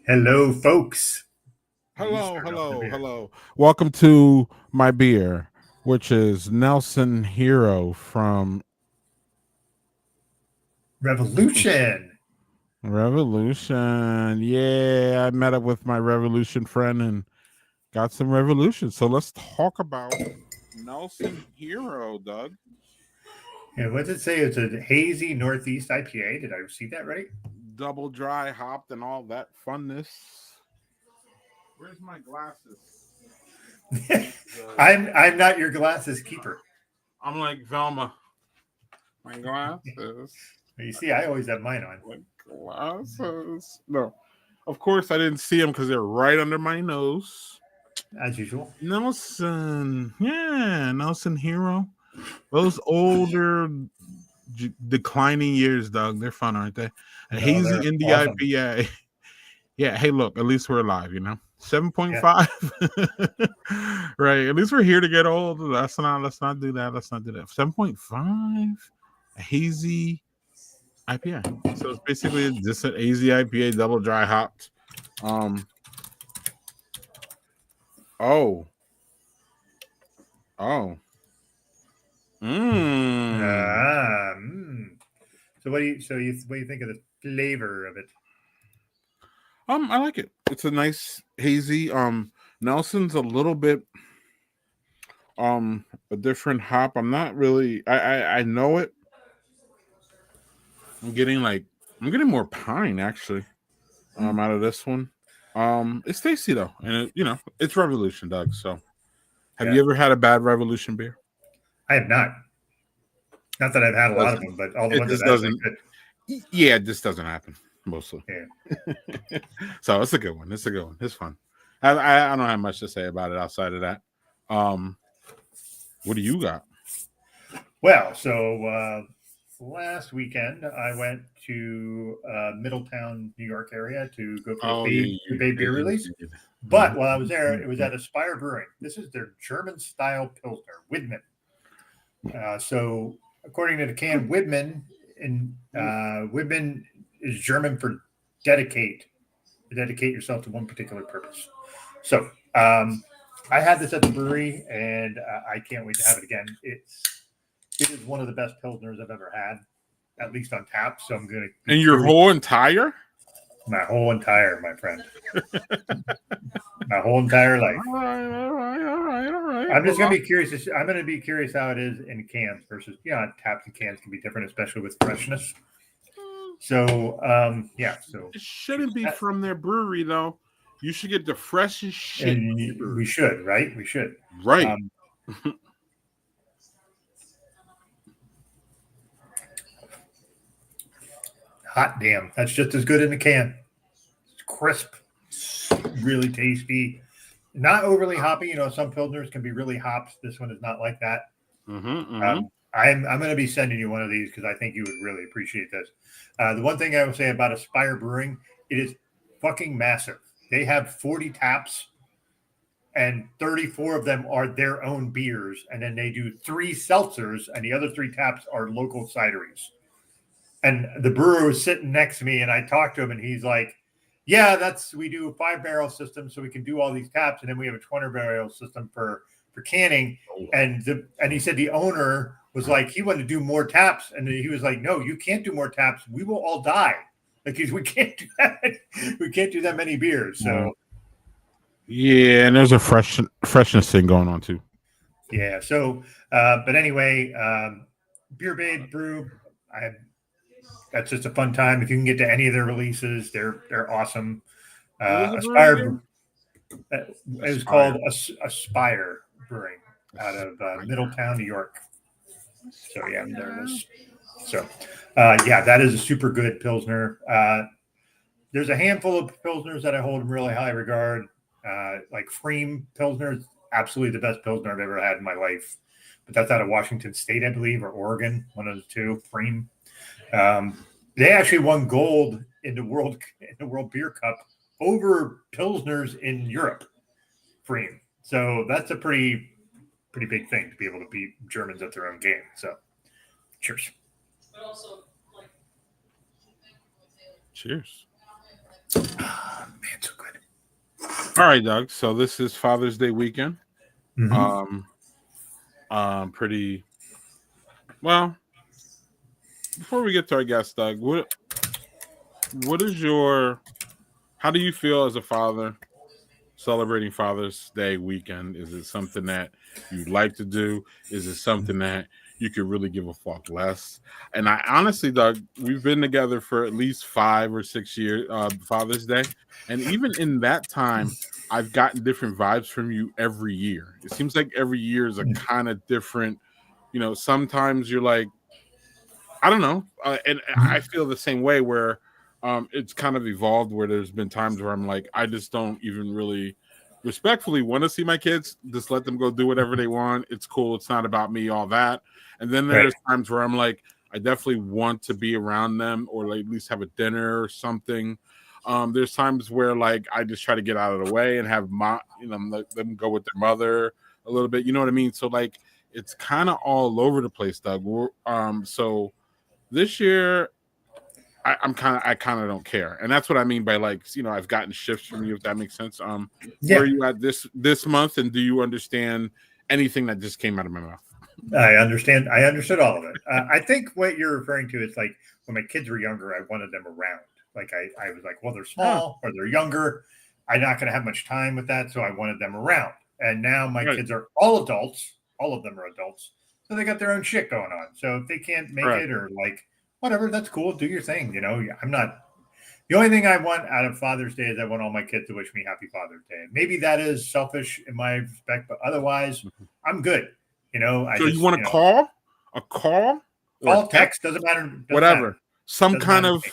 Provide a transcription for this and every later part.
Hello, folks. Hello. Welcome to my beer, which is Nelson Hero from Revolution. Yeah, I met up with my Revolution friend and got some Revolution. So let's talk about Nelson Hero, Doug. And what did it say? It's a hazy Northeast IPA. Did I see that right? Double dry hopped and all that funness. Where's my glasses? I'm not your glasses keeper. I'm like Velma. My glasses. You see, I always have mine on. My glasses. No, of course I didn't see them because they're right under my nose. As usual. Nelson. Yeah, Nelson Hero. Those older declining years, Doug. They're fun, aren't they? A hazy indie awesome. IPA. Yeah, hey, look, at least we're alive, 7.5. Yeah. Right. At least we're here to get old. Let's not do that. 7.5. A hazy IPA. So it's basically just an hazy IPA, double dry hopped. Oh. So what do you think of the flavor of it? I like it. It's a nice hazy. Nelson's a little bit a different hop. I'm not really I know it. I'm getting more pine actually. Out of this one. It's tasty though, and it's Revolution, Doug. So have you ever had a bad Revolution beer? I have not. Not that I've had a lot of them, but all the ones that doesn't. Yeah, it just doesn't happen mostly. Yeah. So it's a good one. It's fun. I don't have much to say about it outside of that. What do you got? Well, so last weekend I went to Middletown, New York area to go for the Bay beer release. But while I was there, it was at Aspire Brewing. This is their German-style Pilsner, Widman. So according to the can, Widman, Widman is German for dedicate. To dedicate yourself to one particular purpose. So I had this at the brewery, and I can't wait to have it again. It is one of the best Pilsners I've ever had, at least on tap. So I'm going to. And your whole entire? My whole entire, my friend. My whole entire life. All right. I'm just going to be curious. I'm going to be curious how it is in cans versus, taps and cans can be different, especially with freshness. So, So it shouldn't be from their brewery, though. You should get the freshest shit. We should, right? We should. Right. Hot damn. That's just as good in the can. It's crisp. Really tasty. Not overly hoppy. Some Pilsners can be really hops. This one is not like that. I'm going to be sending you one of these because I think you would really appreciate this. The one thing I will say about Aspire Brewing, it is fucking massive. They have 40 taps, and 34 of them are their own beers. And then they do 3 seltzers, and the other 3 taps are local cideries. And the brewer was sitting next to me, and I talked to him, and he's like, yeah, we do a 5-barrel system, so we can do all these taps, and then we have a 20-barrel system for canning. And he said the owner was like, he wanted to do more taps, and he was like, no, you can't do more taps. We will all die. Like, we can't do that. We can't do that many beers. So Yeah, and there's a freshness thing going on too. Yeah. So, but anyway, Beer Babe Brew. That's just a fun time. If you can get to any of their releases, they're awesome. What is the brewery Aspire. again? It was called Aspire Brewing out of Middletown, New York. So yeah, there it is. So yeah, that is a super good Pilsner. There's a handful of Pilsners that I hold in really high regard. Like Freem Pilsner is absolutely the best Pilsner I've ever had in my life. But that's out of Washington State, I believe, or Oregon, one of the two. Freem. They actually won gold in the World Beer Cup over Pilsners in Europe. Freem. So that's a pretty big thing to be able to beat Germans at their own game. So cheers. Cheers. Oh, man, so good. All right, Doug. So this is Father's Day weekend. Mm-hmm. Pretty well. Before we get to our guest, Doug, what is how do you feel as a father celebrating Father's Day weekend? Is it something that you like to do? Is it something that you could really give a fuck less? And I honestly, Doug, we've been together for at least 5 or 6 years, Father's Day. And even in that time, I've gotten different vibes from you every year. It seems like every year is a kind of different, sometimes you're like, I don't know. And I feel the same way where it's kind of evolved where there's been times where I'm like, I just don't even really respectfully want to see my kids. Just let them go do whatever they want. It's cool. It's not about me, all that. And then there's times where I'm like, I definitely want to be around them or like at least have a dinner or something. There's times where like I just try to get out of the way and have let them go with their mother a little bit. You know what I mean? So like it's kind of all over the place, Doug. So this year, I kind of don't care, and that's what I mean by like I've gotten shifts from you, if that makes sense. Where are you at this month, and do you understand anything that just came out of my mouth? I understand. I understood all of it. I think what you're referring to is like when my kids were younger, I wanted them around. Like I was like, well, they're small or they're younger. I'm not going to have much time with that, so I wanted them around. And now my kids are all adults. All of them are adults. So they got their own shit going on. So if they can't make it or like whatever, that's cool. Do your thing. I'm not. The only thing I want out of Father's Day is I want all my kids to wish me Happy Father's Day. Maybe that is selfish in my respect, but otherwise, I'm good. So you want to call, text doesn't matter. Whatever. Some kind of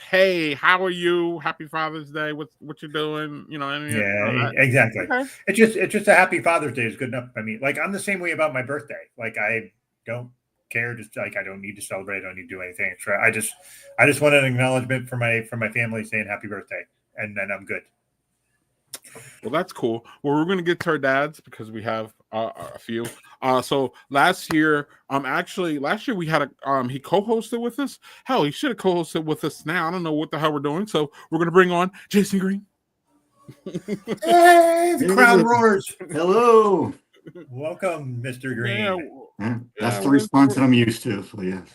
hey, how are you? Happy Father's Day. What you doing? Exactly. Okay. It's just a Happy Father's Day is good enough. I mean, like I'm the same way about my birthday. Like I don't care. Just like I don't need to celebrate. I don't need to do anything extra. I just want an acknowledgement from my family saying happy birthday, and then I'm good. Well, that's cool. Well, we're going to get to our dads because we have a few. So last year we had he co-hosted with us. Hell, he should have co-hosted with us now. I don't know what the hell we're doing. So we're going to bring on Jason Green. Hey, the crowd roars. Hello. Welcome, Mr. Green. That's the response that I'm used to. So yes.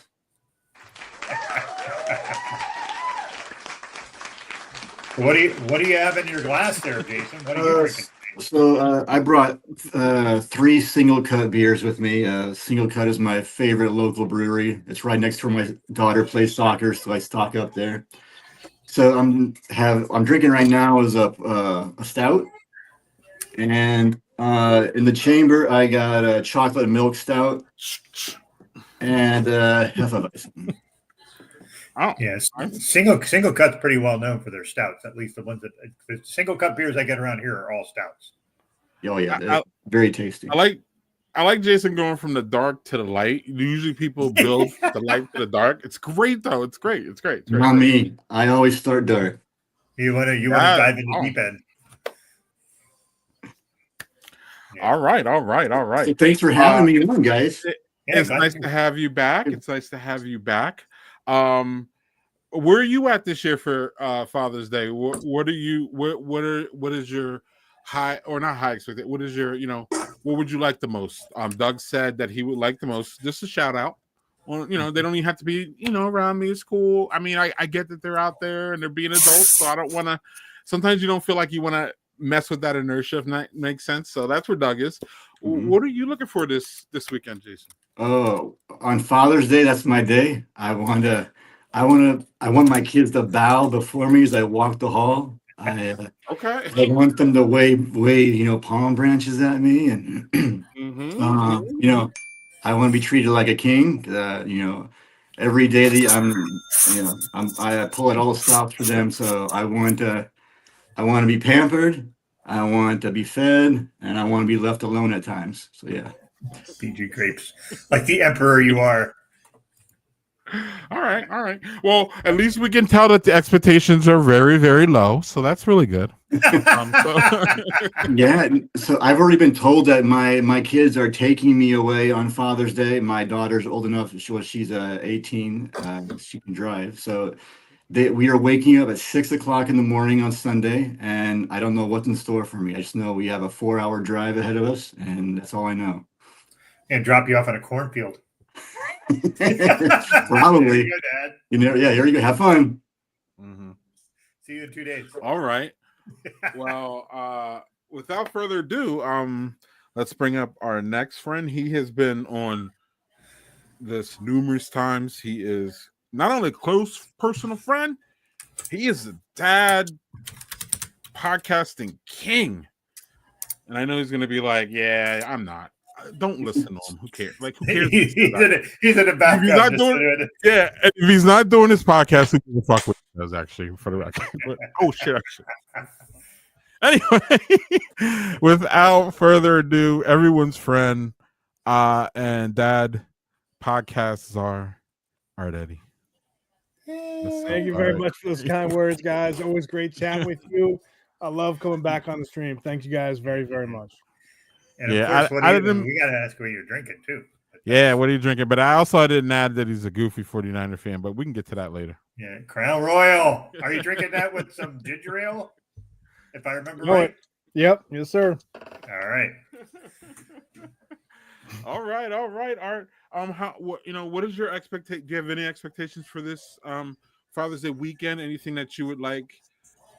What do you have in your glass there, Jason? What are you drinking? So I brought 3 single cut beers with me. Single cut is my favorite local brewery. It's right next to where my daughter plays soccer, so I stock up there. So I'm drinking right now is a stout, and in the chamber I got a chocolate milk stout and Hefeweizen. Oh, yes. Single cut's pretty well known for their stouts. At least the ones the single cut beers I get around here are all stouts. Oh yeah, very tasty. I like Jason going from the dark to the light. Usually people build the light to the dark. It's great though. It's great. Not me. I always start dark. You want to dive in the deep end. Yeah. All right. So thanks for having me on, guys. It's nice to have you back. Where are you at this year for Father's Day? What is your high or not high expectation? What is your, what would you like the most? Doug said that he would like the most. Just a shout out. Well, they don't even have to be, around me. It's cool. I mean, I get that they're out there and they're being adults, so I don't want to sometimes you don't feel like you want to mess with that inertia, if that makes sense. So that's where Doug is. What are you looking for this weekend, Jason? Oh, on Father's Day, that's my day. I want my kids to bow before me as I walk the hall. I want them to wave palm branches at me, and I want to be treated like a king. Every day I pull at all the stops for them. So I want to be pampered. I want to be fed, and I want to be left alone at times. So yeah. PG grapes, like the emperor you are. All right. Well, at least we can tell that the expectations are very, very low. So that's really good. Yeah. So I've already been told that my kids are taking me away on Father's Day. My daughter's old enough. She's 18. She can drive. So we are waking up at 6 o'clock in the morning on Sunday, and I don't know what's in store for me. I just know we have a 4-hour drive ahead of us, and that's all I know. And drop you off in a cornfield. Probably. Go, Dad. Here you go. Have fun. See you in 2 days. All right. Well, without further ado, let's bring up our next friend. He has been on this numerous times. He is not only a close personal friend, he is a dad podcasting king. And I know he's going to be like, yeah, I'm not. Don't listen to him. Who cares? Like, who cares? he's in the background. If he's not doing his podcast, who gives a fuck what he does, actually, for the record. But, oh, shit, actually. Anyway, without further ado, everyone's friend and dad podcasts are Art Eddie. Thank you very much for those kind words, guys. Always great chat with you. I love coming back on the stream. Thank you guys very, very much. And of course, we got to ask what you're drinking, too. Yeah, what are you drinking? But I didn't add that he's a goofy 49er fan, but we can get to that later. Yeah, Crown Royal. Are you drinking that with some ginger ale? If I remember right. Yep. Yes, sir. All right. All right. Art. What is your expectation? Do you have any expectations for this Father's Day weekend? Anything that you would like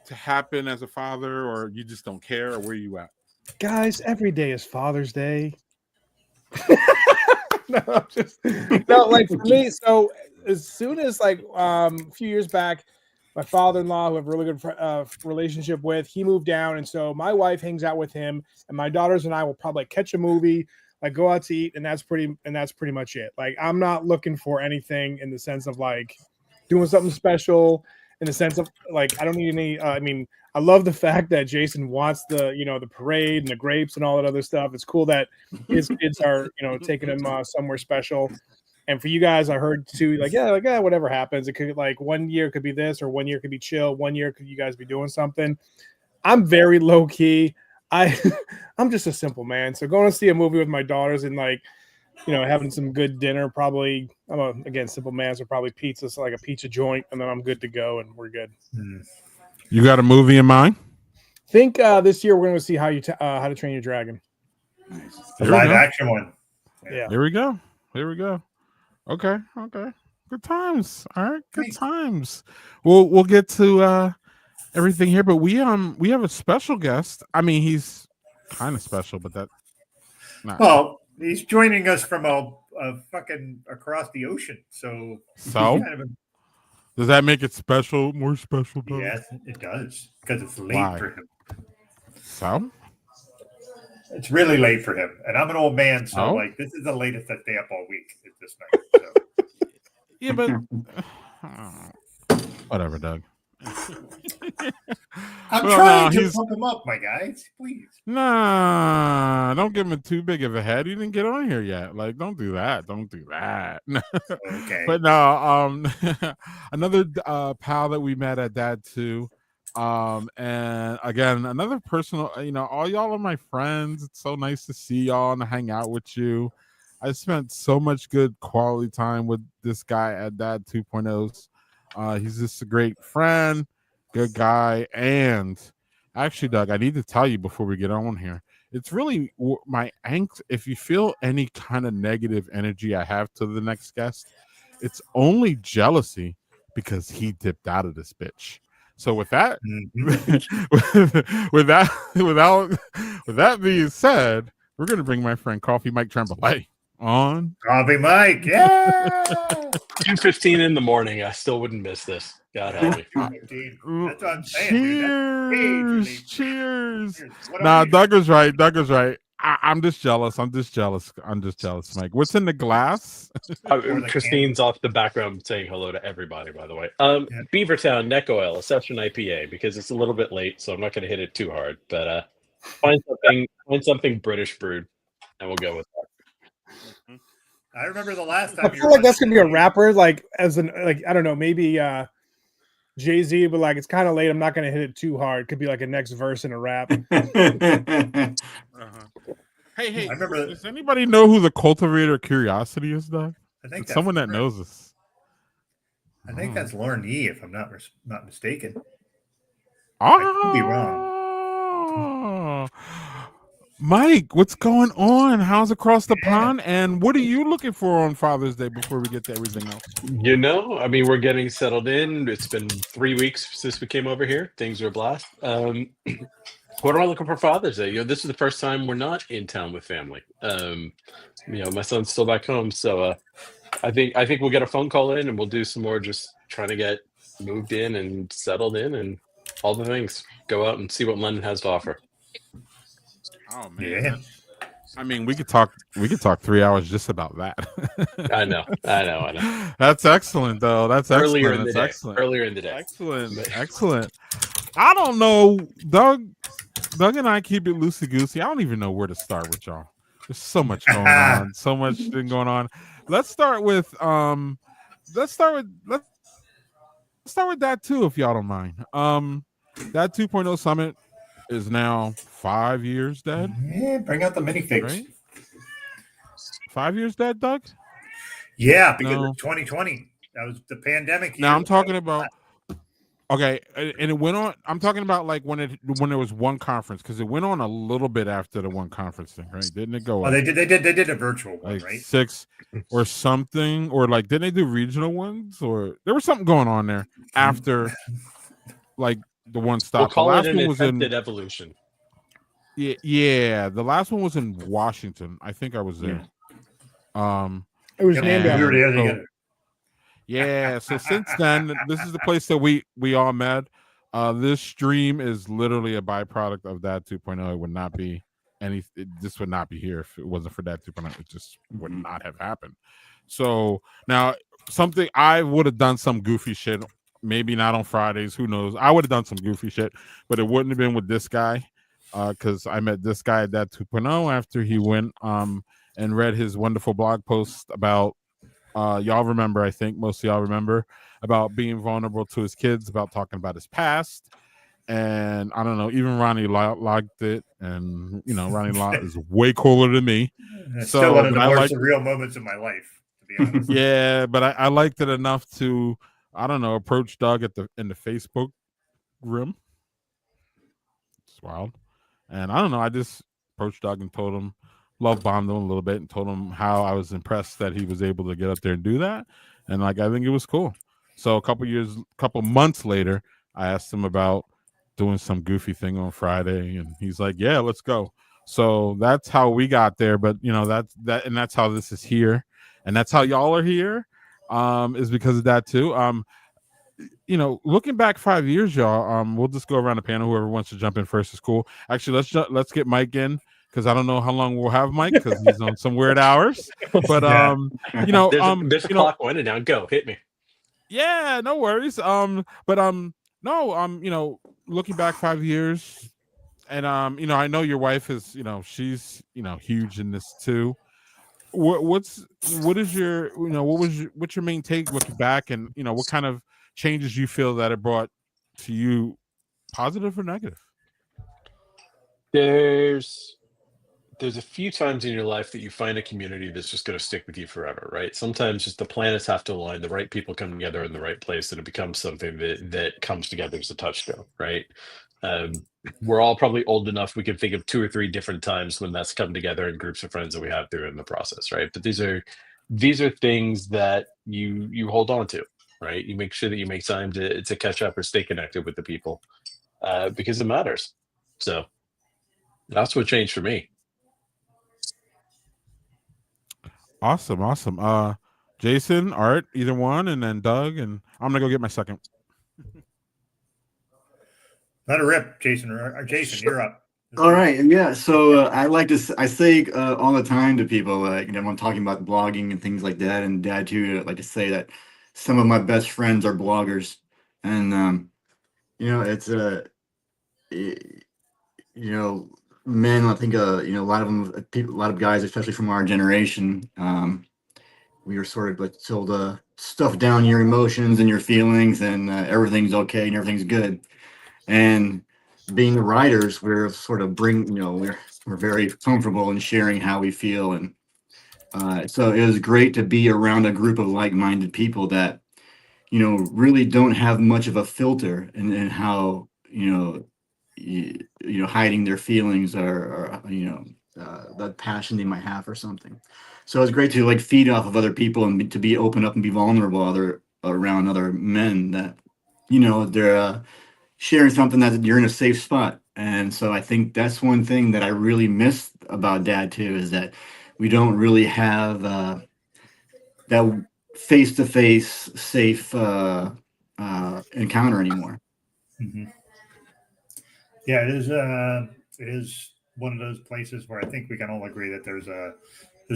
to happen as a father, or you just don't care, or where are you at? Guys, every day is Father's Day. Like for me. So as soon as a few years back, my father-in-law, who I have a really good relationship with, he moved down, and so my wife hangs out with him, and my daughters and I will probably catch a movie, like go out to eat, and that's pretty much it. Like I'm not looking for anything in the sense of like doing something special. In the sense of like, I don't need any. I love the fact that Jason wants the parade and the grapes and all that other stuff. It's cool that his kids are taking him somewhere special. And for you guys, I heard too, whatever happens, it could like 1 year could be this, or 1 year could be chill. 1 year could you guys be doing something. I'm very low key. I'm just a simple man. So going to see a movie with my daughters and having some good dinner. Probably again simple man, so probably pizza, so like a pizza joint, and then I'm good to go, and we're good. You got a movie in mind? Think this year we're going to see How to Train Your Dragon. Nice. The live action one. Yeah. Here we go. Okay. Good times. All right. Good times. We'll get to everything here, but we have a special guest. I mean, he's kind of special, but that. Well, he's joining us from a fucking across the ocean. So does that make it special? More special? Though? Yes, it does, because it's late for him. So it's really late for him, and I'm an old man, so this is the latest I stay up all week. It's this night. So. Yeah, but whatever, Doug. I'm trying to pump him up, my guys. Please. Nah, don't give him too big of a head. He didn't get on here yet. Like, don't do that. Okay. But no, another pal that we met at Dad 2. And again, another personal, all y'all are my friends. It's so nice to see y'all and hang out with you. I spent so much good quality time with this guy at Dad 2.0's. He's just a great friend, good guy. And actually, Doug, I need to tell you before we get on here, it's really my angst. If you feel any kind of negative energy I have to the next guest, it's only jealousy because he dipped out of this bitch. So with that, Mhm. with that being said, we're gonna bring my friend Coffee Mike Tremblay on. Coffee Mike, yeah. 2:15 in the morning. I still wouldn't miss this. God help me. 2:15. That's what I'm saying, dude. That's way too late. Cheers. What Nah, are you? Doug was right. I'm just jealous, Mike. What's in the glass? Christine's off the background saying hello to everybody, by the way. Yeah. Beavertown Neck Oil, a session IPA, because it's a little bit late, so I'm not going to hit it too hard. But find something British brewed, and we'll go with that. I remember the last I time. feel like that's gonna be a rapper, like as an like I don't know, maybe Jay-Z, but like it's kind of late. I'm not gonna hit it too hard. Could be like a next verse in a rap. Hey, I remember. does anybody know who the cultivator curiosity is, Doug? I think that's Someone that knows this. I think that's Lauren E, if I'm not mistaken. I could be wrong. Mike, what's going on? How's across the pond? And what are you looking for on Father's Day before we get to everything else? You know, I mean, we're getting settled in. It's been 3 weeks since we came over here. Things are a blast. What am I looking for Father's Day? You know, this is the first time we're not in town with family. You know, my son's still back home, so I think we'll get a phone call in and we'll do some more just trying to get moved in and settled in and all the things. Go out and see what London has to offer. Oh man. Yeah. I mean, we could talk 3 hours just about that. I know. That's excellent, though. That's earlier excellent. in the That's day. excellent. Earlier in the day. Excellent. I don't know, Doug and I keep it loosey goosey. I don't even know where to start with y'all. There's so much going on. So much thing going on. Let's start with that too, if y'all don't mind. That 2.0 summit is now 5 years dead. Yeah, bring out the minifigs. Right? 5 years dead, Doug? Yeah, because of 2020. That was the pandemic year. Now I'm talking about okay, and it went on. I'm talking about like when there was one conference, because it went on a little bit after the one conference thing, right? Didn't it go? Oh, they did a virtual one, like right? 6 or something, or like didn't they do regional ones, or there was something going on there after like the one stop. We'll call the last it an one was attempted evolution. Yeah. The last one was in Washington. I think I was there. It was named we after. were there together. Yeah, so since then, this is the place that we all met. This stream is literally a byproduct of that 2.0. It would not be this would not be here if it wasn't for that 2.0. It just would not have happened. So now something I would have done some goofy shit, maybe not on Fridays, who knows? I would have done some goofy shit, but it wouldn't have been with this guy, because I met this guy at that 2.0 after he went and read his wonderful blog post about y'all remember, I think most of y'all remember, about being vulnerable to his kids, about talking about his past. And I don't know, even Ronnie liked it. And, you know, Ronnie is way cooler than me. It's So, still one of the but I more like- surreal moments of my life, to be honest. Yeah, but I liked it enough to, I don't know, approach Doug in the Facebook room. It's wild. And I don't know, I just approached Doug and told him, love bombed him a little bit, and told him how I was impressed that he was able to get up there and do that. And like, I think it was cool. So a couple months later, I asked him about doing some goofy thing on Friday, and he's like, yeah, let's go. So that's how we got there. But you know, that's how this is here. And that's how y'all are here, is because of that too. You know, looking back 5 years, y'all, we'll just go around the panel. Whoever wants to jump in first is cool. Actually, let's get Mike in, because I don't know how long we'll have Mike, because he's on some weird hours. But you know, there's a clock winding down. Go hit me. Yeah, no worries. You know, looking back 5 years, and you know, I know your wife is, you know, she's, you know, huge in this too. What's your main take looking back, and you know, what kind of changes you feel that it brought to you, positive or negative? There's a few times in your life that you find a community that's just going to stick with you forever, right? Sometimes just the planets have to align, the right people come together in the right place, and it becomes something that comes together as a touchstone, right? We're all probably old enough, we can think of 2 or 3 different times when that's come together in groups of friends that we have through in the process, right? But these are things that you hold on to, right? You make sure that you make time to catch up or stay connected with the people because it matters. So that's what changed for me. Awesome. Jason, Art, either one, and then Doug, and I'm gonna go get my second. Let it rip, Jason. Jason, you're up. All right, and yeah, so I say all the time to people, like, when I'm talking about blogging and things like that, and Dad too, I like to say that some of my best friends are bloggers, and it's men. I think a lot of them, people, a lot of guys, especially from our generation, we were sort of like told stuff down your emotions and your feelings, and everything's okay and everything's good, and being the writers, we're sort of we're very comfortable in sharing how we feel, and so it was great to be around a group of like-minded people that really don't have much of a filter in how hiding their feelings or the passion they might have or something. So it's great to like feed off of other people and to be open up and be vulnerable around other men that they're sharing something that you're in a safe spot. And so I think that's one thing that I really miss about Dad too, is that we don't really have that face-to-face safe encounter anymore. Mm-hmm. Yeah, it is one of those places where I think we can all agree that there's a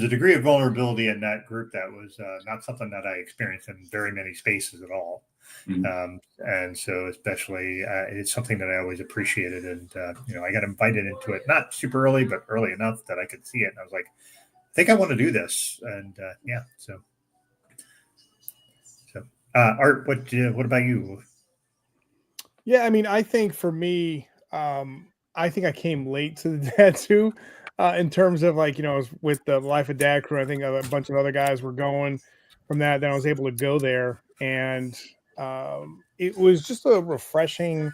degree of vulnerability in that group that was not something that I experienced in very many spaces at all. Mm-hmm. And so especially it's something that I always appreciated. And, I got invited into it, not super early, but early enough that I could see it. And I was like, I think I want to do this. And so Art, what about you? Yeah, I mean, I think for me, I think I came late to the Dad too, in terms of like, I was with the Life of Dad crew. I think a bunch of other guys were going from that. Then I was able to go there, and it was just a refreshing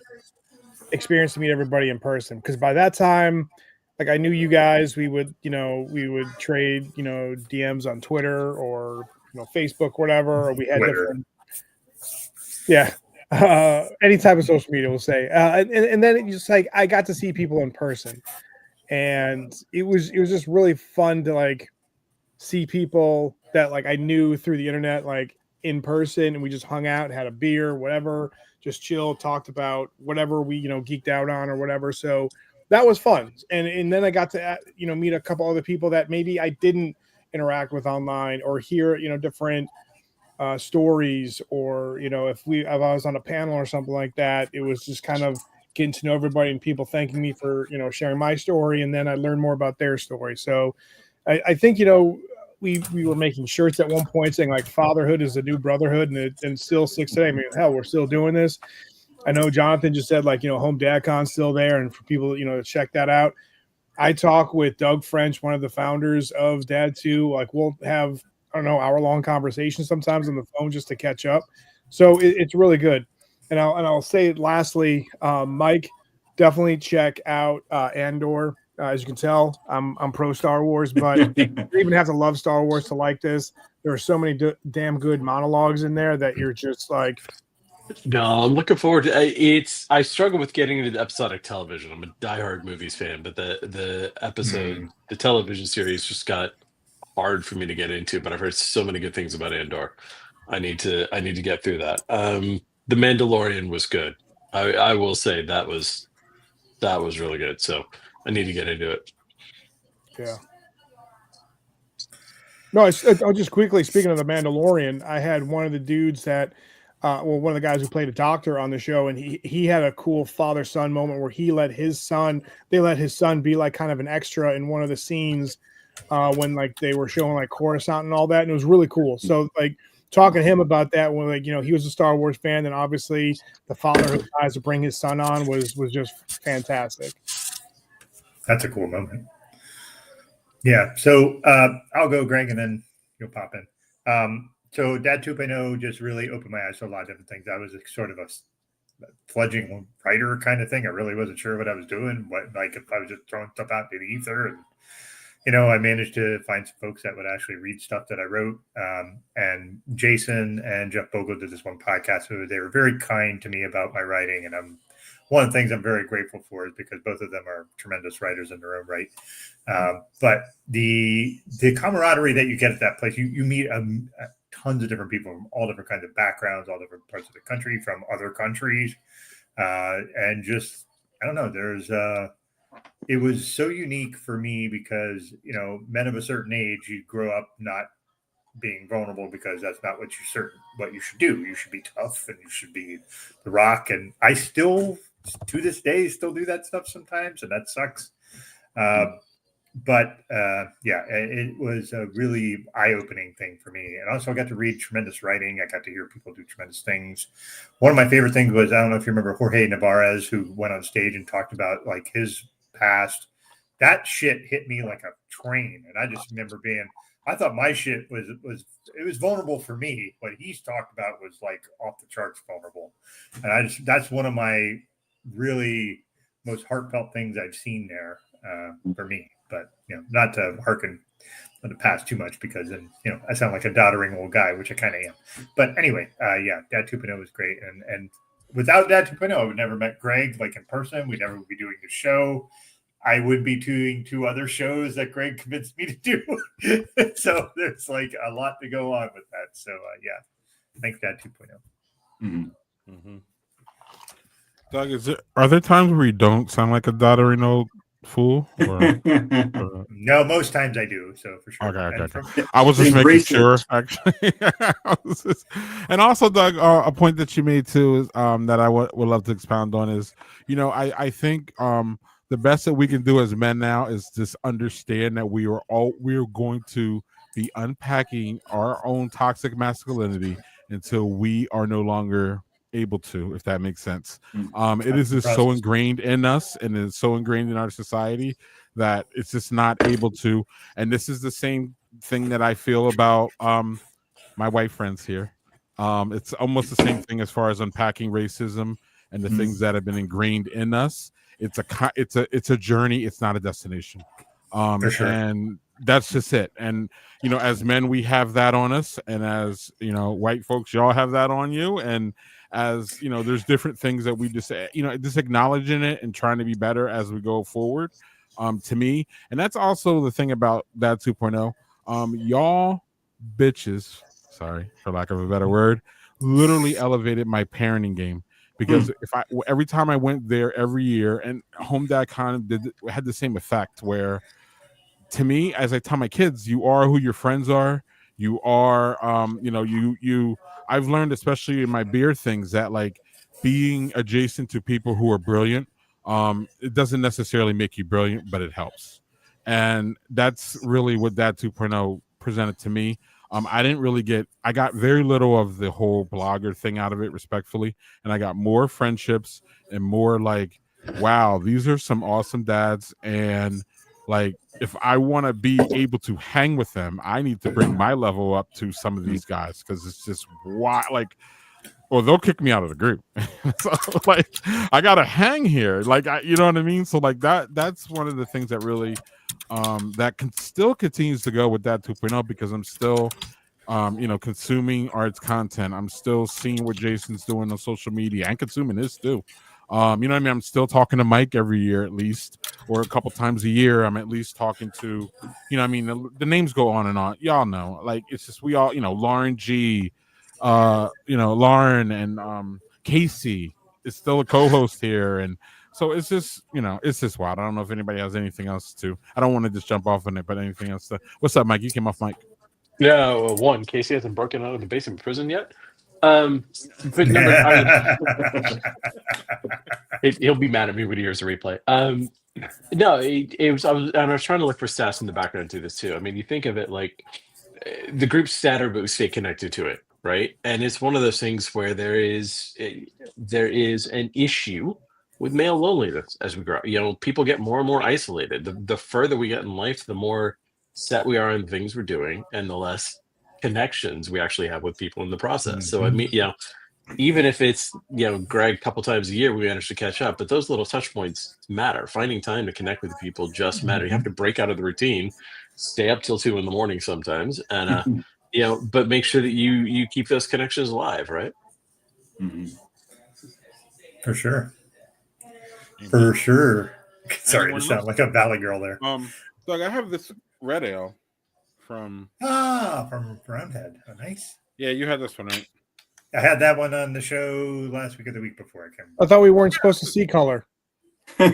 experience to meet everybody in person. Because by that time, like I knew you guys. We would trade, DMs on Twitter or Facebook, whatever. Or we had Twitter. different, yeah. Any type of social media, we'll say, and then it just like I got to see people in person, and it was just really fun to like see people that like I knew through the internet, like in person, and we just hung out, had a beer, whatever, just chill, talked about whatever we geeked out on or whatever. So that was fun, and then I got to meet a couple other people that maybe I didn't interact with online or hear different stories, or if I was on a panel or something like that, it was just kind of getting to know everybody and people thanking me for sharing my story, and then I learned more about their story. So I think we were making shirts at one point saying like fatherhood is the new brotherhood, and it still sticks today. I mean, hell, we're still doing this. I know Jonathan just said like Home Dad Con's still there, and for people to check that out. I talk with Doug French, one of the founders of Dad 2. Like we'll have, I don't know, hour-long conversations sometimes on the phone just to catch up. So it's really good. And I'll say lastly, Mike, definitely check out Andor. As you can tell, I'm pro Star Wars, but you even have to love Star Wars to like this. There are so many damn good monologues in there that you're just like. No, I'm looking forward to I struggle with getting into the episodic television. I'm a diehard movies fan, but the episode, the television series just got hard for me to get into, but I've heard so many good things about Andor. I need to get through that. The Mandalorian was good. I will say that was really good. So I need to get into it. Yeah. No, I'll just quickly, speaking of the Mandalorian, I had one of the dudes that, one of the guys who played a doctor on the show, and he had a cool father-son moment where they let his son be like kind of an extra in one of the scenes when like they were showing like Coruscant and all that, and it was really cool. So like talking to him about that, when like he was a Star Wars fan, and obviously the fatherhood ties to bring his son on was just fantastic. That's a cool moment. Yeah. So I'll go, Greg, and then you'll pop in. So Dad 2.0 just really opened my eyes to a lot of different things. I was sort of a fledgling writer kind of thing. I really wasn't sure what I was doing. What, like, if I was just throwing stuff out to the ether, and I managed to find some folks that would actually read stuff that I wrote. And Jason and Jeff Bogle did this one podcast. So they were very kind to me about my writing. And one of the things I'm very grateful for is because both of them are tremendous writers in their own right. But the camaraderie that you get at that place, you meet tons of different people from all different kinds of backgrounds, all different parts of the country, from other countries. And just, I don't know, it was so unique for me because, men of a certain age, you grow up not being vulnerable because that's not what you should do. You should be tough and you should be the rock. And I still, to this day, still do that stuff sometimes, and that sucks. But it was a really eye-opening thing for me. And also I got to read tremendous writing. I got to hear people do tremendous things. One of my favorite things was, I don't know if you remember Jorge Navarez, who went on stage and talked about like his past. That shit hit me like a train. And I just remember I thought my shit was vulnerable for me. What he's talked about was like off the charts vulnerable. And that's one of my really most heartfelt things I've seen there for me. But, not to hearken on the past too much because then, I sound like a doddering old guy, which I kind of am. But anyway, Dad 2.0 was great. And without Dad 2.0, I would never met Greg like in person. We'd never be doing the show. I would be doing 2 other shows that Greg convinced me to do. So there's like a lot to go on with that. So thanks Dad 2.0. Mm-hmm. Mm-hmm. Doug, are there times where you don't sound like a doddering old fool? Or... No, most times I do. So for sure. Okay. I was just making sure, actually. And also, Doug, a point that you made too is that I would love to expound on is, I think the best that we can do as men now is just understand that we are going to be unpacking our own toxic masculinity until we are no longer able to, if that makes sense. It is just so ingrained in us and it's so ingrained in our society that it's just not able to. And this is the same thing that I feel about my white friends here. It's almost the same thing as far as unpacking racism and the things that have been ingrained in us. It's a journey. It's not a destination. For sure. And that's just it. And as men, we have that on us, and as white folks, y'all have that on you. And as there's different things that we just just acknowledging it and trying to be better as we go forward. To me, and that's also the thing about that 2.0. Y'all bitches, sorry for lack of a better word, literally elevated my parenting game. Because every time I went there every year, and Home Dad Con had the same effect where, to me, as I tell my kids, you are who your friends are. You are, I've learned, especially in my beer things, that like being adjacent to people who are brilliant, it doesn't necessarily make you brilliant, but it helps. And that's really what that 2.0 presented to me. I got very little of the whole blogger thing out of it, respectfully. And I got more friendships and more like, wow, these are some awesome dads. And like, if I want to be able to hang with them, I need to bring my level up to some of these guys. Cause it's just they'll kick me out of the group. So like, I got to hang here. Like, you know what I mean? So like that's one of the things that really, that still continues to go with that 2.0 because I'm still, consuming arts content. I'm still seeing what Jason's doing on social media and consuming this too. You know what I mean? I'm still talking to Mike every year at least, or a couple times a year. I'm at least talking to, the names go on and on. Y'all know, like, it's just, we all, Lauren G, Lauren and Casey is still a co-host here. And so it's just, it's just wild. I don't know if anybody has anything else to, I don't want to just jump off on it, but anything else what's up, Mike? You came off mic. Yeah, well, Casey hasn't broken out of the basement prison yet. But number, he'll be mad at me when he hears the replay. No, I was trying to look for stats in the background to this too. I mean, you think of it like the group's statter, but we stay connected to it, right? And it's one of those things where there is an issue with male loneliness as we grow. People get more and more isolated. The further we get in life, the more set we are in things we're doing, and the less connections we actually have with people in the process. So I mean, even if it's, Greg, a couple times a year, we manage to catch up, but those little touch points matter. Finding time to connect with people just matter. You have to break out of the routine, stay up till 2 a.m. sometimes, and but make sure that you keep those connections alive, right? For sure. For sure. Sorry Anyone to sound else? like a Valley girl there. Doug, I have this red ale from Roundhead. Oh, nice. Yeah, you had this one, right? I had that one on the show last week or the week before. I can't remember. I thought we weren't supposed to see color. Wow.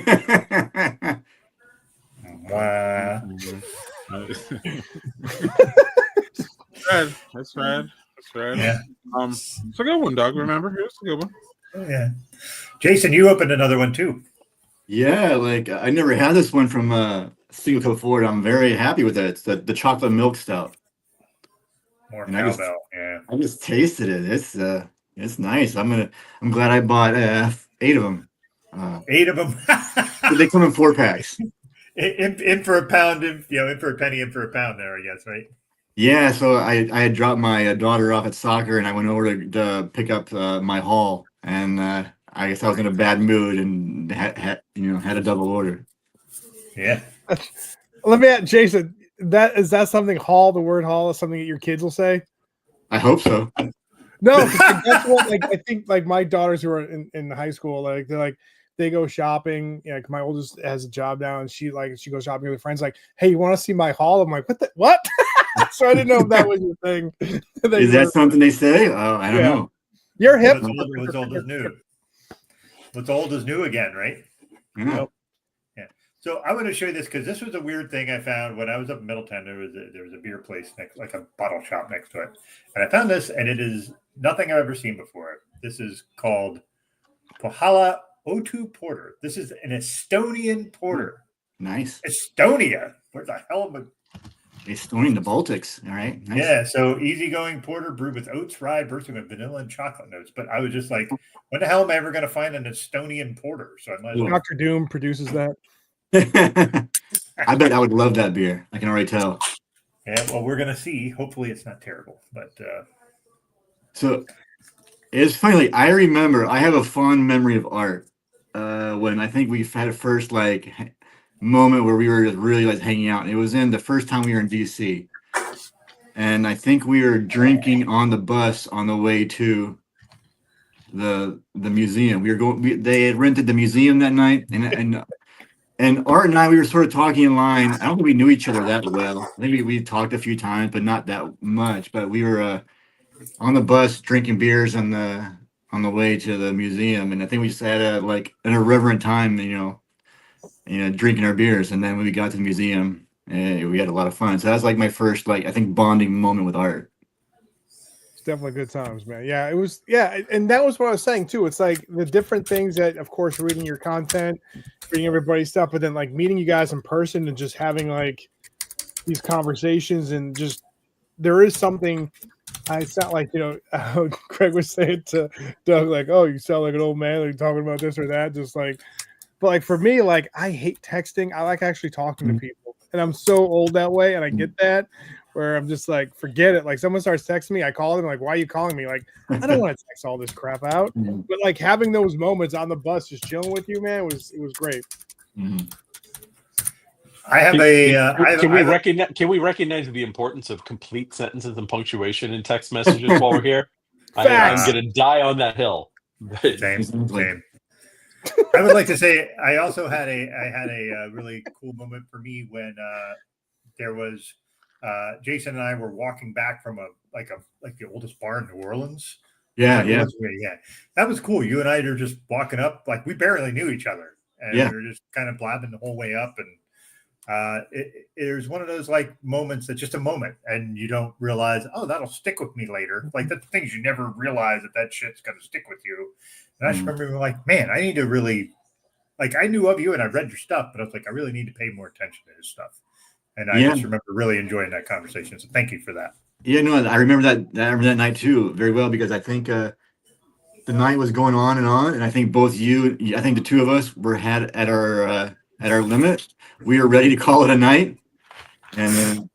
Red. That's red. That's red. Yeah. It's a good one, Doug. Remember, here's a good one. Oh, yeah. Jason, you opened another one too. Yeah, like I never had this one from Single Cup Forward. I'm very happy with it. It's the chocolate milk stout. More And cowbell. Yeah. I just tasted it. It's nice. I'm glad I bought 8 of them. 8 of them. They come in 4-packs. In for a pound, in for a penny, in for a pound there, I guess, right? Yeah, so I had dropped my daughter off at soccer, and I went over to pick up my haul, and I guess I was in a bad mood and had a double order. Yeah. Let me ask Jason. Is that something Hall? The word Hall is something that your kids will say. I hope so. No, that's what I think. Like my daughters who are in high school, they go shopping. Yeah, my oldest has a job now, and she goes shopping with friends. Like, hey, you want to see my haul? I'm like, what? So I didn't know if that was your thing. Is that something they say? Oh, I don't know. You're hip. What's old is new. What's old is new again, right? Yeah. Yeah. So I want to show you this because this was a weird thing I found when I was up in Middletown. There was a beer place next, like a bottle shop next to it, and I found this, and it is nothing I've ever seen before. This is called Pohjola O2 Porter. This is an Estonian porter. Nice. Estonia. Where the hell am I? Estonian, the Baltics. All right. Nice. Yeah, so easygoing porter brewed with oats, rye, bursting with vanilla and chocolate notes. But I was just like, when the hell am I ever going to find an Estonian porter? So I might as well. Dr. Doom produces that. I bet I would love that beer. I can already tell. Yeah, well, we're going to see. Hopefully it's not terrible. But so it's funny. Like, I remember I have a fond memory of Art when I think we had a first moment where we were just really hanging out. It was in the first time we were in DC, and I think we were drinking on the bus on the way to the museum. They had rented the museum that night, and Art and I, we were sort of talking in line. I don't think we knew each other that well. I think we talked a few times, but not that much. But we were on the bus drinking beers on the way to the museum, and I think we just had an irreverent time, drinking our beers. And then when we got to the museum, we had a lot of fun. So that's like my first, I think, bonding moment with Art. It's definitely good times, man. Yeah, it was. Yeah, and that was what I was saying too. It's like the different things that, of course, reading your content, reading everybody's stuff, but then meeting you guys in person and just having these conversations, and just there is something. It's not like, Craig was saying to Doug, oh, you sound like an old man, you're talking about this or that. But for me, I hate texting. I like actually talking to people. And I'm so old that way. And I get that where I'm just forget it. Someone starts texting me, I call them why are you calling me? I don't want to text all this crap out. But having those moments on the bus, just chilling with you, man, it was great. Mm-hmm. I have Can we recognize the importance of complete sentences and punctuation in text messages while we're here? I'm going to die on that hill. Same. I would like to say I also had a really cool moment for me when there was Jason and I were walking back from the oldest bar in New Orleans. Yeah. That was cool. You and I are just walking up, we barely knew each other, and we were just kind of blabbing the whole way up, and it was one of those moments that's just a moment, and you don't realize, oh, that'll stick with me later. The things you never realize that shit's gonna stick with you. And I just remember being man, I need to really I knew of you and I read your stuff, but I was I really need to pay more attention to his stuff. And I just remember really enjoying that conversation. So thank you for that. Yeah, no, I remember that night too very well, because I think the night was going on, and I think I think the two of us had at our limit. We were ready to call it a night, and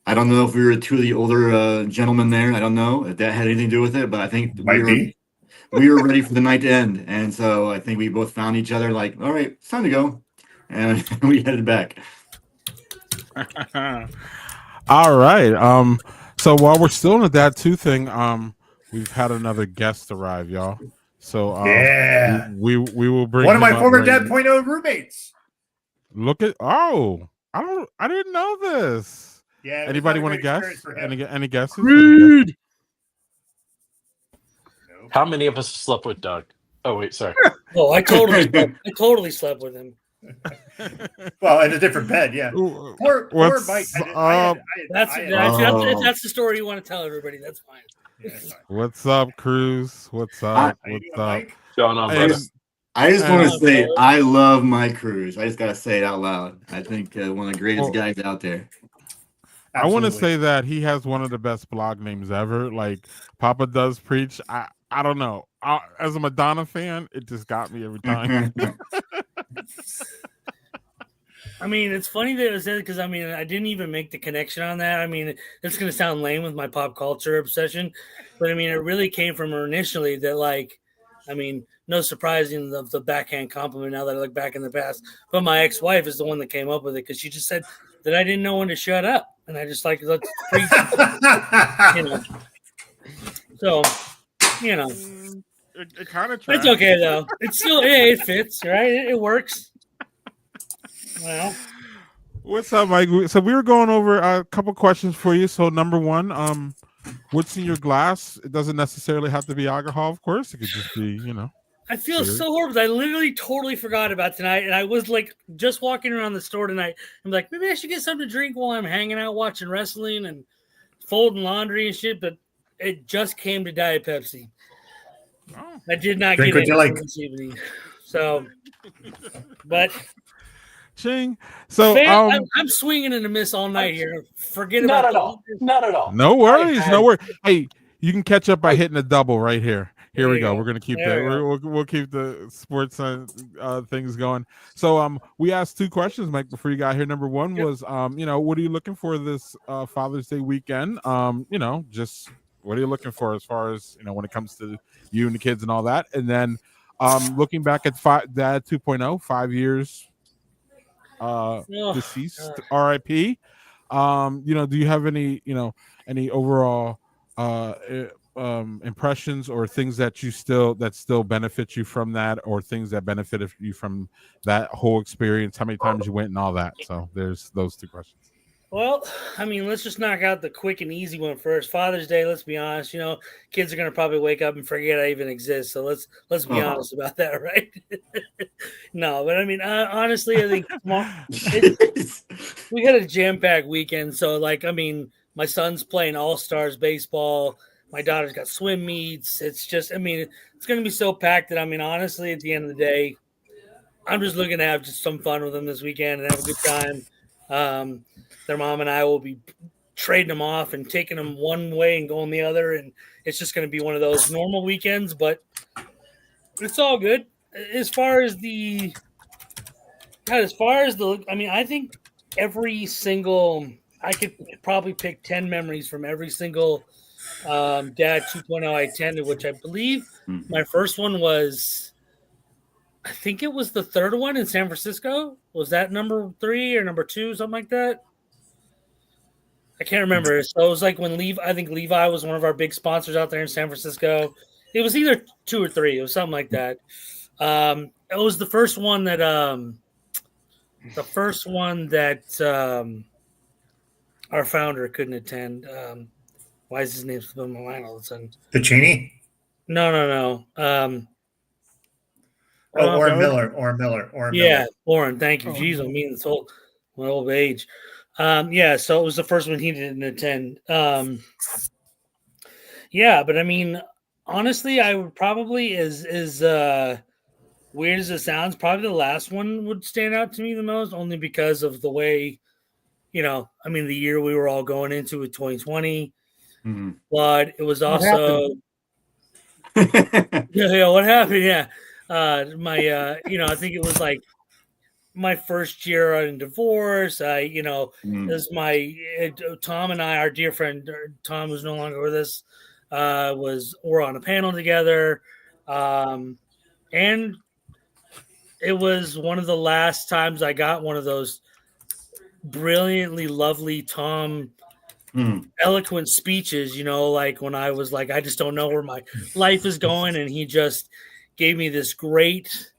I don't know if we were two of the older gentlemen there. I don't know if that had anything to do with it, but I think we were ready for the night to end. And so I think we both found each other like, all right, it's time to go. And we headed back. All right. So while we're still in the Dad 2 thing, we've had another guest arrive, y'all. So Yeah. we will bring one of my him up former right Dad now. 0.0 roommates. Look at I didn't know this. Yeah. Anybody want to guess? Any guesses? Rude. How many of us slept with Doug? Oh wait, sorry. Oh, I totally slept with him. Well, in a different bed, yeah. Poor Mike. If that's the story you want to tell everybody, that's fine. Yeah, What's up, Cruz? What's up? What's up? Mike? John on brother. I just want to say I love Mike Cruz. I just got to say it out loud. I think one of the greatest guys out there. I want to say that he has one of the best blog names ever. Like Papa Does Preach. I don't know. As a Madonna fan, it just got me every time. I mean, it's funny that it was because I didn't even make the connection on that. I mean, it's going to sound lame with my pop culture obsession, but I mean, it really came from her initially that, like, I mean, no surprising the backhand compliment now that I look back in the past. But my ex-wife is the one that came up with it because she just said that I didn't know when to shut up. And I just let's preach, you know. So, you know. It kind of it's okay, though. It's still, it fits, right? It works. Well. What's up, Mike? So we were going over a couple questions for you. So number one, what's in your glass? It doesn't necessarily have to be alcohol, of course. It could just be, you know. I feel so horrible. I literally totally forgot about tonight. And I was like just walking around the store tonight. I'm like, maybe I should get something to drink while I'm hanging out watching wrestling and folding laundry and shit. But it just came to Diet Pepsi. Oh. I did not Drink get what you like this evening. So, but ching. So I'm swinging and a miss all night here. Forget about Not at all. No worries. No worries. Hey, you can catch up by hitting a double right here. Here we go. We're gonna keep that. We'll keep the sports things going. So we asked two questions, Mike, before you got here. Number one was you know, what are you looking for this Father's Day weekend? You know, just what are you looking for as far as, you know, when it comes to you and the kids and all that? And then looking back at Dad 2.0, 5 years deceased, RIP. You know, do you have any, you know, any overall impressions or things that still benefit you from that, or things that benefited you from that whole experience? How many times you went and all that? So there's those two questions. Well, I mean, let's just knock out the quick and easy one first. Father's Day, let's be honest, you know, kids are going to probably wake up and forget I even exist. So let's be honest about that, right? No, but I mean, honestly, I think we had a jam-packed weekend. So, like, I mean, my son's playing All-Stars baseball. My daughter's got swim meets. It's just, I mean, it's going to be so packed that, I mean, honestly, at the end of the day, I'm just looking to have just some fun with them this weekend and have a good time. Their mom and I will be trading them off and taking them one way and going the other. And it's just going to be one of those normal weekends, but it's all good. As far as I mean, I think every single, I could probably pick 10 memories from every single Dad 2.0 I attended, which I believe my first one was, I think it was the third one in San Francisco. Was that number 3 or number 2, something like that? I can't remember. So it was like when I think Levi was one of our big sponsors out there in San Francisco. It was either 2 or 3. It was something like that. It was the first one that our founder couldn't attend. Why is his name slipping my mind all of a sudden? Pacini? No. Orrin Miller. Yeah, Orrin. Thank you. Jeez, I mean, it's my old age. Yeah, so it was the first one he didn't attend. Yeah, but I mean, honestly, I would probably, as weird as it sounds, probably the last one would stand out to me the most, only because of the way, you know, I mean, the year we were all going into with 2020, but it was also, what happened? Yeah. I think it was like my first year in divorce. It was Tom and I, our dear friend Tom, who's no longer with us, we're on a panel together. And it was one of the last times I got one of those brilliantly lovely Tom eloquent speeches, like when I was like, I just don't know where my life is going. And he just gave me this great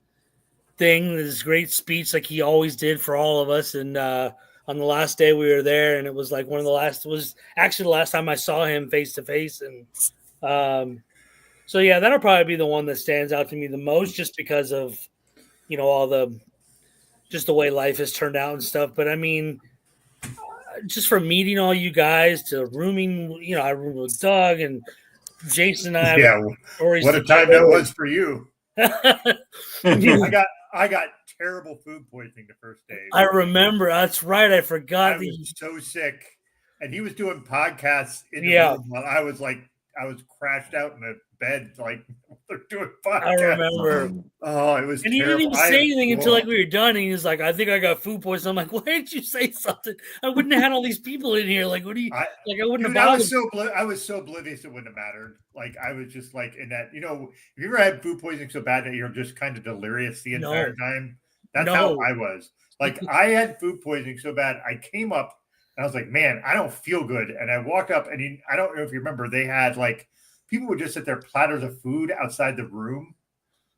thing, this great speech, like he always did for all of us. And on the last day we were there, and it was like was actually the last time I saw him face to face. And so, yeah, that'll probably be the one that stands out to me the most, just because of, all just the way life has turned out and stuff. But I mean, just from meeting all you guys to rooming, I roomed with Doug and Jason and I. Yeah, what a time that was for you. I got terrible food poisoning the first day. I remember. That's right. I forgot. I was so sick, and he was doing podcasts in the room while I was crashed out in the bed, like they're doing podcasts. I remember. Oh, it was. And he didn't even say anything until like we were done. And he was like, "I think I got food poisoning." I'm like, "Why didn't you say something? I wouldn't have had all these people in here. Like, what do you like? I wouldn't have bothered." I was so oblivious it wouldn't have mattered. Like, I was just like in that. If you ever had food poisoning so bad that you're just kind of delirious the entire time, that's how I was. Like, I had food poisoning so bad, I came up and I was like, "Man, I don't feel good." And I walked up, and I don't know if you remember, they had like. People would just sit there, platters of food outside the room.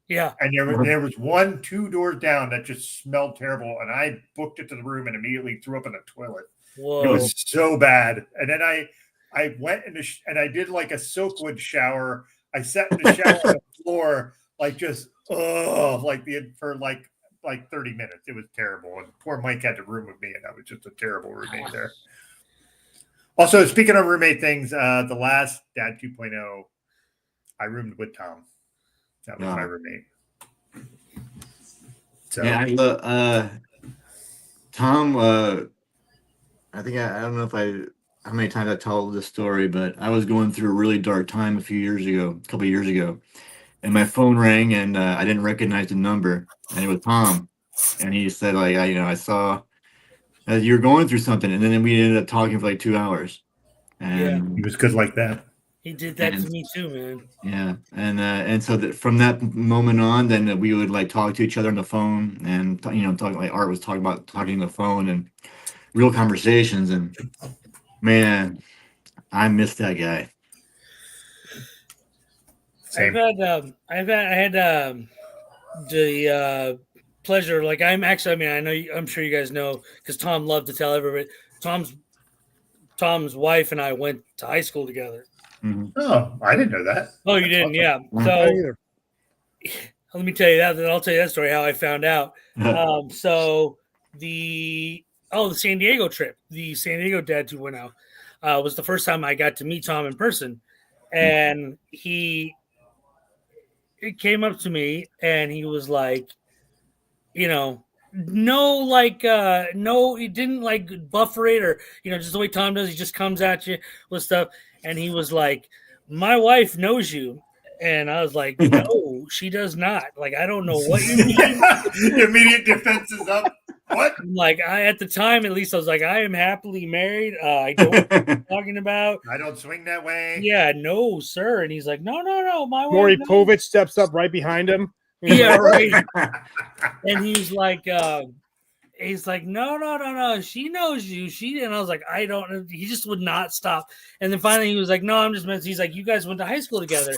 Yeah. And there was 2 doors down that just smelled terrible. And I booked it to the room and immediately threw up in the toilet. Whoa. It was so bad. And then I went and I did like a soakwood shower. I sat in the shower on the floor, like just, for 30 minutes. It was terrible. And poor Mike had to room with me. And I was just a terrible roommate there. Also, speaking of roommate things, the last Dad 2.0, I roomed with Tom. That was my roommate. So yeah, Tom. I think I don't know how many times I told this story, but I was going through a really dark time a couple of years ago, and my phone rang, and I didn't recognize the number, and it was Tom, and he said like, I saw. You're going through something, and then we ended up talking for like 2 hours. And he was good like that. He did that to me too, man. Yeah, and so from that moment on, then we would like talk to each other on the phone, and talking like Art was talking on the phone and real conversations. And man, I miss that guy. Same. I had the pleasure, like I'm sure you guys know, because Tom loved to tell everybody. Tom's wife and I went to high school together. Mm-hmm. Oh, I didn't know that. Oh, you didn't? Yeah. So let me tell you that. Then I'll tell you that story how I found out. So the San Diego trip, the San Diego Dad 2.0, was the first time I got to meet Tom in person, and he came up to me and he was like, he didn't like buffer it or, just the way Tom does. He just comes at you with stuff. And he was like, "My wife knows you." And I was like, "No, she does not. Like, I don't know what you mean." Immediate defense is up. What? Like, at the time, at least I was like, "I am happily married. I don't know what you're talking about. I don't swing that way." Yeah, no, sir. And he's like, "No. My wife." Maury Povich steps up right behind him. Yeah, right. And he's like, no. She knows you. And I was like, I don't know. He just would not stop. And then finally he was like, "No, I'm just messing." He's like, "You guys went to high school together."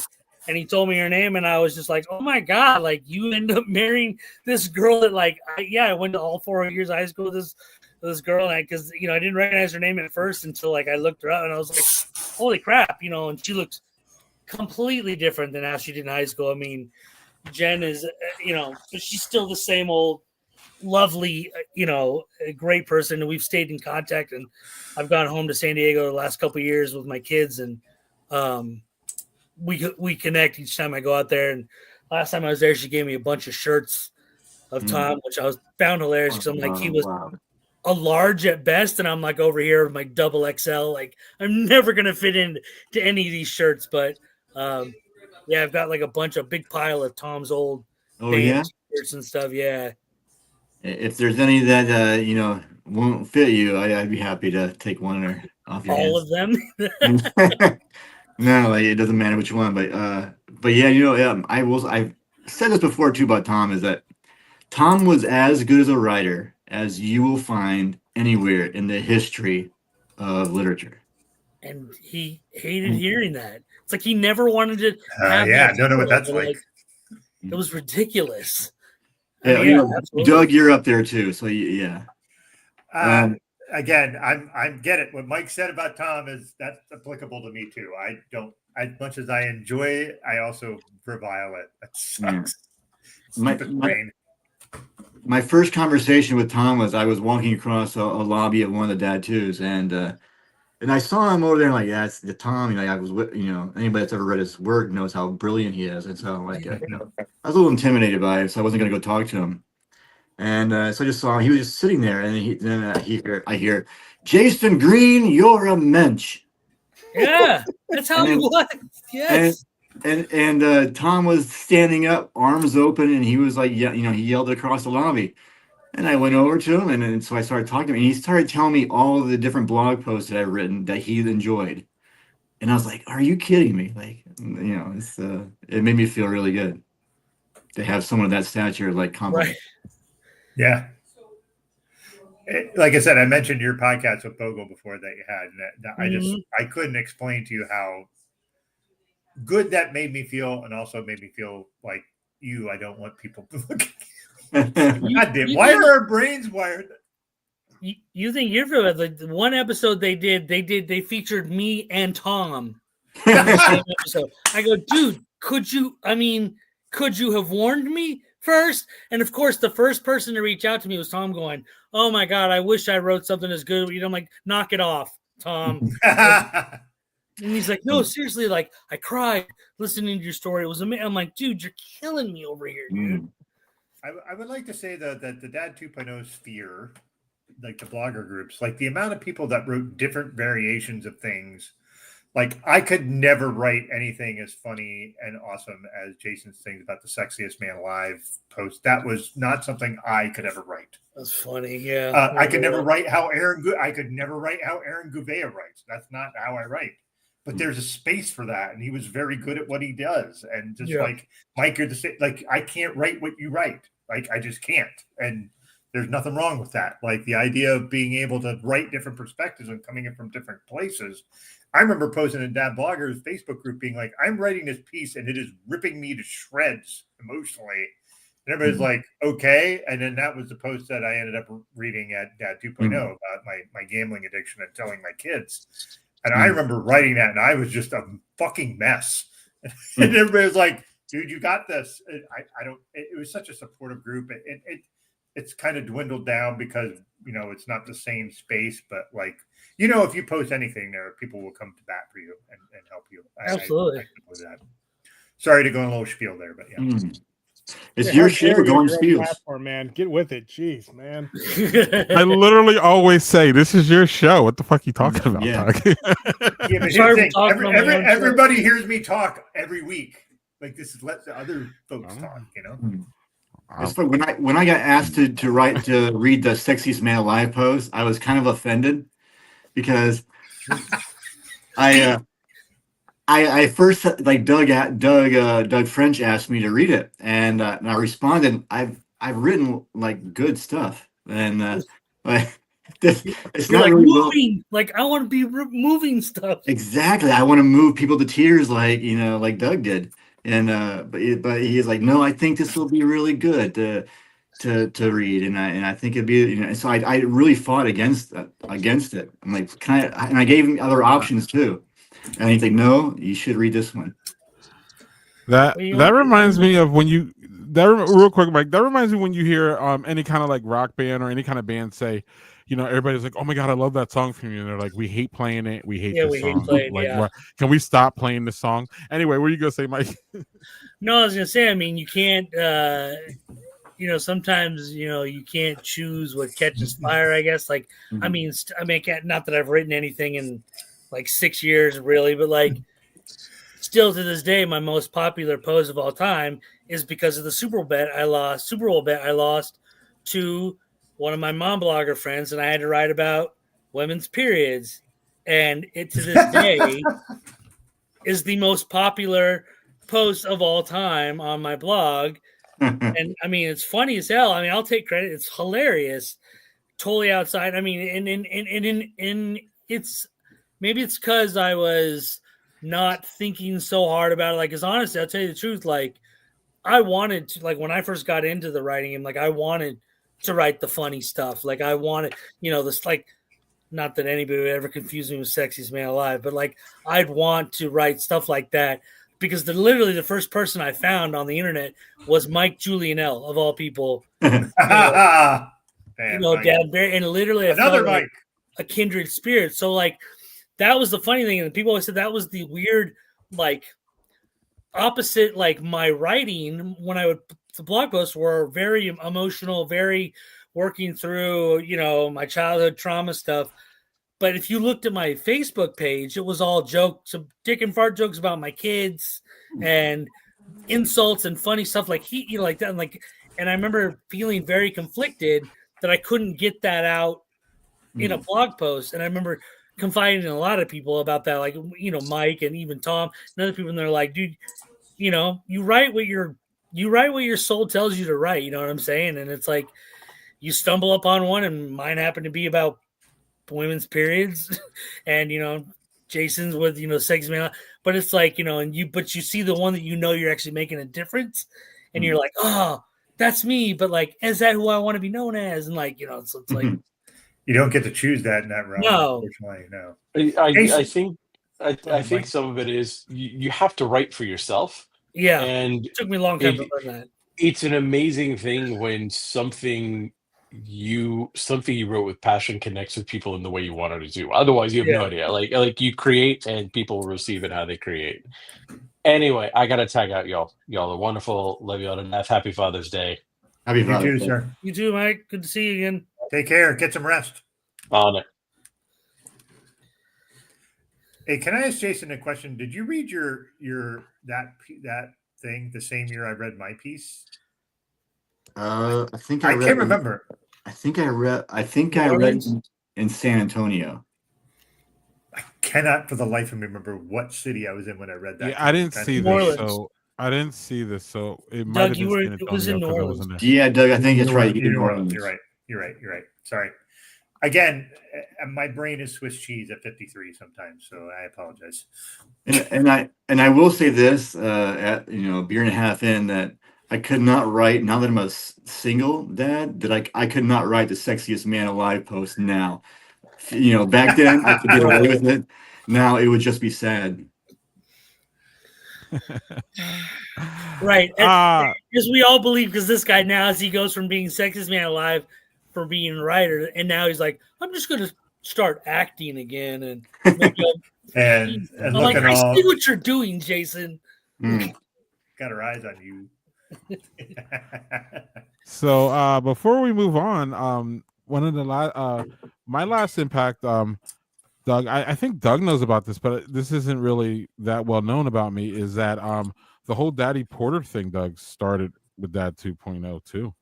And he told me her name. And I was just like, "Oh my God, like you end up marrying this girl that I went to all 4 years of high school with this girl." And because, I didn't recognize her name at first until like I looked her up and I was like, holy crap, and she looked completely different than how she did in high school. I mean, Jen is, but she's still the same old lovely, a great person. And we've stayed in contact, and I've gone home to San Diego the last couple of years with my kids, and we connect each time I go out there. And last time I was there, she gave me a bunch of shirts of Tom, which I found hilarious because I'm like, he was a large at best, and I'm like over here with my double XL. Like, I'm never gonna fit into any of these shirts, but yeah, I've got like a big pile of Tom's old shirts and stuff. Yeah. If there's any that won't fit you, I'd be happy to take one or off your all hands. of them. No, like it doesn't matter which one, but But yeah, I've said this before too about Tom, is that Tom was as good as a writer as you will find anywhere in the history of literature. And he hated hearing that. It's like he never wanted to have Yeah, that. don't know what title, that's but, like. it was ridiculous. Yeah, Absolutely. Doug, you're up there too. So yeah. Again, I get it. What Mike said about Tom is that's applicable to me too. I don't, as much as I enjoy it, I also revile it. That sucks. Stupid brain. My first conversation with Tom was I was walking across a lobby of one of the Dad Twos, and I saw him over there, and like, yeah, it's the Tom. I was with, anybody that's ever read his work knows how brilliant he is, and so like, I was a little intimidated by it, so I wasn't gonna go talk to him. And so I just saw him. He was just sitting there, and I hear, Jason Green, you're a mensch. Yeah, that's how he was. Yes. And Tom was standing up, arms open, and he was like, he yelled across the lobby. And I went over to him, and so I started talking to him, and he started telling me all of the different blog posts that I've written that he enjoyed. And I was like, "Are you kidding me?" Like, it's it made me feel really good to have someone of that stature like compliment. Right. Yeah. Like I said, I mentioned your podcast with Bogle before that you had, and I couldn't explain to you how good that made me feel, and also made me feel like I don't want people looking. God damn! Why are our brains wired? You think you're the one episode they featured me and Tom. Episode. I go, dude, could you have warned me first? And of course, the first person to reach out to me was Tom, going, "Oh my God, I wish I wrote something as good." I'm like, knock it off, Tom. And he's like, "No, seriously, like I cried listening to your story. It was amazing." I'm like, dude, you're killing me over here, dude. I would like to say that the Dad 2.0 sphere, like the blogger groups, like the amount of people that wrote different variations of things, like I could never write anything as funny and awesome as Jason's things about the sexiest man alive post. That was not something I could ever write. That's funny, yeah. I could never write how Aaron Gouveia writes. That's not how I write. But there's a space for that, and he was very good at what he does. And just like Mike, you're the same. Like I can't write what you write. Like I just can't. And there's nothing wrong with that. Like the idea of being able to write different perspectives and coming in from different places. I remember posting in Dad Blogger's Facebook group being like, "I'm writing this piece and it is ripping me to shreds emotionally." And everybody's like, "Okay." And then that was the post that I ended up reading at Dad 2.0 about my gambling addiction and telling my kids. And I remember writing that, and I was just a fucking mess. And everybody was like, "Dude, you got this." I don't. It was such a supportive group. It's kind of dwindled down because it's not the same space. But like if you post anything there, people will come to bat for you and help you. Absolutely. Sorry to go on a little spiel there, but yeah. It's your show going spiels. Platform, man. Get with it. Jeez, man. I literally always say, "This is your show." What the fuck are you talking about? Yeah. Doug? Yeah, but here's the thing. Everybody hears me talk every week. Like this is let the other folks talk. It's funny, when I got asked to read the Sexiest Man Alive post, I was kind of offended because I first, like, Doug French asked me to read it, and I responded, I've written like good stuff, and like it's not like really moving. Like I want to be moving stuff. Exactly, I want to move people to tears, like like Doug did, and but he's like, "No, I think this will be really good to read," and I think it'd be So I really fought against it. I'm like, and I gave him other options too. And he's like, "No, you should read this one." That reminds me of when you real quick, Mike. That reminds me when you hear any kind of like rock band or any kind of band say, everybody's like, "Oh my God, I love that song from you," and they're like, "We hate playing it. We hate this song. What, can we stop playing this song?" Anyway, what are you gonna say, Mike? No, I was gonna say. I mean, you can't. Sometimes you can't choose what catches fire. I guess. Like, I mean, not that I've written anything in like 6 years, really, but like, still to this day, my most popular pose of all time is because of the Super Bowl bet I lost to one of my mom blogger friends, and I had to write about women's periods, and it to this day is the most popular posts of all time on my blog. And I mean, it's funny as hell. I mean, I'll take credit. It's hilarious. Totally outside. I mean, and it's maybe it's because I was not thinking so hard about it. Like, because honestly, I'll tell you the truth. Like, I wanted to, like, when I first got into the writing game, like, I wanted to write the funny stuff. Like, I wanted, this, like, not that anybody would ever confuse me with Sexiest Man Alive, but like, I'd want to write stuff like that. Because literally the first person I found on the internet was Mike Julianelle, of all people. Damn, Dan Mike. Barry, and literally Another Mike. like a kindred spirit. So like that was the funny thing, and people always said that was the weird, like opposite. Like my writing when I would the blog posts were very emotional, very working through my childhood trauma stuff. But if you looked at my Facebook page, it was all jokes, some dick and fart jokes about my kids and insults and funny stuff like like that. And I remember feeling very conflicted that I couldn't get that out in a blog post. And I remember confiding in a lot of people about that, like, Mike and even Tom and other people. And they're like, dude, you write what your soul tells you to write. You know what I'm saying? And it's like, you stumble upon one, and mine happened to be about women's periods, and Jason's with sex man, but it's like but you see the one that you're actually making a difference, and you're like, oh, that's me, but like, is that who I want to be known as? And like so it's like you don't get to choose that in that realm. No, unfortunately, no. I think some of it is you have to write for yourself. Yeah, and it took me a long time to learn that. It's an amazing thing when something you wrote with passion connects with people in the way you wanted to do. Otherwise, you have no idea. Like you create and people receive it how they create. Anyway, I gotta tag out y'all. Y'all are wonderful. Love y'all to death. Happy Father's Day. Happy You Father's too, Day. sir. You too, Mike. Good to see you again. Take care. Get some rest. On it. Hey, can I ask Jason a question? Did you read your that thing the same year I read my piece? I think I can't remember. I think I read in San Antonio. I cannot for the life of me remember what city I was in when I read that. Yeah, I didn't see this, so I didn't see this, so it might have been it was in New Orleans. Yeah, Doug, I think it's right. You're right. Sorry. Again, my brain is Swiss cheese at 53 sometimes, so I apologize. And I will say this at a beer and a half in that I could not write, now that I'm a single dad, that I could not write the Sexiest Man Alive post now. Back then I could get away with it. Now it would just be sad. Right. Because we all believe, because this guy now, as he goes from being Sexiest Man Alive for being a writer, and now he's like, I'm just going to start acting again. And and I'm like, I see what you're doing, Jason. Got her eyes on you. So before we move on, one of the my last impact, Doug, I think Doug knows about this, but this isn't really that well known about me, is that the whole Daddy Porter thing, Doug, started with Dad 2.0 too.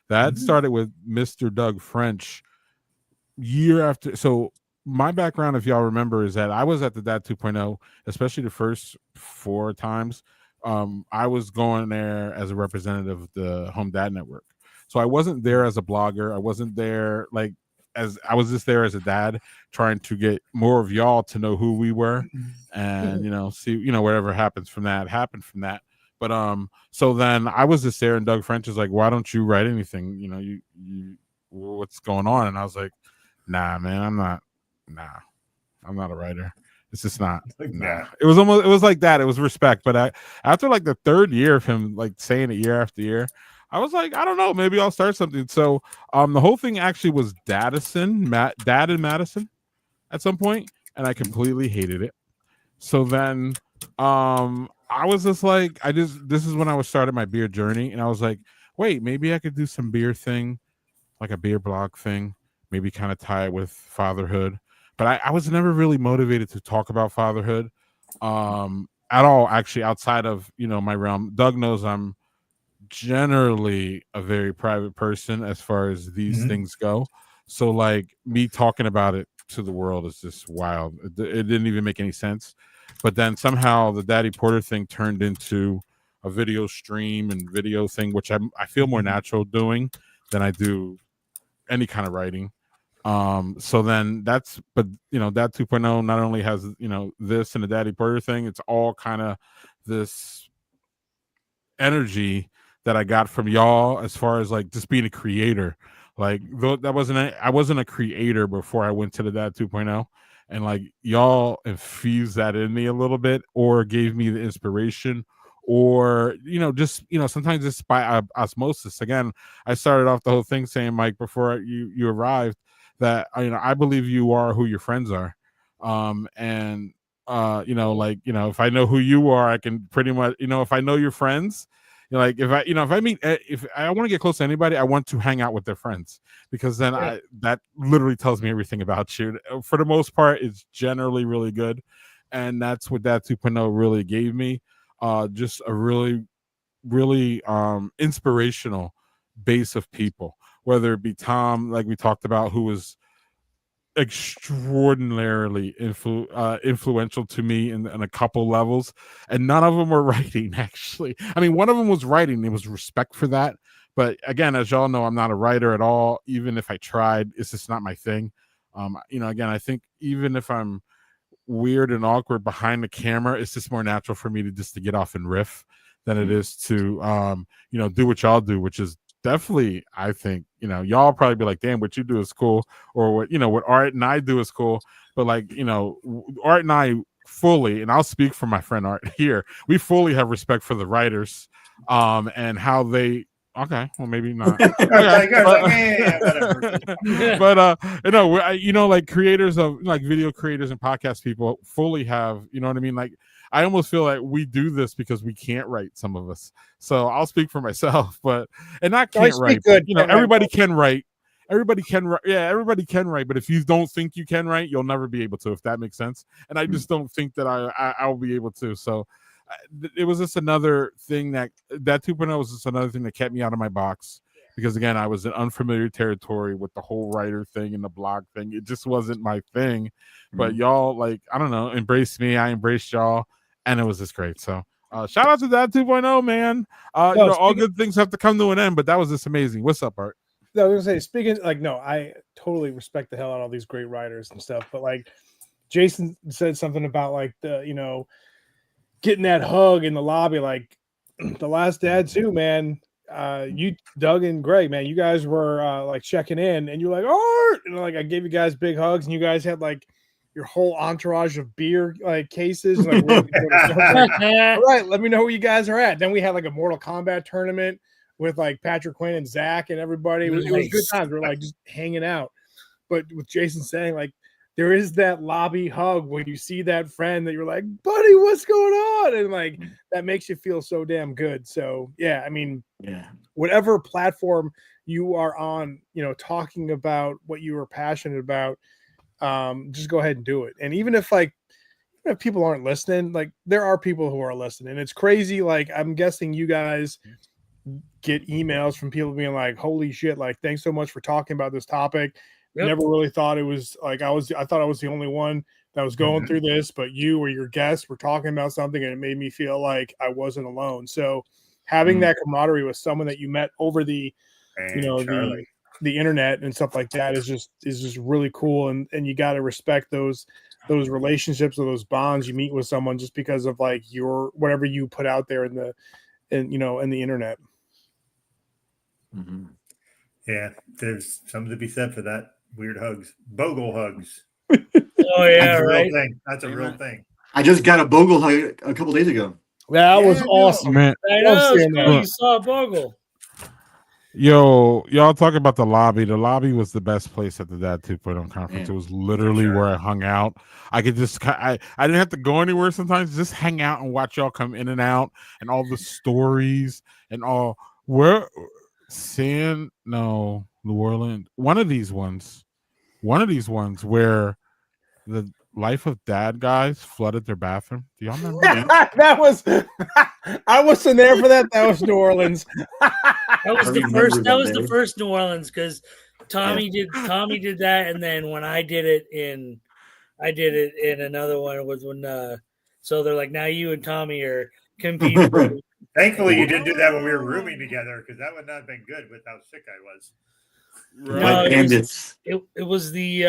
That started with Mr. Doug French year after. So my background, if y'all remember, is that I was at the Dad 2.0, especially the first 4 times. I was going there as a representative of the Home Dad Network. So I wasn't there as a blogger. I wasn't there I was just there as a dad, trying to get more of y'all to know who we were, and see whatever happens from that happened from that. But so then I was just there, and Doug French is like, "Why don't you write anything? You what's going on?" And I was like, "Nah, man, I'm not a writer. It's just not." Nah. It was like that. It was respect. But after like the 3rd year of him like saying it year after year, I was like, I don't know, maybe I'll start something. So the whole thing actually was Dad and Madison at some point, and I completely hated it. So then I was just like, this is when I was starting my beer journey, and I was like, wait, maybe I could do some beer thing, like a beer blog thing, maybe kind of tie it with fatherhood. But I was never really motivated to talk about fatherhood at all, actually, outside of my realm. Doug knows I'm generally a very private person as far as these things go. So like me talking about it to the world is just wild. It didn't even make any sense. but then somehow the Daddy Porter thing turned into a video stream and video thing, which I feel more natural doing than I do any kind of writing. So then that's, but Dad 2.0 not only has this and the Daddy Porter thing, it's all kind of this energy that I got from y'all as far as like just being a creator. Like I wasn't a creator before I went to the Dad 2.0, and like y'all infused that in me a little bit, or gave me the inspiration, or just sometimes it's by osmosis. Again, I started off the whole thing saying, Mike, before you arrived, that I believe you are who your friends are, and if I know who you are, I can pretty much if I know your friends. If I want to get close to anybody, I want to hang out with their friends, because then that literally tells me everything about you. For the most part, it's generally really good, and that's what that 2.0 really gave me. Just a really, really inspirational base of people, whether it be Tom, like we talked about, who was extraordinarily influential to me in a couple levels, and none of them were writing. Actually, I mean, one of them was writing. It was respect for that, but again, as y'all know, I'm not a writer at all. Even if I tried, it's just not my thing. Again, I think even if I'm weird and awkward behind the camera, it's just more natural for me to get off and riff than it is to do what y'all do, which is definitely, I think, y'all probably be like, damn, what you do is cool, or what Art and I do is cool, but like, Art and I fully, and I'll speak for my friend Art here, we fully have respect for the writers, and how they, okay, well, maybe not. But like creators of like video creators and podcast people fully have, you know what I mean? Like, I almost feel like we do this because we can't write, some of us. So I'll speak for myself, and I can't write. But, everybody can write. Everybody can write. Yeah, everybody can write. But if you don't think you can write, you'll never be able to, if that makes sense. And I just don't think that I'll be able to. So it was just another thing that 2.0 was just another thing that kept me out of my box. Because again, I was in unfamiliar territory with the whole writer thing and the blog thing. It just wasn't my thing. But y'all, like, I don't know, embraced me. I embraced y'all. And it was just great. So shout out to that 2.0, man. All good things have to come to an end, but that was just amazing. What's up, Art? I was gonna say, speaking, like, no, I totally respect the hell out of all these great writers and stuff, but like Jason said something about like the getting that hug in the lobby, like the last Dad too, man. You, Doug and Greg, man, you guys were like checking in, and you're like, Art, and like I gave you guys big hugs, and you guys had like your whole entourage of beer like cases. Like, all right, let me know where you guys are at. Then we had like a Mortal Kombat tournament with like Patrick Quinn and Zach and everybody. It was good times. We're like just hanging out. But with Jason saying, like, there is that lobby hug when you see that friend that you're like, buddy, what's going on? And like that makes you feel so damn good. So yeah, I mean, whatever platform you are on, talking about what you are passionate about, just go ahead and do it. And even if if people aren't listening, like there are people who are listening, and it's crazy. Like, I'm guessing you guys get emails from people being like, holy shit, like, thanks so much for talking about this topic. Never really thought it was like, I thought I was the only one that was going through this, but you or your guests were talking about something, and it made me feel like I wasn't alone. So having that camaraderie with someone that you met over the the internet and stuff like that is just really cool, and you got to respect those relationships or those bonds you meet with someone just because of like your whatever you put out there in the internet. Yeah, there's something to be said for that. Weird hugs, bogle hugs. Oh yeah, right. That's a real thing. I just got a bogle hug a couple days ago. That was awesome, man. I know, it's cool. You saw a bogle. Yo, y'all talk about the lobby. The lobby was the best place at the Dad 2.0 conference. It was literally where I hung out. I could just, I didn't have to go anywhere sometimes, just hang out and watch y'all come in and out and all the stories and all. New Orleans, one of these ones where the Life of Dad guys flooded their bathroom. Do y'all remember that? That was, I wasn't there for that. That was New Orleans. That was the first. That was the first New Orleans, because Tommy did that, and then when I did it in another one, it was when So they're like, now you and Tommy are competing. Thankfully, you didn't do that when we were rooming together because that would not have been good with how sick I was. No, Like bandits. it was the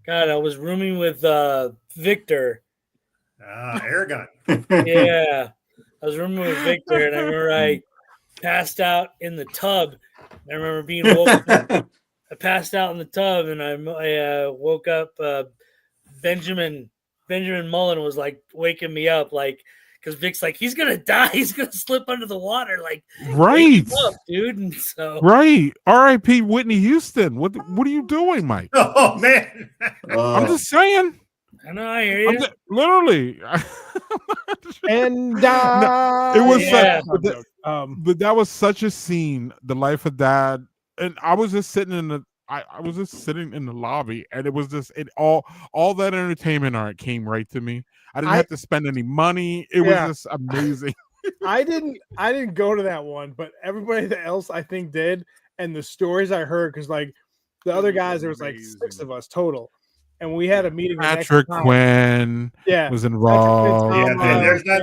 God. I was rooming with Victor. Aragon. Yeah, I was rooming with Victor, and I remember I passed out in the tub. I remember being woke up. I passed out in the tub, and I woke up. Benjamin Mullen was like waking me up, like because Vic's like he's gonna die, he's gonna slip under the water, like right, up, dude. And so right, R.I.P. Whitney Houston. What are you doing, Mike? Oh man, I'm just saying. I know, I hear you. Literally, And it was Yeah. but that was such a scene. The life of Dad, and I was just sitting in the. I was just sitting in the lobby, and it was just all that entertainment art came right to me. I didn't have to spend any money. It was just amazing. I didn't go to that one, but everybody else I think did, and the stories I heard, because like the other guys, there was like 6 of us total, and we had a meeting. Patrick Quinn, was involved. There's not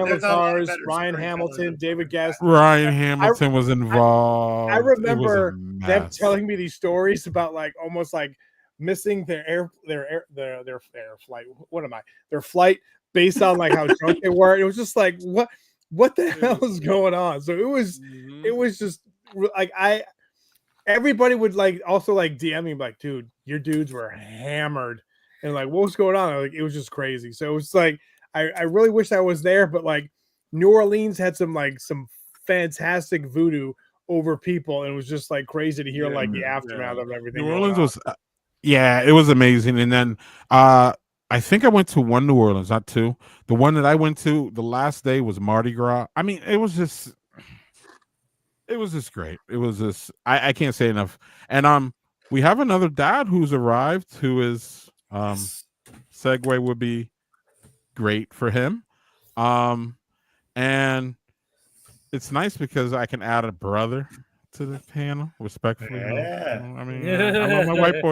Ryan Hamilton, David Guest. Ryan Hamilton was involved. I remember them telling me these stories about like almost like missing their flight. What am I? Their flight based on like how drunk they were. It was just like what the hell is going on? So it was just like everybody would like also like DM me like, dude, your dudes were hammered. And like, what was going on? Like, it was just crazy. So it was like, I really wish I was there, but like, New Orleans had some fantastic voodoo over people, and it was just like crazy to hear like the aftermath of everything. New Orleans was, it was amazing. And then I think I went to one New Orleans, not two. The one that I went to the last day was Mardi Gras. I mean, it was just great. It was just I can't say enough. And we have another dad who's arrived who is. Segue would be great for him. And it's nice because I can add a brother to the panel, respectfully. Yeah. I mean, I love my white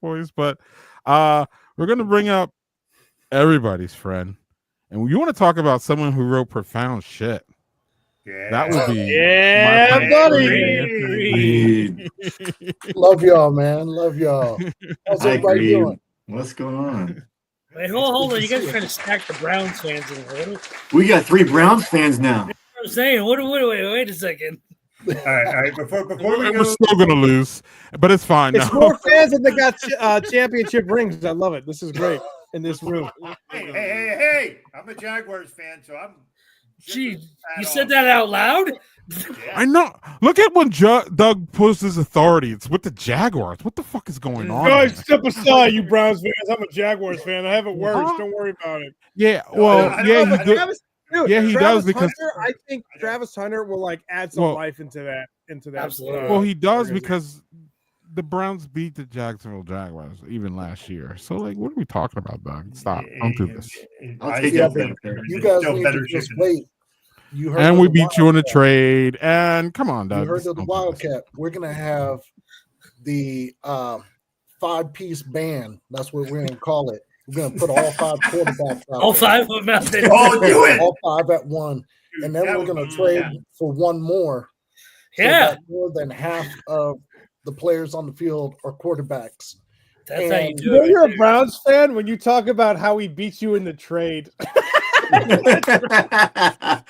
boys, but we're gonna bring up everybody's friend. And you want to talk about someone who wrote profound shit. Yeah. That would be buddy. Love y'all, man. Love y'all. How's everybody doing? What's going on? Wait, hold on. You guys are trying to stack the Browns fans in here. We got 3 Browns fans now. That's what I'm saying. Wait a second. All right. Before we we're go, still gonna lose, but it's fine. It's more fans than they got championship rings. I love it. This is great in this room. Hey! I'm a Jaguars fan, so I'm. Gee, you said that out loud? Yeah. I know. Look at when Doug posts his authority. It's with the Jaguars. What the fuck is going on? Guys, step aside, you Browns fans. I'm a Jaguars fan. I have it worse. Don't worry about it. Yeah, well, he does because Hunter, I think Travis Hunter will like add some life into that. Absolutely. Well, he does because the Browns beat the Jacksonville Jaguars even last year. So, like, what are we talking about, Doug? Stop! Don't do this. I'll take that. You guys need to just wait. And we beat you in a trade. And come on, Doug. You heard of the Wildcat. We're gonna have the 5-piece band. That's what we're gonna call it. We're gonna put all 5 quarterbacks out. All 5 of them out there. Oh, do it! All 5 at one, and then we're gonna trade for one more. Yeah, so more than half of the players on the field are quarterbacks. That's how you do You know it. you're a Browns fan when you talk about how he beats you in the trade. I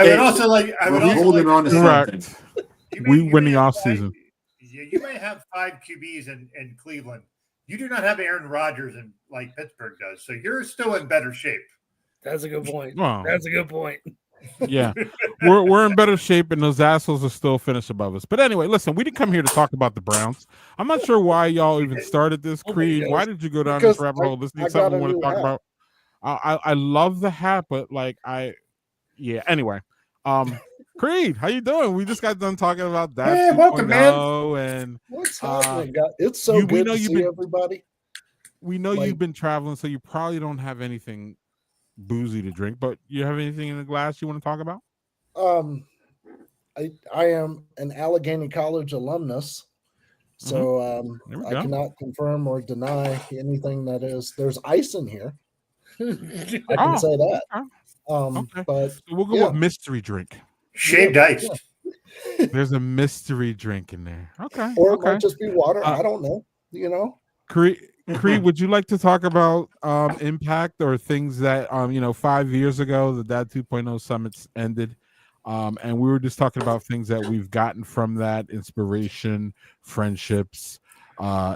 would also like. Holding on to something. We win the offseason. You may have 5 QBs in Cleveland. You do not have Aaron Rodgers like Pittsburgh does, so you're still in better shape. That's a good point. Wow. That's a good point. Yeah, we're in better shape, and those assholes are still finished above us. But anyway, listen, we didn't come here to talk about the Browns. I'm not sure why y'all even started this, Creed. Why did you go down this rabbit hole? This is something we want to talk about. I love the hat, but like anyway. Creed, how you doing? We just got done talking about that. Yeah, welcome, man. And what's happening, guys? It's so good to see everybody. We know you've been traveling, so you probably don't have anything boozy to drink, but you have anything in the glass you want to talk about? I am an Allegheny College alumnus, so I cannot confirm or deny anything that is. There's ice in here. I can say that. Okay. But So we'll go yeah. with mystery drink. Shaved ice. There's a mystery drink in there. Okay. Or it Okay. might just be water. I don't know. Creed, would you like to talk about impact or things that 5 years ago the Dad 2.0 summits ended, and we were just talking about things that we've gotten from that: inspiration, friendships,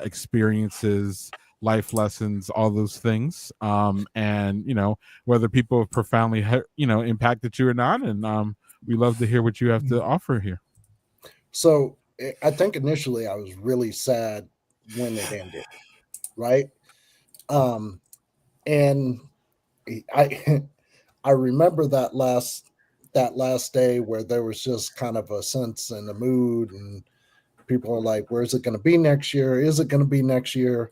experiences, life lessons, all those things, and whether people have profoundly impacted you or not, and we love to hear what you have to offer here. So I think initially I was really sad when it ended, right? And I I remember that last day where there was just kind of a sense and a mood, and people are like, "Where's it going to be next year? Is it going to be next year?"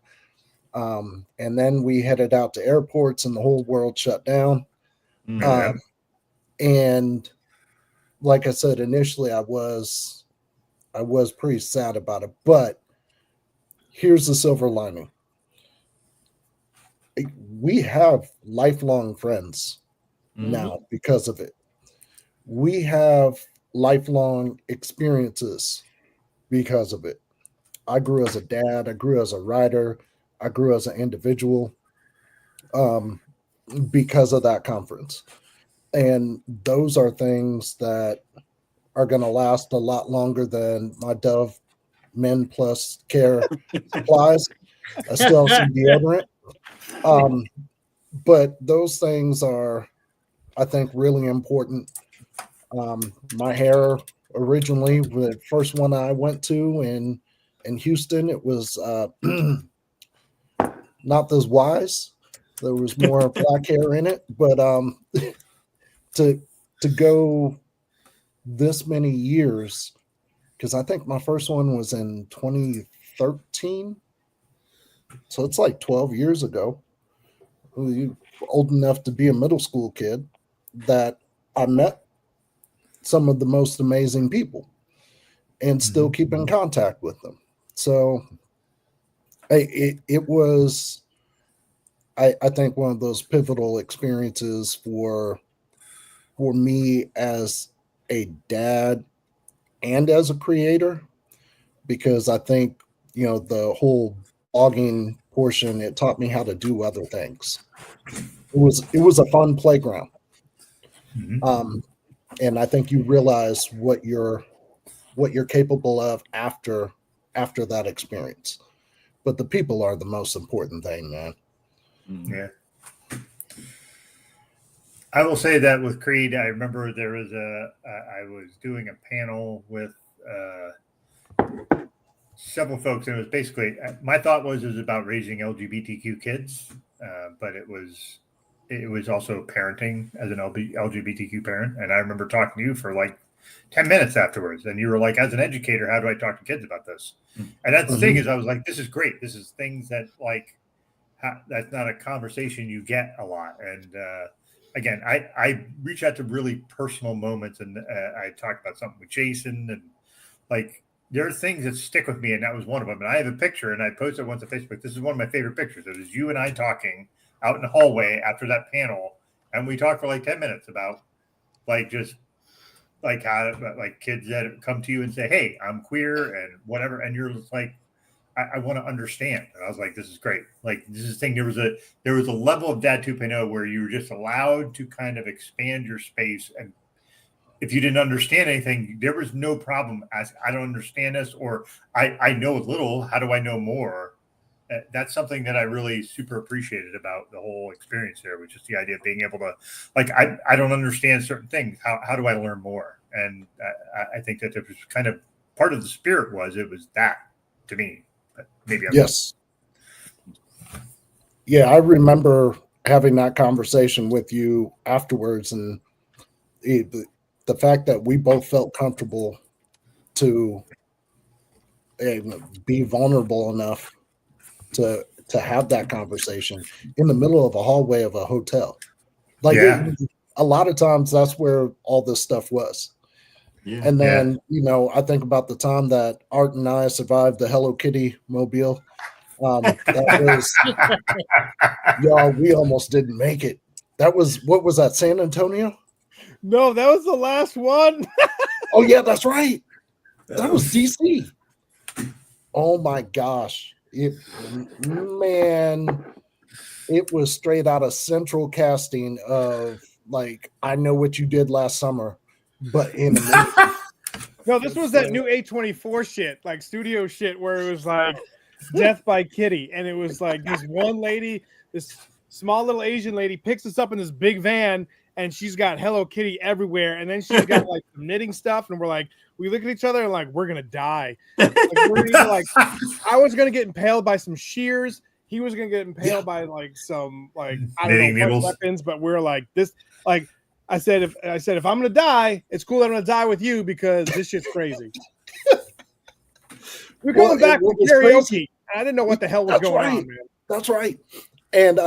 And then we headed out to airports, and the whole world shut down. And like I said, initially I was pretty sad about it, but here's the silver lining. We have lifelong friends now because of it. We have lifelong experiences because of it. I grew as a dad, I grew as a writer, I grew as an individual because of that conference. And those are things that are going to last a lot longer than my Dove Men Plus Care supplies. I still have some deodorant. But those things are, I think, really important. My hair originally, the first one I went to in Houston, it was not this wise. There was more black hair in it, but to go this many years, because I think my first one was in 2013, so it's like 12 years ago. Old enough to be a middle school kid, that I met some of the most amazing people and still keep in contact with them. So it was, I think, one of those pivotal experiences for me as a dad and as a creator, because I think, the whole blogging portion, it taught me how to do other things. It was a fun playground. And I think you realize what you're capable of after that experience. But the people are the most important thing, man. Yeah. I will say that with Creed, I remember there was I was doing a panel with several folks, and it was basically, my thought was about raising LGBTQ kids, but it was also parenting as an LGBTQ parent. And I remember talking to you for like 10 minutes afterwards, and you were like, as an educator, how do I talk to kids about this? And that's the thing, is I was like, this is great. This is things that, like, that's not a conversation you get a lot. And again, I reach out to really personal moments, and I talked about something with Jason, and like, there are things that stick with me, and that was one of them. And I have a picture, and I posted once on Facebook. This is one of my favorite pictures. It was you and I talking out in the hallway after that panel, and we talked for like 10 minutes about, like, just like how, like, kids that come to you and say, "Hey, I'm queer," and whatever, and you're just like, I want to understand. And I was like, this is great. Like, this is the thing. There was a level of Dad 2.0 where you were just allowed to kind of expand your space, and if you didn't understand anything, there was no problem asking, I don't understand this, or I know a little, how do I know more? That's something that I really super appreciated about the whole experience there, which is the idea of being able to, like, I don't understand certain things. How do I learn more? And I think that it was kind of part of the spirit it was that to me. But maybe I'm yes. Yeah, I remember having that conversation with you afterwards, and the fact that we both felt comfortable to be vulnerable enough to have that conversation in the middle of a hallway of a hotel. Like, a lot of times that's where all this stuff was. Yeah. And then, I think about the time that Art and I survived the Hello Kitty mobile That was, y'all, we almost didn't make it. That was, what was that, San Antonio? No, that was the last one. Oh, yeah, that's right. That was DC. Oh, my gosh. Man, it was straight out of Central casting of, like, I Know What You Did Last Summer, but in a movie. No, this was that new A24 shit, like studio shit, where it was like Death by Kitty, and it was like this one lady, this small little Asian lady, picks us up in this big van, and she's got Hello Kitty everywhere, and then she's got like some knitting stuff, and we're like, we look at each other and like, we're gonna die. Like, I was gonna get impaled by some shears. He was gonna get impaled by like some like I don't know what weapons, but we're like this like. I said, if I'm gonna die, it's cool that I'm gonna die with you because this shit's crazy. We're going back to karaoke. I didn't know what the hell was going on, man. That's right. And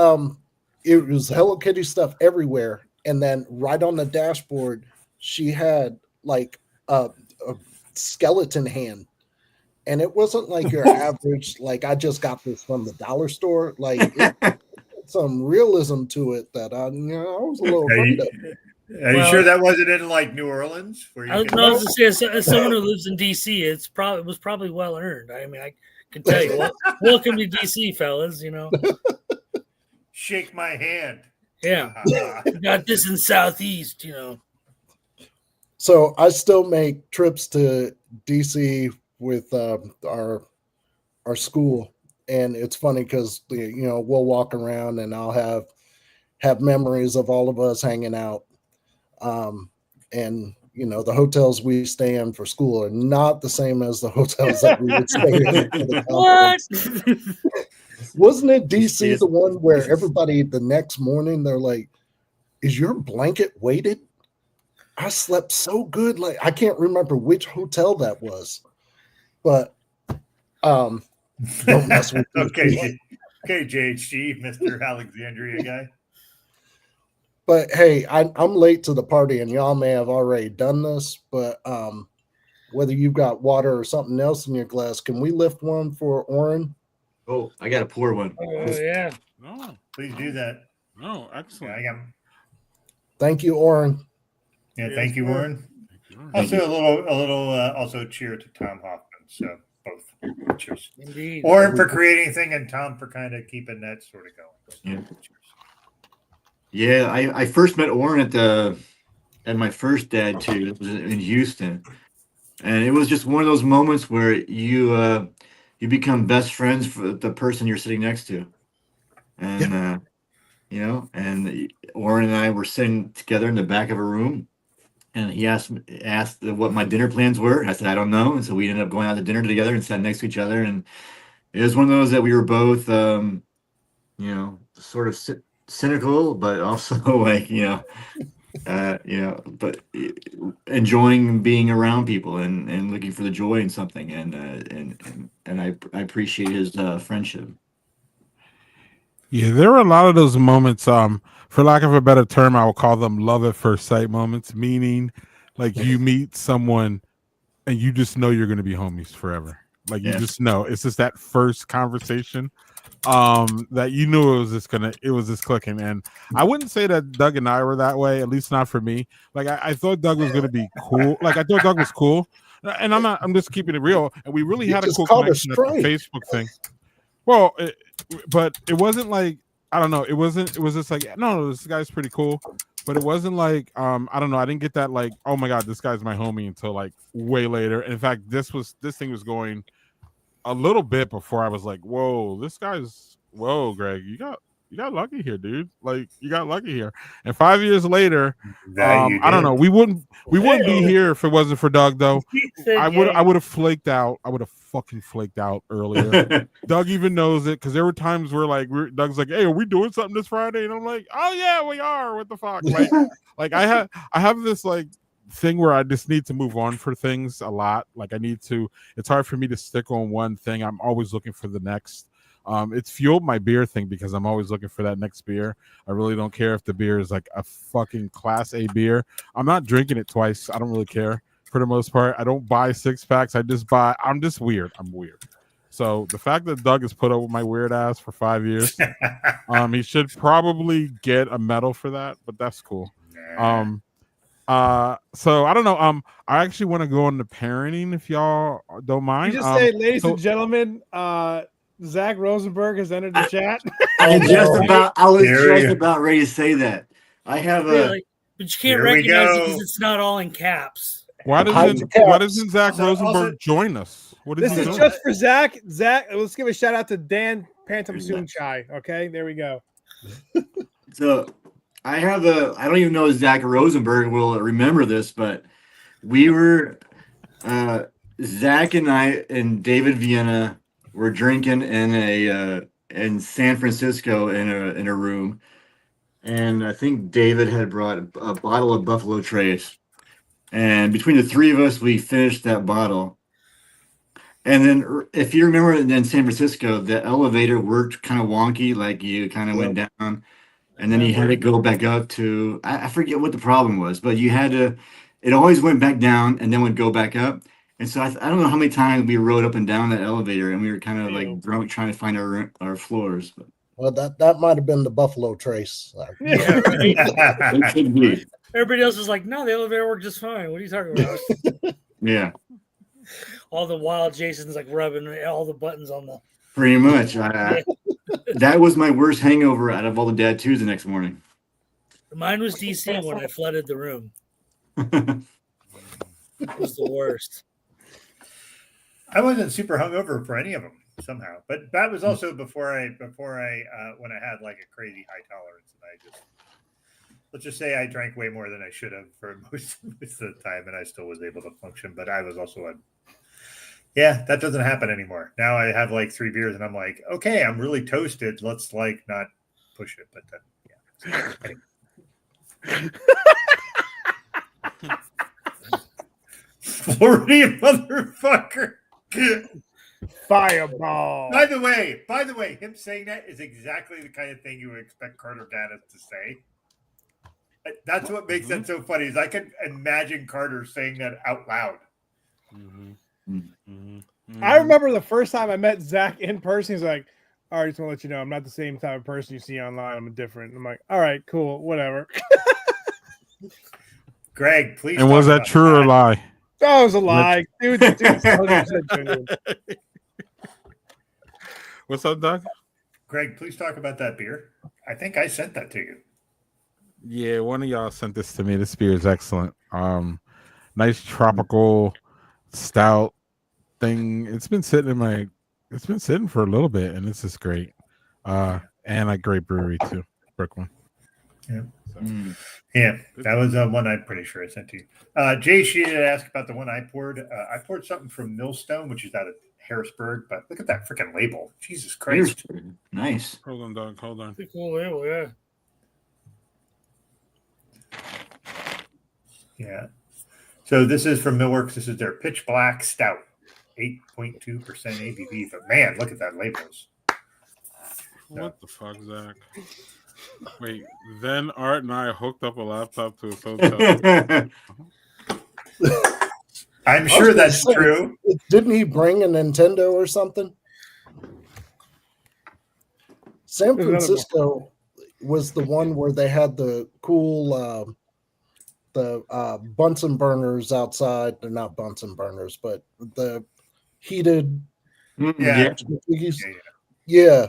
it was Hello Kitty stuff everywhere. And then right on the dashboard, she had like a skeleton hand. And it wasn't like your average, like I just got this from the dollar store. Like it had some realism to it that I was a little afraid of. Are you sure that wasn't in like New Orleans? Where I was going to say, as someone who lives in DC, it was probably well earned. I mean, I can tell you, welcome to DC, fellas. Shake my hand. Yeah, got this in Southeast. So I still make trips to DC with our school, and it's funny because we'll walk around and I'll have memories of all of us hanging out. And the hotels we stay in for school are not the same as the hotels that we would stay in for the conference. Wasn't it DC the one where everybody the next morning they're like, is your blanket weighted? I slept so good. Like I can't remember which hotel that was, but don't mess with me. Okay, JHG, Mr. Alexandria guy. But hey, I'm late to the party, and y'all may have already done this. But whether you've got water or something else in your glass, can we lift one for Oren? Oh, I got to pour one. Oh yeah. Oh, Please do that. oh, excellent. Yeah, Thank you, Oren. yeah, thank you, Warren. Also, a little also cheer to Tom Hoffman. So both cheers. Indeed. Warren for creating thing, and Tom for kind of keeping that sort of going. Yeah. Yeah, I first met Oren at my first dad too. It was in Houston, and it was just one of those moments where you become best friends for the person you're sitting next to, and and Oren and I were sitting together in the back of a room, and he asked what my dinner plans were. And I said I don't know, and so we ended up going out to dinner together and sat next to each other, and it was one of those that we were both, sort of cynical, but also like but enjoying being around people and looking for the joy in something, and I appreciate his friendship. Yeah, there were a lot of those moments. For lack of a better term, I will call them love at first sight moments. Meaning, like you meet someone and you just know you're going to be homies forever. Like you just know it's just that first conversation. That you knew it was just clicking. And I wouldn't say that Doug and I were that way, at least not for me. Like I thought Doug was gonna be cool. Like I thought Doug was cool. And I'm just keeping it real. And we really had a cool connection at the Facebook thing. Well, but it wasn't like I don't know, it was just like no, this guy's pretty cool. But it wasn't like I don't know, I didn't get that like, oh my god, this guy's my homie until like way later. And in fact, this thing was going a little bit before I was like, whoa, Greg, you got lucky here, dude. Like you got lucky here. And 5 years later, I don't know, we wouldn't be here if it wasn't for Doug though. I would have flaked out. I would have fucking flaked out earlier. Doug even knows it because there were times where like Doug's like, hey, are we doing something this Friday? And I'm like, oh yeah, we are. What the fuck? Like I have this like thing where I just need to move on for things a lot. Like it's hard for me to stick on one thing. I'm always looking for the next. It's fueled my beer thing because I'm always looking for that next beer. I really don't care if the beer is like a fucking class A beer. I'm not drinking it twice. I don't really care for the most part. I don't buy 6-packs. I'm just weird. I'm weird. So the fact that Doug has put up with my weird ass for 5 years, he should probably get a medal for that. But that's cool. So I don't know. I actually want to go into parenting if y'all don't mind. You just say, ladies and gentlemen, Zach Rosenberg has entered the chat. I was just about ready to say that. I have really? But you can't recognize it because it's not all in caps. Why doesn't Zach Rosenberg join us? What is this is just for Zach. Zach, let's give a shout out to Dan Pantum Soonchai. Okay, there we go. So I have I don't even know if Zach Rosenberg will remember this, but we were Zach and I and David Vienna were drinking in San Francisco in a room, and I think David had brought a bottle of Buffalo Trace, and between the three of us, we finished that bottle. And then, if you remember, in San Francisco, the elevator worked kind of wonky, like you kind of went down, and then you had to go back up to, I forget what the problem was, but you had to, it always went back down and then would go back up. And so I don't know how many times we rode up and down that elevator, and we were kind of like drunk trying to find our floors. But. Well, that might have been the Buffalo Trace. Yeah, right? It could be. Everybody else is like, no, the elevator worked just fine. What are you talking about? Yeah. All the while Jason's like rubbing all the buttons on the. Pretty much. That was my worst hangover out of all the dad twos the next morning. Mine was DC when I flooded the room. It was the worst. I wasn't super hungover for any of them somehow, but that was also before I when I had like a crazy high tolerance, and I just, let's just say I drank way more than I should have for most of the time, and I still was able to function. But I was also that doesn't happen anymore. Now I have like 3 beers, and I'm like, okay, I'm really toasted. Let's like not push it, but then Floridian motherfucker. Fireball. By the way, him saying that is exactly the kind of thing you would expect Carter Gaddis to say. That's what makes that so funny. Is I can imagine Carter saying that out loud. I remember the first time I met Zach in person. He's like, "All right, just want to let you know, I'm not the same type of person you see online. I'm different." I'm like, "All right, cool, whatever." Greg, please. And was that true or lie? That was a lie, dude. 100% genuine. What's up, Doug? Greg, please talk about that beer. I think I sent that to you. Yeah, one of y'all sent this to me. This beer is excellent. Nice tropical stout thing. It's been sitting for a little bit, and this is great. And a great brewery too, Brooklyn. Yeah. Yeah, that was one I'm pretty sure I sent to you. Jay, she did ask about the one I poured. I poured something from Millstone, which is out of Harrisburg, but look at that freaking label. Jesus Christ. Nice. Hold on, Doug. Hold on. Pretty cool label, yeah. Yeah. So this is from Millworks. This is their Pitch Black Stout, 8.2% ABV. But man, look at that labels. What the fuck, Zach? Wait, then Art and I hooked up a laptop to his hotel. I'm sure that's true. Didn't he bring a Nintendo or something? San Francisco was the one where they had the cool Bunsen burners outside. They're not Bunsen burners, but the heated. Yeah.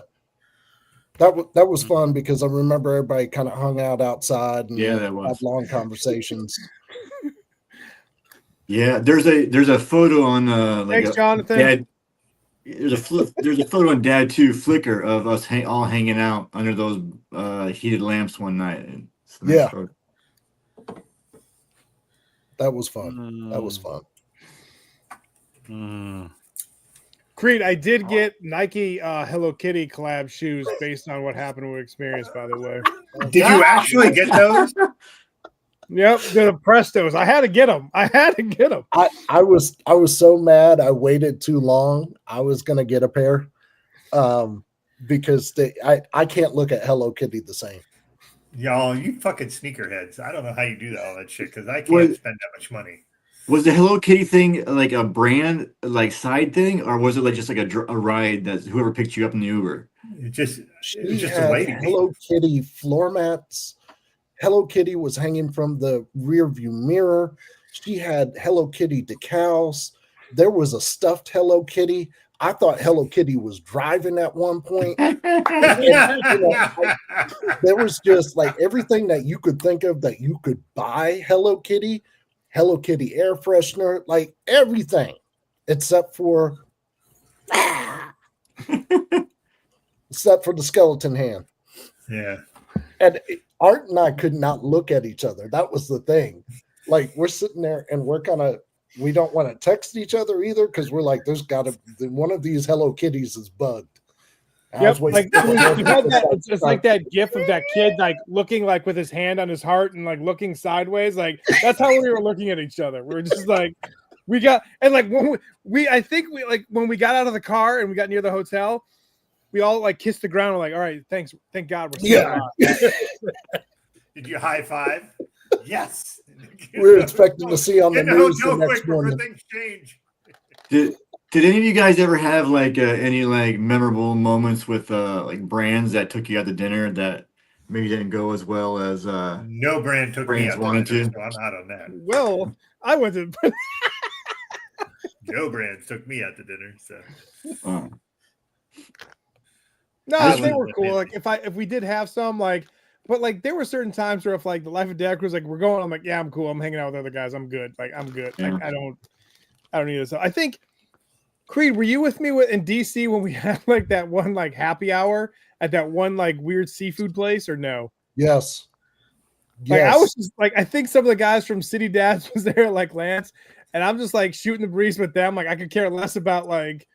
That was fun because I remember everybody kind of hung out outside and had long converssations. Yeah, there's a photo on Thanks, Jonathan. Dad, there's a photo on Dad 2 Flickr of us all hanging out under those heated lamps one night. Yeah, that was fun. That was fun. Creed, I did get Nike Hello Kitty collab shoes based on what happened with Experience, by the way. Did you actually get those? Yep, they're the Prestos. I had to get them. I was so mad. I waited too long. I was gonna get a pair, because I can't look at Hello Kitty the same. Y'all, you fucking sneakerheads. I don't know how you do all that shit because I can't spend that much money. Was the Hello Kitty thing like a brand like side thing, or was it like just like a ride that whoever picked you up in the Uber? It was She just a had lady. Hello Kitty floor mats. Hello Kitty was hanging from the rear view mirror. She had Hello Kitty decals. There was a stuffed Hello Kitty. I thought Hello Kitty was driving at one point. And, there was just like everything that you could think of that you could buy Hello Kitty air freshener, like everything except for the skeleton hand. Yeah. And Art and I could not look at each other. That was the thing. Like we're sitting there and we don't want to text each other either because we're like, there's got to one of these Hello Kitties is bugged. Yep, like it's like that gif of that kid like looking like with his hand on his heart and like looking sideways. Like that's how we were looking at each other. We were just like, we got and like when I think when we got out of the car and we got near the hotel, we all like kissed the ground. We're like, all right, thanks, thank God we're still alive. Did you high five? Yes. We were expecting to see on the news the next morning. Things change. Did any of you guys ever have like any like memorable moments with like brands that took you out to dinner that maybe didn't go as well as no brand took me out wanted to dinner, to? so I'm out on that. Well, I went to no brands took me out to dinner, so no, they were cool. Like if we did have some like, but like there were certain times where if like the Life of Dad was like we're going, I'm like, yeah, I'm cool. I'm hanging out with other guys. I'm good. Like I'm good. Yeah. Like I don't need this. I think Creed, were you with me in DC when we had like that one like happy hour at that one like weird seafood place or no? Yes. Like I was just like I think some of the guys from City Dads was there like Lance, and I'm just like shooting the breeze with them. Like I could care less about like.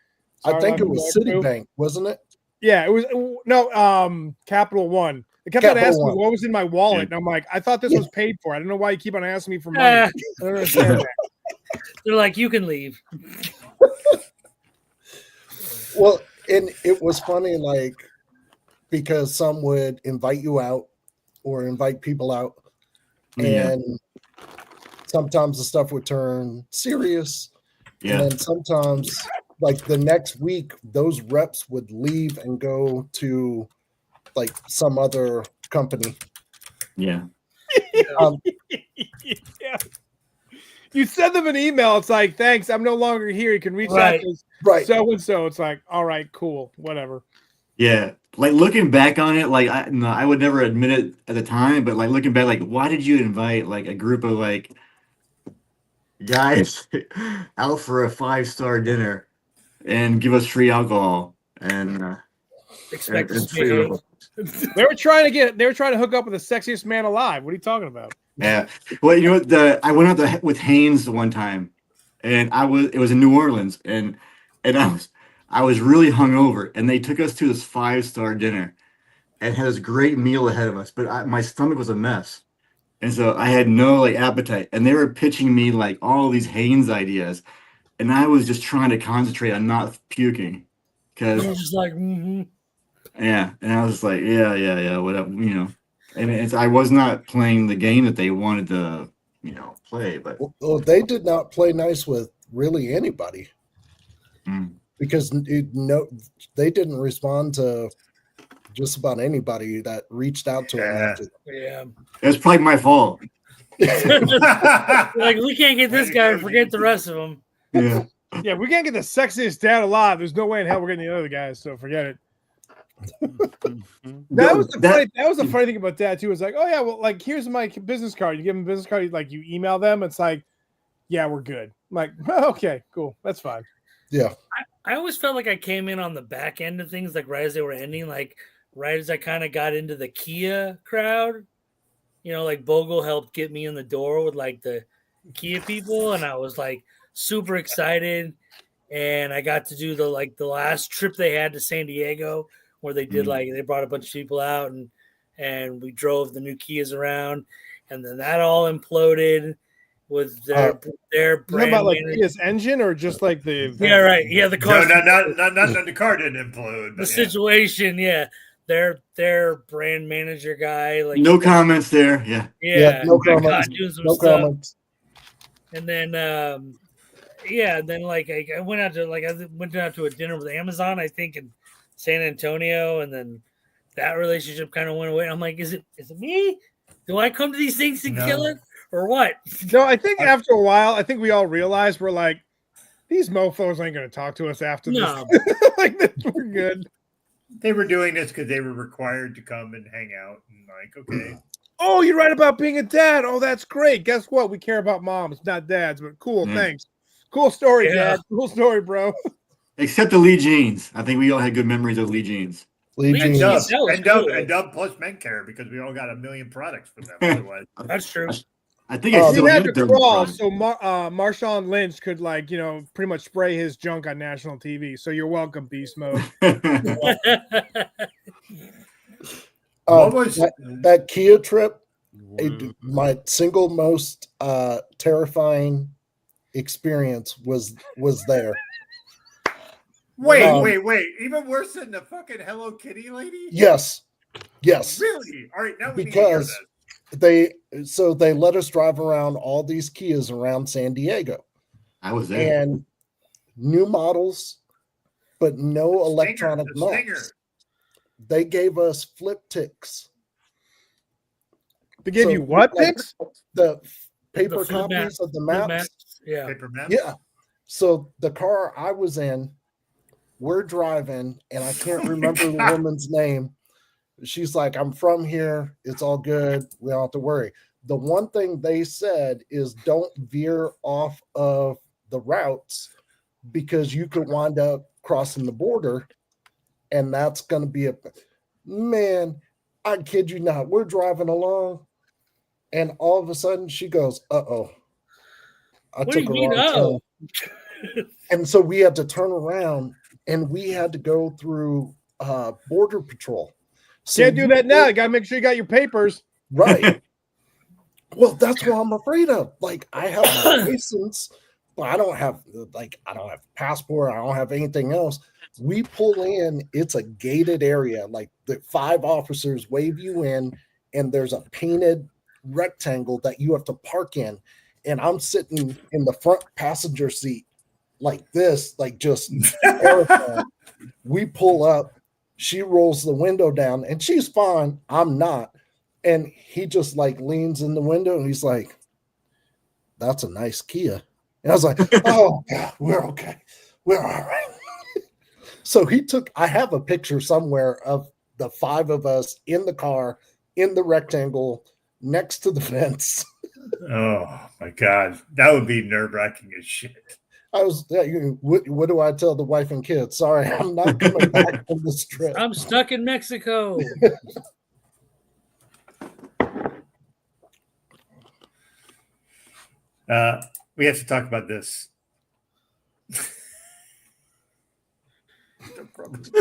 I think it was Citibank, wasn't it? Yeah, it was no Capital One. They kept on asking me what was in my wallet, and I'm like, I thought this was paid for. I don't know why you keep on asking me for money. I don't understand that. They're like, you can leave. Well, and it was funny, like, because some would invite you out or invite people out, and sometimes the stuff would turn serious, and then sometimes, like the next week, those reps would leave and go to, like, some other company. Yeah. Yeah. You send them an email. It's like, thanks, I'm no longer here. You can reach out to so and so. It's like, all right, cool, whatever. Yeah, like looking back on it, like I would never admit it at the time, but like looking back, like why did you invite like a group of like guys out for a 5-star dinner and give us free alcohol and expect and free alcohol? They were trying to hook up with the sexiest man alive. What are you talking about? Yeah. Well, you know what? I went out with Haynes the one time, and it was in New Orleans, and I was really hungover, and they took us to this 5-star dinner, and had this great meal ahead of us. But my stomach was a mess, and so I had no like appetite. And they were pitching me like all these Haynes ideas, and I was just trying to concentrate on not puking, because just like yeah, and I was like yeah, whatever, you know. And I was not playing the game that they wanted to, you know, play. But they did not play nice with really anybody because they didn't respond to just about anybody that reached out to them. Yeah, it was probably my fault. Like we can't get this guy and forget the rest of them. Yeah, we can't get the sexiest dad alive. There's no way in hell we're getting the other guys. So forget it. That was the funny thing about Dad too. Is like, oh yeah, well, like here's my business card. You give him a business card, like you email them. It's like, yeah, we're good. I'm like, oh, okay, cool, that's fine. Yeah, I always felt like I came in on the back end of things, like right as they were ending, like right as I kind of got into the Kia crowd. You know, like Bogle helped get me in the door with like the Kia people, and I was like super excited. And I got to do the last trip they had to San Diego, where they did they brought a bunch of people out and we drove the new Kias around, and then that all imploded with their brand. About like Kia's engine or just like the the car. No, not the car didn't implode. The situation, their brand manager guy, like no comments there. Yeah, no comments. God, doing some no stuff. comments. And then yeah, then like I went out to a dinner with Amazon, I think, in San Antonio, and then that relationship kind of went away. I'm like, is it me? Do I come to these things to kill it or what? No, I think after a while, I think we all realized we're like, these mofos ain't going to talk to us after this. Like, we're good. They were doing this because they were required to come and hang out and like, okay. Oh, you're right about being a dad. Oh, that's great. Guess what? We care about moms, not dads, but cool. Thanks. Cool story, Dad. Cool story, bro. Except the Lee Jeans. I think we all had good memories of Lee Jeans. And Dub plus Men Care because we all got a million products from them. Otherwise, that's true. I think I still had to crawl so Marshawn Lynch could pretty much spray his junk on national TV. So you're welcome, Beast Mode. That Kia trip? My single most terrifying experience was there. Wait. Even worse than the fucking Hello Kitty lady? Yes. Really? All right, now we need to hear this. They let us drive around all these Kias around San Diego. I was there. And new models, but no electronic maps. They gave us flip ticks. They gave you what ticks? The paper copies of the maps. Yeah. Paper maps? Yeah. So the car I was in, we're driving, and I can't remember the woman's name. She's like, I'm from here. It's all good. We don't have to worry. The one thing they said is don't veer off of the routes because you could wind up crossing the border, and that's going to be man, I kid you not. We're driving along, and all of a sudden she goes, uh-oh. I took a wrong turn. And so we had to turn around, and we had to go through Border Patrol. So can't do that now. You got to make sure you got your papers. Right. Well, that's what I'm afraid of. Like, I have my license, but I don't have passport. I don't have anything else. We pull in, it's a gated area. Like, the 5 officers wave you in, and there's a painted rectangle that you have to park in. And I'm sitting in the front passenger seat like this, like just terrified. We pull up. She rolls the window down, and she's fine. I'm not. And he just like leans in the window, and he's like, that's a nice Kia. And I was like, oh, God, we're okay. We're all right. So I have a picture somewhere of the 5 of us in the car, in the rectangle, next to the fence. Oh, my God. That would be nerve-wracking as shit. What do I tell the wife and kids? Sorry, I'm not coming back from this trip. I'm stuck in Mexico. We have to talk about this.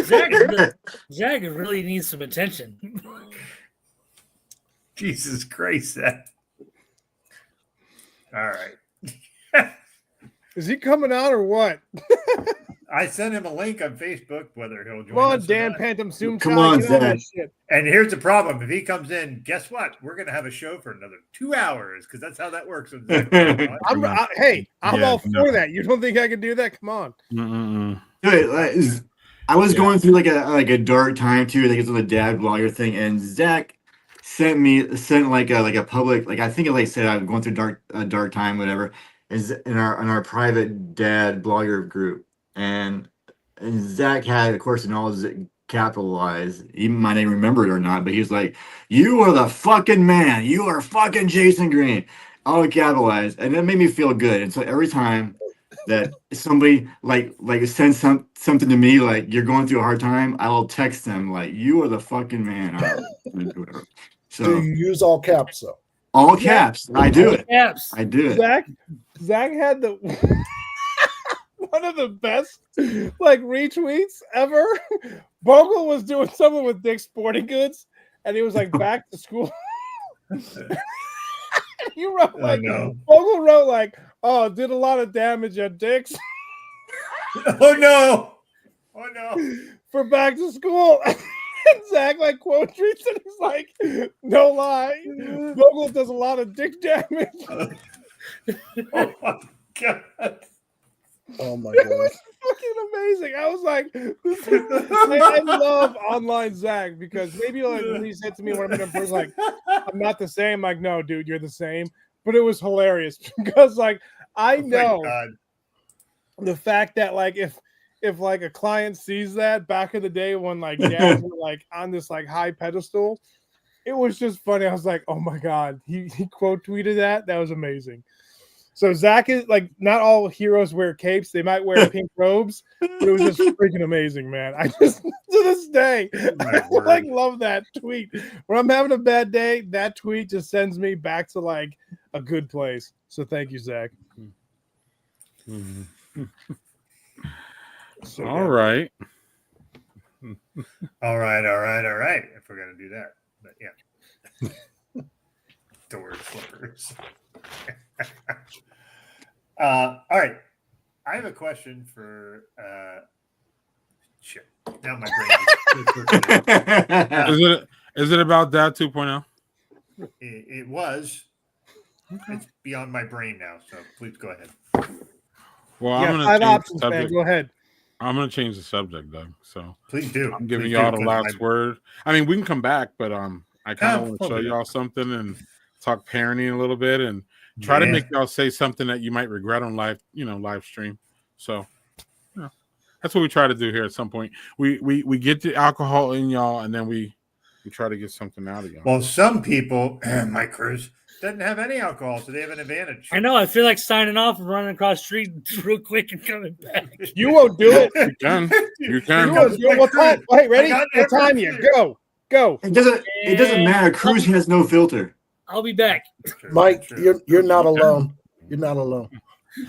Zach really needs some attention. Jesus Christ, Zach. All right. Is he coming out or what? I sent him a link on Facebook, whether he'll join. Come on, Dan Phantom Zoom. Come on, Zach. And here's the problem: if he comes in, guess what? We're gonna have a show for another 2 hours because that's how that works. I'm all for that. You don't think I can do that? Come on. Dude, I was going through like a dark time too. I think it's on the dad blogger thing, and Zach sent like a public, like I think it like said I'm going through a dark time, whatever. Is in our private dad blogger group, and Zach had, of course, in all his capitalized, even might not remember it or not, but he was like, "You are the fucking man. You are fucking Jason Green," all capitalized, and that made me feel good. And so every time that somebody like sends something to me, like you're going through a hard time, I will text them like, "You are the fucking man." Whatever. So do you use all caps though? All caps. I do it. Caps. I do it. Zach had the one of the best like retweets ever. Bogle was doing something with Dick's Sporting Goods, and he was like back to school. He wrote Bogle wrote like, "Oh, did a lot of damage at Dick's." Oh no! For back to school. And Zach like quote tweets, and he's like, "No lie, Bogle does a lot of dick damage." Oh my god! Oh my It god! was fucking amazing. I was like, I love online Zach because maybe he'll at least hit to me when I'm in person, like, I'm not the same. Like, no, dude, you're the same. But it was hilarious because, like, I Oh my know God. the fact that, like, if like a client sees that back in the day when like dads were like on this like high pedestal, it was just funny. I was like, oh my god, he quote tweeted that. That was amazing. So Zach is like, not all heroes wear capes. They might wear pink robes, but it was just freaking amazing, man. I just to this day, I like love that tweet. When I'm having a bad day, that tweet just sends me back to like a good place. So thank you, Zach. So All right. All right. If we're gonna do that, but yeah, door slippers. All right. I have a question for. Shit. Now my brain. Is it about that 2.0? It was. It's beyond my brain now, so please go ahead. Well, Yeah, I'm gonna 5 change options, the man. subject. Go ahead. I'm gonna change the subject, Doug. So Please do. I'm giving Please y'all do, the because last word. I mean, we can come back, but I kind of want to we'll show do y'all something and talk parenting a little bit and try to make y'all say something that you might regret on live stream. So that's what we try to do here at some point. We get the alcohol in y'all, and then we try to get something out of y'all. Well, some people, my Cruz, doesn't have any alcohol, so they have an advantage. I know. I feel like signing off and running across the street real quick and coming back. You won't do it. You can. You can. You won't do it. What time? Hey, ready? What time you? Go. It doesn't matter. Cruz has no filter. I'll be back. Mike, you're not alone. You're not alone.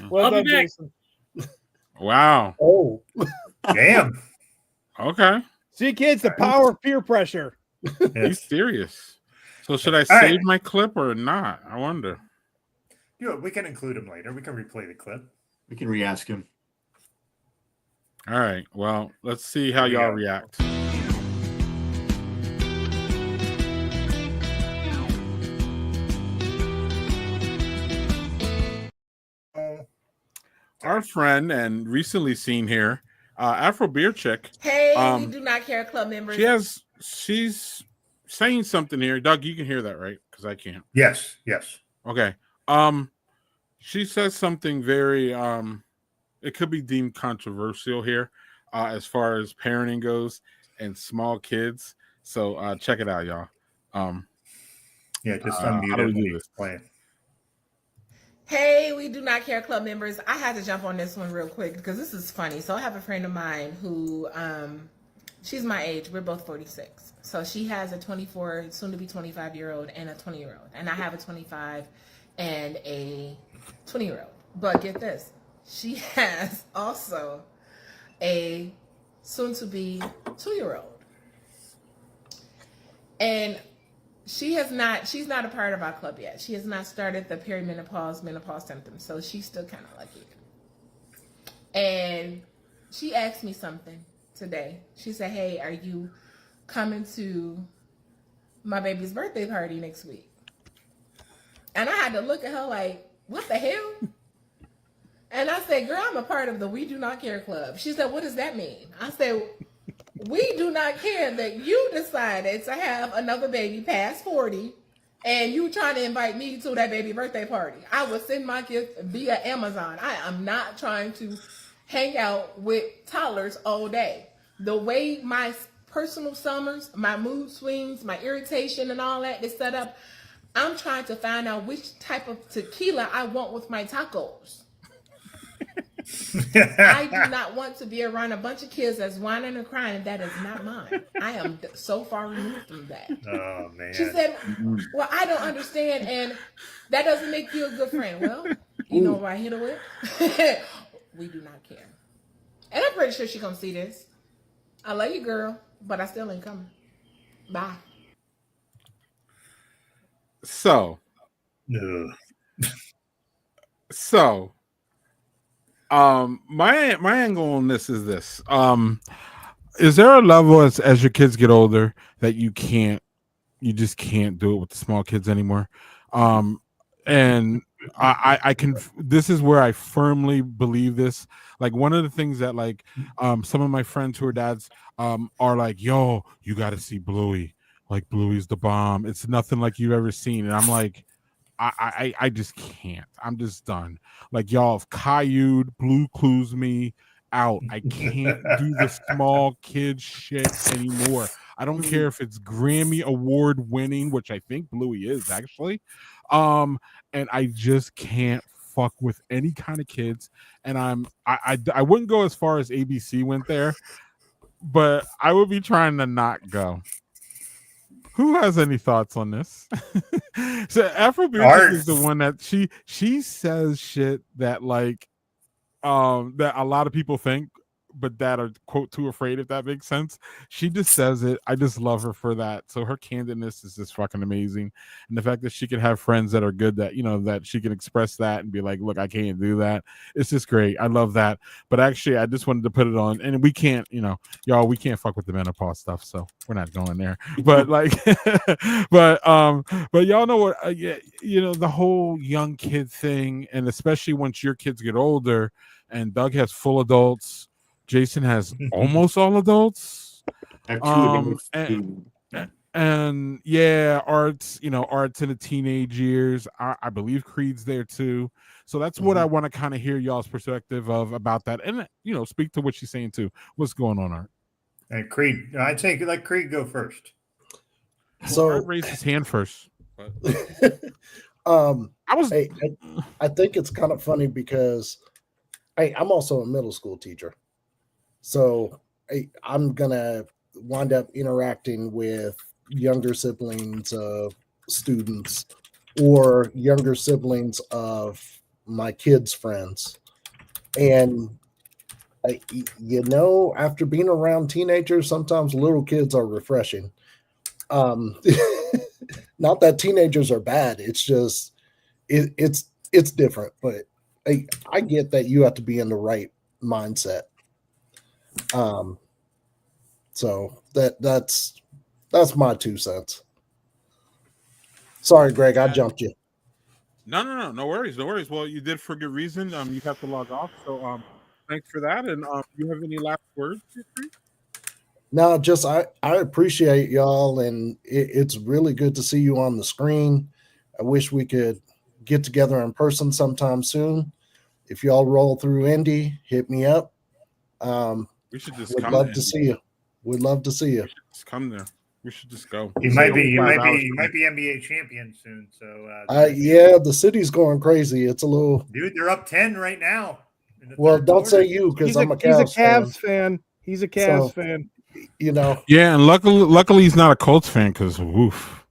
Well I'll be done, back. Jason. Wow. Oh, Damn. Okay. See, kids, the power of peer pressure. He's serious. So should I save my clip or not? I wonder. We can include him later. We can replay the clip. We can re-ask him. All right. Well, let's see how y'all react. Our friend and recently seen here, Afro Beer Chick. Hey, we do not care, club members. She's saying something here. Doug, you can hear that, right? Because I can't. Yes. Okay. She says something very it could be deemed controversial here, as far as parenting goes and small kids. So check it out, y'all. Just unmute how do we him when do he's this? playing. Hey, we do not care, club members. I had to jump on this one real quick because this is funny. So I have a friend of mine who, she's my age. We're both 46. So she has a 24, soon to be 25-year-old and a 20-year-old. And I have a 25 and a 20-year-old. But get this. She has also a soon to be 2-year-old. And she's not a part of our club yet. She has not started the menopause symptoms. So she's still kind of lucky. And she asked me something today. She said, hey, are you coming to my baby's birthday party next week? And I had to look at her like, what the hell? And I said, girl, I'm a part of the We Do Not Care Club. She said, what does that mean? I said, we do not care that you decided to have another baby past 40 and you trying to invite me to that baby birthday party. I will send my gift via Amazon. I am not trying to hang out with toddlers all day. The way my personal summers, my mood swings, my irritation and all that is set up, I'm trying to find out which type of tequila I want with my tacos. I do not want to be around a bunch of kids that's whining and crying. That is not mine. I am so far removed from that. Oh, man. She said, well, I don't understand. And that doesn't make you a good friend. Well, you know what I hit her with? We do not care. And I'm pretty sure she's going to see this. I love you, girl, but I still ain't coming. Bye. So, my angle on this is this. Is there a level as your kids get older that you just can't do it with the small kids anymore? And I can. This is where I firmly believe this. Like one of the things that like some of my friends who are dads are like, yo, you got to see Bluey. Like Bluey's the bomb. It's nothing like you've ever seen. And I'm like, I just can't. I'm just done. Like y'all have Caillou'd, Blue Clues me out. I can't do the small kid shit anymore. I don't care if it's Grammy Award winning, which I think Bluey is actually. And I just can't fuck with any kind of kids. And I wouldn't go as far as ABC went there, but I would be trying to not go. Who has any thoughts on this? So Afrobeatrice is the one that she says shit that like that a lot of people think, but that are quote too afraid, if that makes sense. She just says it. I just love her for that. So her candidness is just fucking amazing. And the fact that she can have friends that are good, that that she can express that and be like, look, I can't do that. It's just great. I love that. But actually I just wanted to put it on, and we can't, y'all, we can't fuck with the menopause stuff, so we're not going there. But like but y'all know what the whole young kid thing, and especially once your kids get older, and Doug has full adults, Jason has almost all adults. I have two and yeah, arts in the teenage years. I believe Creed's there too. So that's what I want to kind of hear y'all's perspective about that, and speak to what she's saying too. What's going on, Art? And Creed, I'd say let Creed go first. So Art raised his hand first. But... I think it's kind of funny because I'm also a middle school teacher. So I'm going to wind up interacting with younger siblings of students or younger siblings of my kids' friends. And, after being around teenagers, sometimes little kids are refreshing. Not that teenagers are bad. It's just, it's different. But I get that you have to be in the right mindset. So that's my 2 cents. Sorry, Greg, I jumped you. No worries. Well, you did for good reason. You have to log off, so thanks for that. And you have any last words? No, just I appreciate y'all, and it's really good to see you on the screen. I wish we could get together in person sometime soon. If y'all roll through Indy, hit me up. We should just would love to see you. We'd love to see you. Just come there. We should just go. You might be NBA champion soon. So yeah, the city's going crazy. It's a little dude. They're up 10 right now. Well, don't say you because I'm a Cavs fan. He's a Cavs fan. Yeah, and luckily he's not a Colts fan because woof.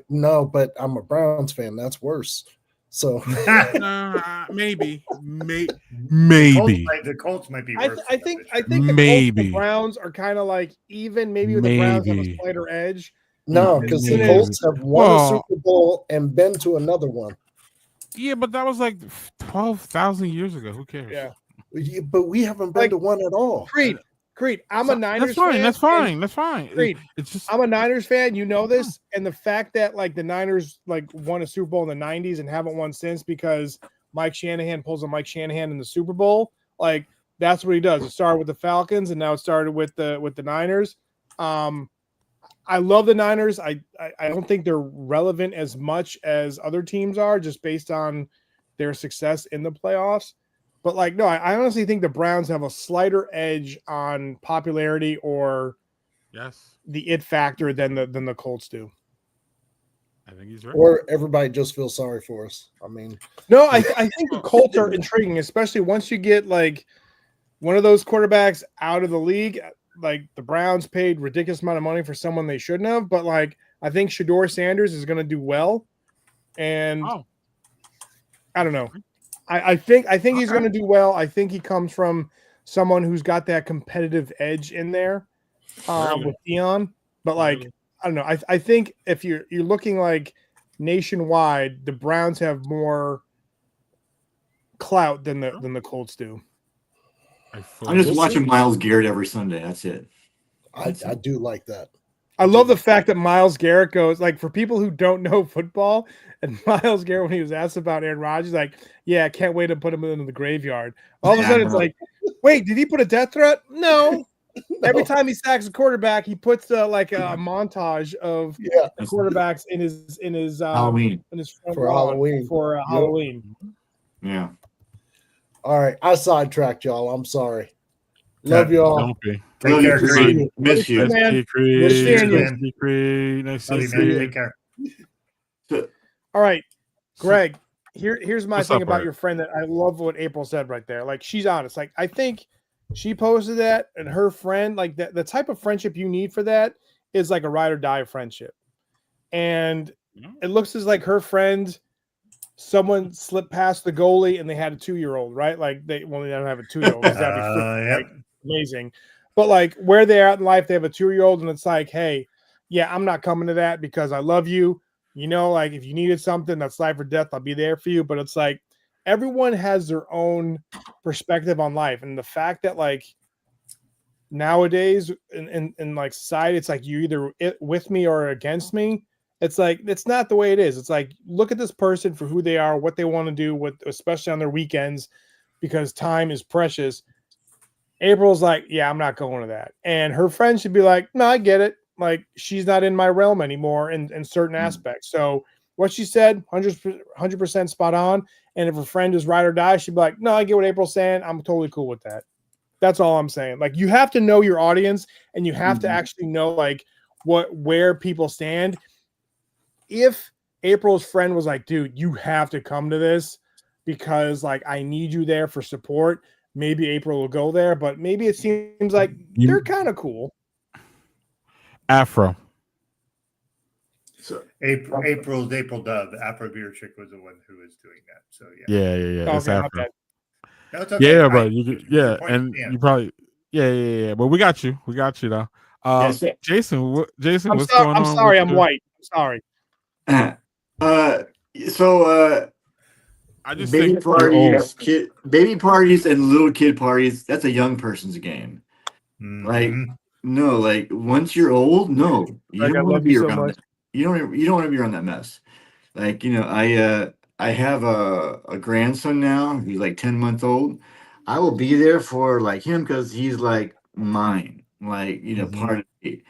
No, but I'm a Browns fan. That's worse. So maybe. The Colts might be worse. I think the Browns are kind of like even. Maybe the Browns have a slighter edge. No, because the Colts have won a Super Bowl and been to another one. Yeah, but that was like 12,000 years ago. Who cares? Yeah, but we haven't been to one at all. Creed, I'm a Niners fan. That's fine. Creed, I'm a Niners fan. You know this, and the fact that like the Niners like won a Super Bowl in the '90s and haven't won since because Mike Shanahan pulls a Mike Shanahan in the Super Bowl. Like that's what he does. It started with the Falcons, and now it started with the Niners. I love the Niners. I don't think they're relevant as much as other teams are, just based on their success in the playoffs. But like, no, I honestly think the Browns have a slighter edge on popularity or the it factor than the Colts do. I think he's right. Or everybody just feels sorry for us. I mean, no, I think the Colts are intriguing, especially once you get like one of those quarterbacks out of the league. Like the Browns paid ridiculous amount of money for someone they shouldn't have, but like I think Shedeur Sanders is going to do well, and I don't know. I think he's going to do well. I think he comes from someone who's got that competitive edge in there with Deion. But like, I don't know. I think if you're looking like nationwide, the Browns have more clout than the Colts do. I'm just watching Myles Garrett every Sunday. That's it. I do like that. I love the fact that Myles Garrett goes, like, for people who don't know football, and Myles Garrett, when he was asked about Aaron Rodgers, like, yeah, I can't wait to put him in the graveyard. All of a sudden, it's like, wait, did he put a death threat? No. Every time he sacks a quarterback, he puts like a montage of the quarterbacks in his Halloween. in his front For lawn Halloween. for Halloween. Yeah. All right, I sidetracked y'all. I'm sorry. Love y'all. Don't be. Take care, Miss Creed. you. Miss you. Man. Nice Creed. seeing you. Nice Creed. Nice Love you, seeing man. you. Take care. All right, Greg. Here's my What's thing up, about Greg? your friend that I love what April said right there. Like, she's honest. Like, I think she posted that, and her friend, like, the type of friendship you need for that is like a ride or die friendship. And it looks as like her friend, someone slipped past the goalie and they had a 2-year-old, right? Like, they don't have a 2-year-old because that'd be freaking, Yep. like, amazing. But like, where they're at in life, they have a 2-year-old, and it's like, hey, yeah, I'm not coming to that because I love you. You know, like, if you needed something that's life or death, I'll be there for you. But it's like, everyone has their own perspective on life. And the fact that, like, nowadays in like society, it's like you either with me or against me. It's like, it's not the way it is. It's like, look at this person for who they are, what they want to do, with especially on their weekends, because time is precious. April's like, yeah, I'm not going to that. And her friend should be like, no, I get it. Like, she's not in my realm anymore in certain aspects. So what she said, 100% spot on. And if her friend is ride or die, she'd be like, no, I get what April's saying. I'm totally cool with that. That's all I'm saying. Like, you have to know your audience, and you have to actually know, like, where people stand. If April's friend was like, dude, you have to come to this because, like, I need you there for support, maybe April will go there. But maybe it seems like they're kind of cool. Afro. So April Dove, the Afro beer chick, was the one who was doing that. So yeah. Yeah. It's Okay, my Afro. bad. No, it's okay. Yeah, but you point and stand. you probably yeah. But we got you though. Yes. Jason, I'm what's sorry. going I'm on? sorry. with I'm you? white. I'm sorry. I just baby think you're old. parties, baby parties, and little kid parties. That's a young person's game. Like, Mhm. no, like, once you're old, no, you Greg, I don't want to love be you so around much. that. You don't want to be around that mess. Like, I have a grandson now. He's like 10 months old. I will be there for like him because he's like mine, like, part of me.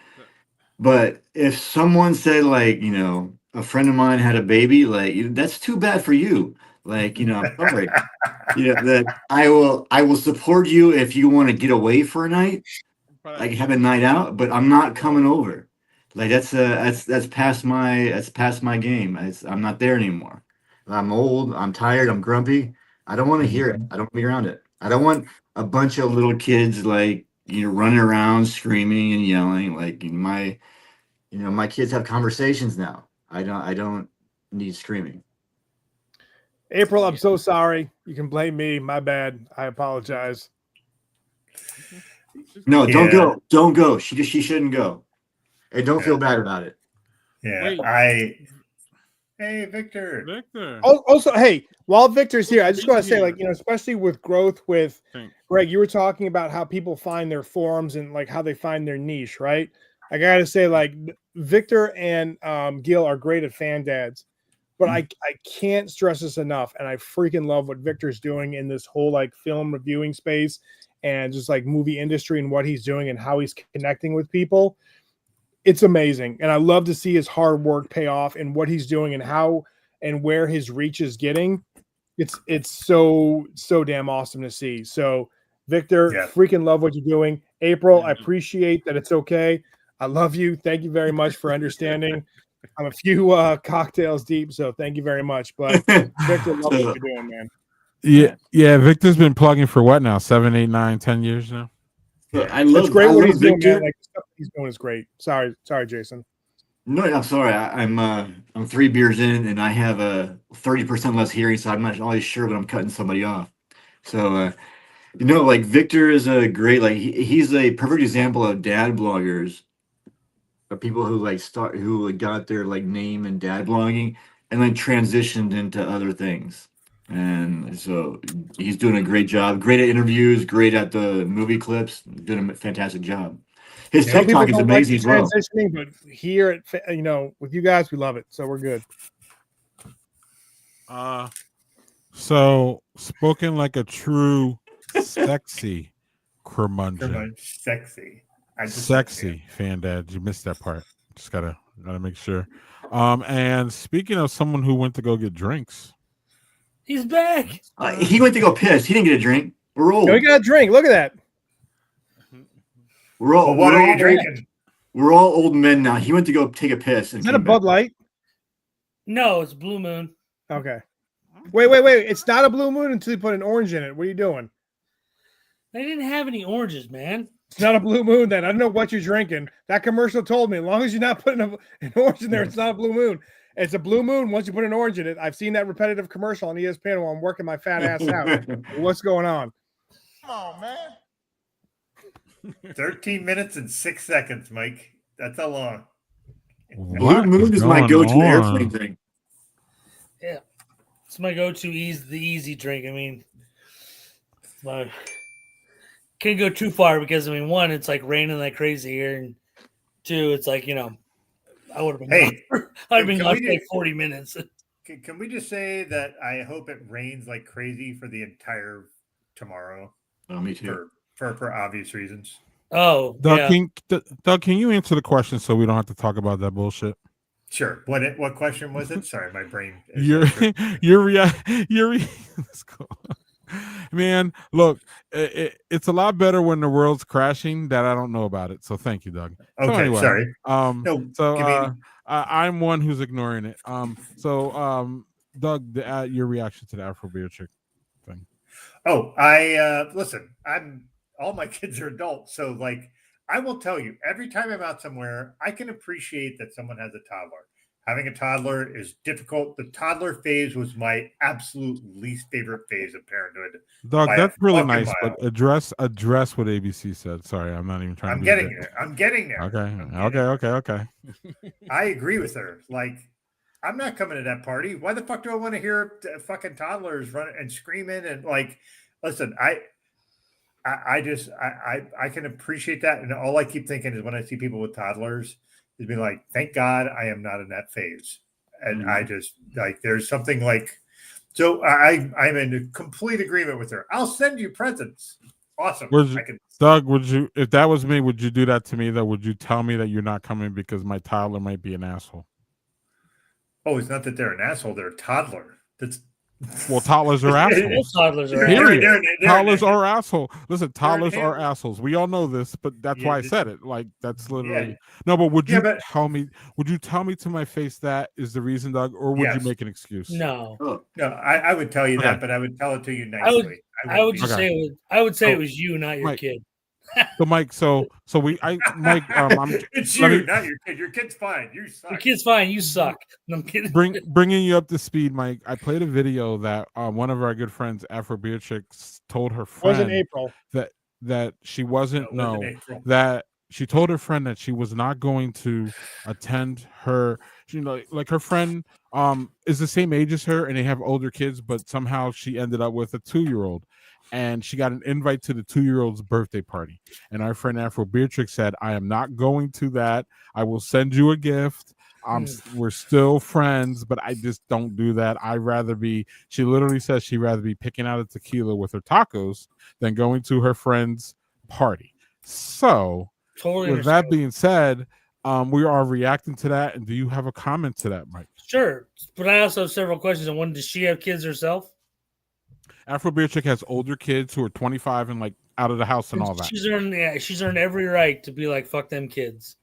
But if someone said, like, a friend of mine had a baby, like, that's too bad for you. Like, I'm sorry. That I will support you if you want to get away for a night, like have a night out, but I'm not coming over. Like, that's past my game. I'm not there anymore. I'm old. I'm tired. I'm grumpy. I don't want to hear it. I don't want to be around it. I don't want a bunch of little kids, like, running around screaming and yelling. Like, my kids have conversations now. I don't need screaming. April, I'm so sorry. You can blame me. My bad. I apologize. No, don't Yeah. go. Don't go. She shouldn't go. And don't feel bad about it. Yeah. Wait. Hey, Victor. Victor. Also, hey, while Victor's here, I just want to say, like, especially with growth with Greg, you were talking about how people find their forums and like how they find their niche, right? I gotta say, like, Victor and Gil are great at fan dads, but I can't stress this enough, and I freaking love what Victor's doing in this whole like film reviewing space and just like movie industry and what he's doing and how he's connecting with people. It's amazing, and I love to see his hard work pay off and what he's doing and how and where his reach is getting. It's so damn awesome to see. So, Victor, freaking love what you're doing. April, I appreciate that it's okay. I love you. Thank you very much for understanding. I'm a few cocktails deep, so thank you very much. But Victor, love what you're doing, man. Yeah. Victor's been plugging for what now? 7, 8, 9, 10 years now. It's great what he's doing, man. Like, the stuff he's doing is great. Sorry, Jason. No, I'm sorry. I'm 3 beers in, and I have a 30% less hearing, so I'm not always sure when I'm cutting somebody off. So, like, Victor is a great, like, he's a perfect example of dad bloggers, of people who who got their like name in dad blogging and then transitioned into other things. And so he's doing a great job. Great at interviews. Great at the movie clips. Doing a fantastic job. His Some people TikTok is don't like amazing the as well. transitioning, but here at with you guys, we love it, so we're good. So spoken like a true sexy curmudgeon. Sexy. Sexy fan dad. You missed that part. Just gotta make sure. And speaking of someone who went to go get drinks, He's back. He went to go piss. He didn't get a drink. We're old. We got a drink. Look at that. We're all. Well, what we're are you all drinking? We're all old men now. He went to go take a piss. And Is that a came Bud back. Light? No, it's Blue Moon. Okay. Wait. It's not a Blue Moon until you put an orange in it. What are you doing? They didn't have any oranges, man. It's not a Blue Moon then. I don't know what you're drinking. That commercial told me as long as you're not putting an orange in there, it's not a Blue Moon. It's a Blue Moon once you put an orange in it. I've seen that repetitive commercial on ESPN while I'm working my fat ass out. What's going on? come on, man. 13 minutes and 6 seconds, Mike. That's how long. Blue Moon is my go-to airplane thing. Yeah, it's my go-to easy drink. I mean, can't go too far because one, it's like raining like crazy here, and two, it's like I would have been. I'd have been gone for like 40 minutes. Can we just say that I hope it rains like crazy for the entire tomorrow? Oh, me too. For obvious reasons. Oh, Doug, yeah. Doug, can you answer the question so we don't have to talk about that bullshit? Sure. What question was it? Sorry, my brain. Let's go. Man, look, it's a lot better when the world's crashing that I don't know about it. So thank you, Doug. Okay, so anyway, sorry. I'm one who's ignoring it. Doug, your reaction to the Afro Beer Chick thing. Oh, I listen, all my kids are adults, so like I will tell you, every time I'm out somewhere, I can appreciate that someone has a toddler. Having a toddler is difficult. The toddler phase was my absolute least favorite phase of parenthood. Doug, that's really nice, but address what ABC said. Sorry, I'm not even trying to. I'm getting there. Okay. I agree with her. Like, I'm not coming to that party. Why the fuck do I want to hear fucking toddlers running and screaming and like? Listen, I can appreciate that, and all I keep thinking is when I see people with toddlers, is being like, thank God I am not in that phase, and I just like there's something like, so I'm in complete agreement with her. I'll send you presents. Awesome. Doug, would you, if that was me, would you do that to me? Though, would you tell me that you're not coming because my toddler might be an asshole? Oh, it's not that they're an asshole; they're a toddler. Well, toddlers are assholes. Toddlers are toddlers are assholes. Listen, toddlers are assholes. We all know this, but that's why I said it. Like that's literally no. But would you tell me? Would you tell me to my face that is the reason, Doug, or would you make an excuse? No, no. I would tell you that, but I would tell it to you nicely. I would say it was you, not your Mike, kid. So Mike, Mike, it's you, not your kid. Your kid's fine. You suck. Your kid's fine. You suck. No, I'm kidding. Bringing you up to speed, Mike. I played a video that one of our good friends, Afro Beer Chicks, told her friend wasn't April that she wasn't that she told her friend that she was not going to attend her. Like her friend is the same age as her, and they have older kids, but somehow she ended up with a 2-year-old. And she got an invite to the 2-year-old's birthday party. And our friend Afro Beatrix said, I am not going to that. I will send you a gift. We're still friends, but I just don't do that. She literally says she'd rather be picking out a tequila with her tacos than going to her friend's party. So, with that being said, we are reacting to that. And do you have a comment to that, Mike? Sure. But I also have several questions. And one, does she have kids herself? Afro Beer Chick has older kids who are 25 and like out of the house and all that. She's earned every right to be like, fuck them kids.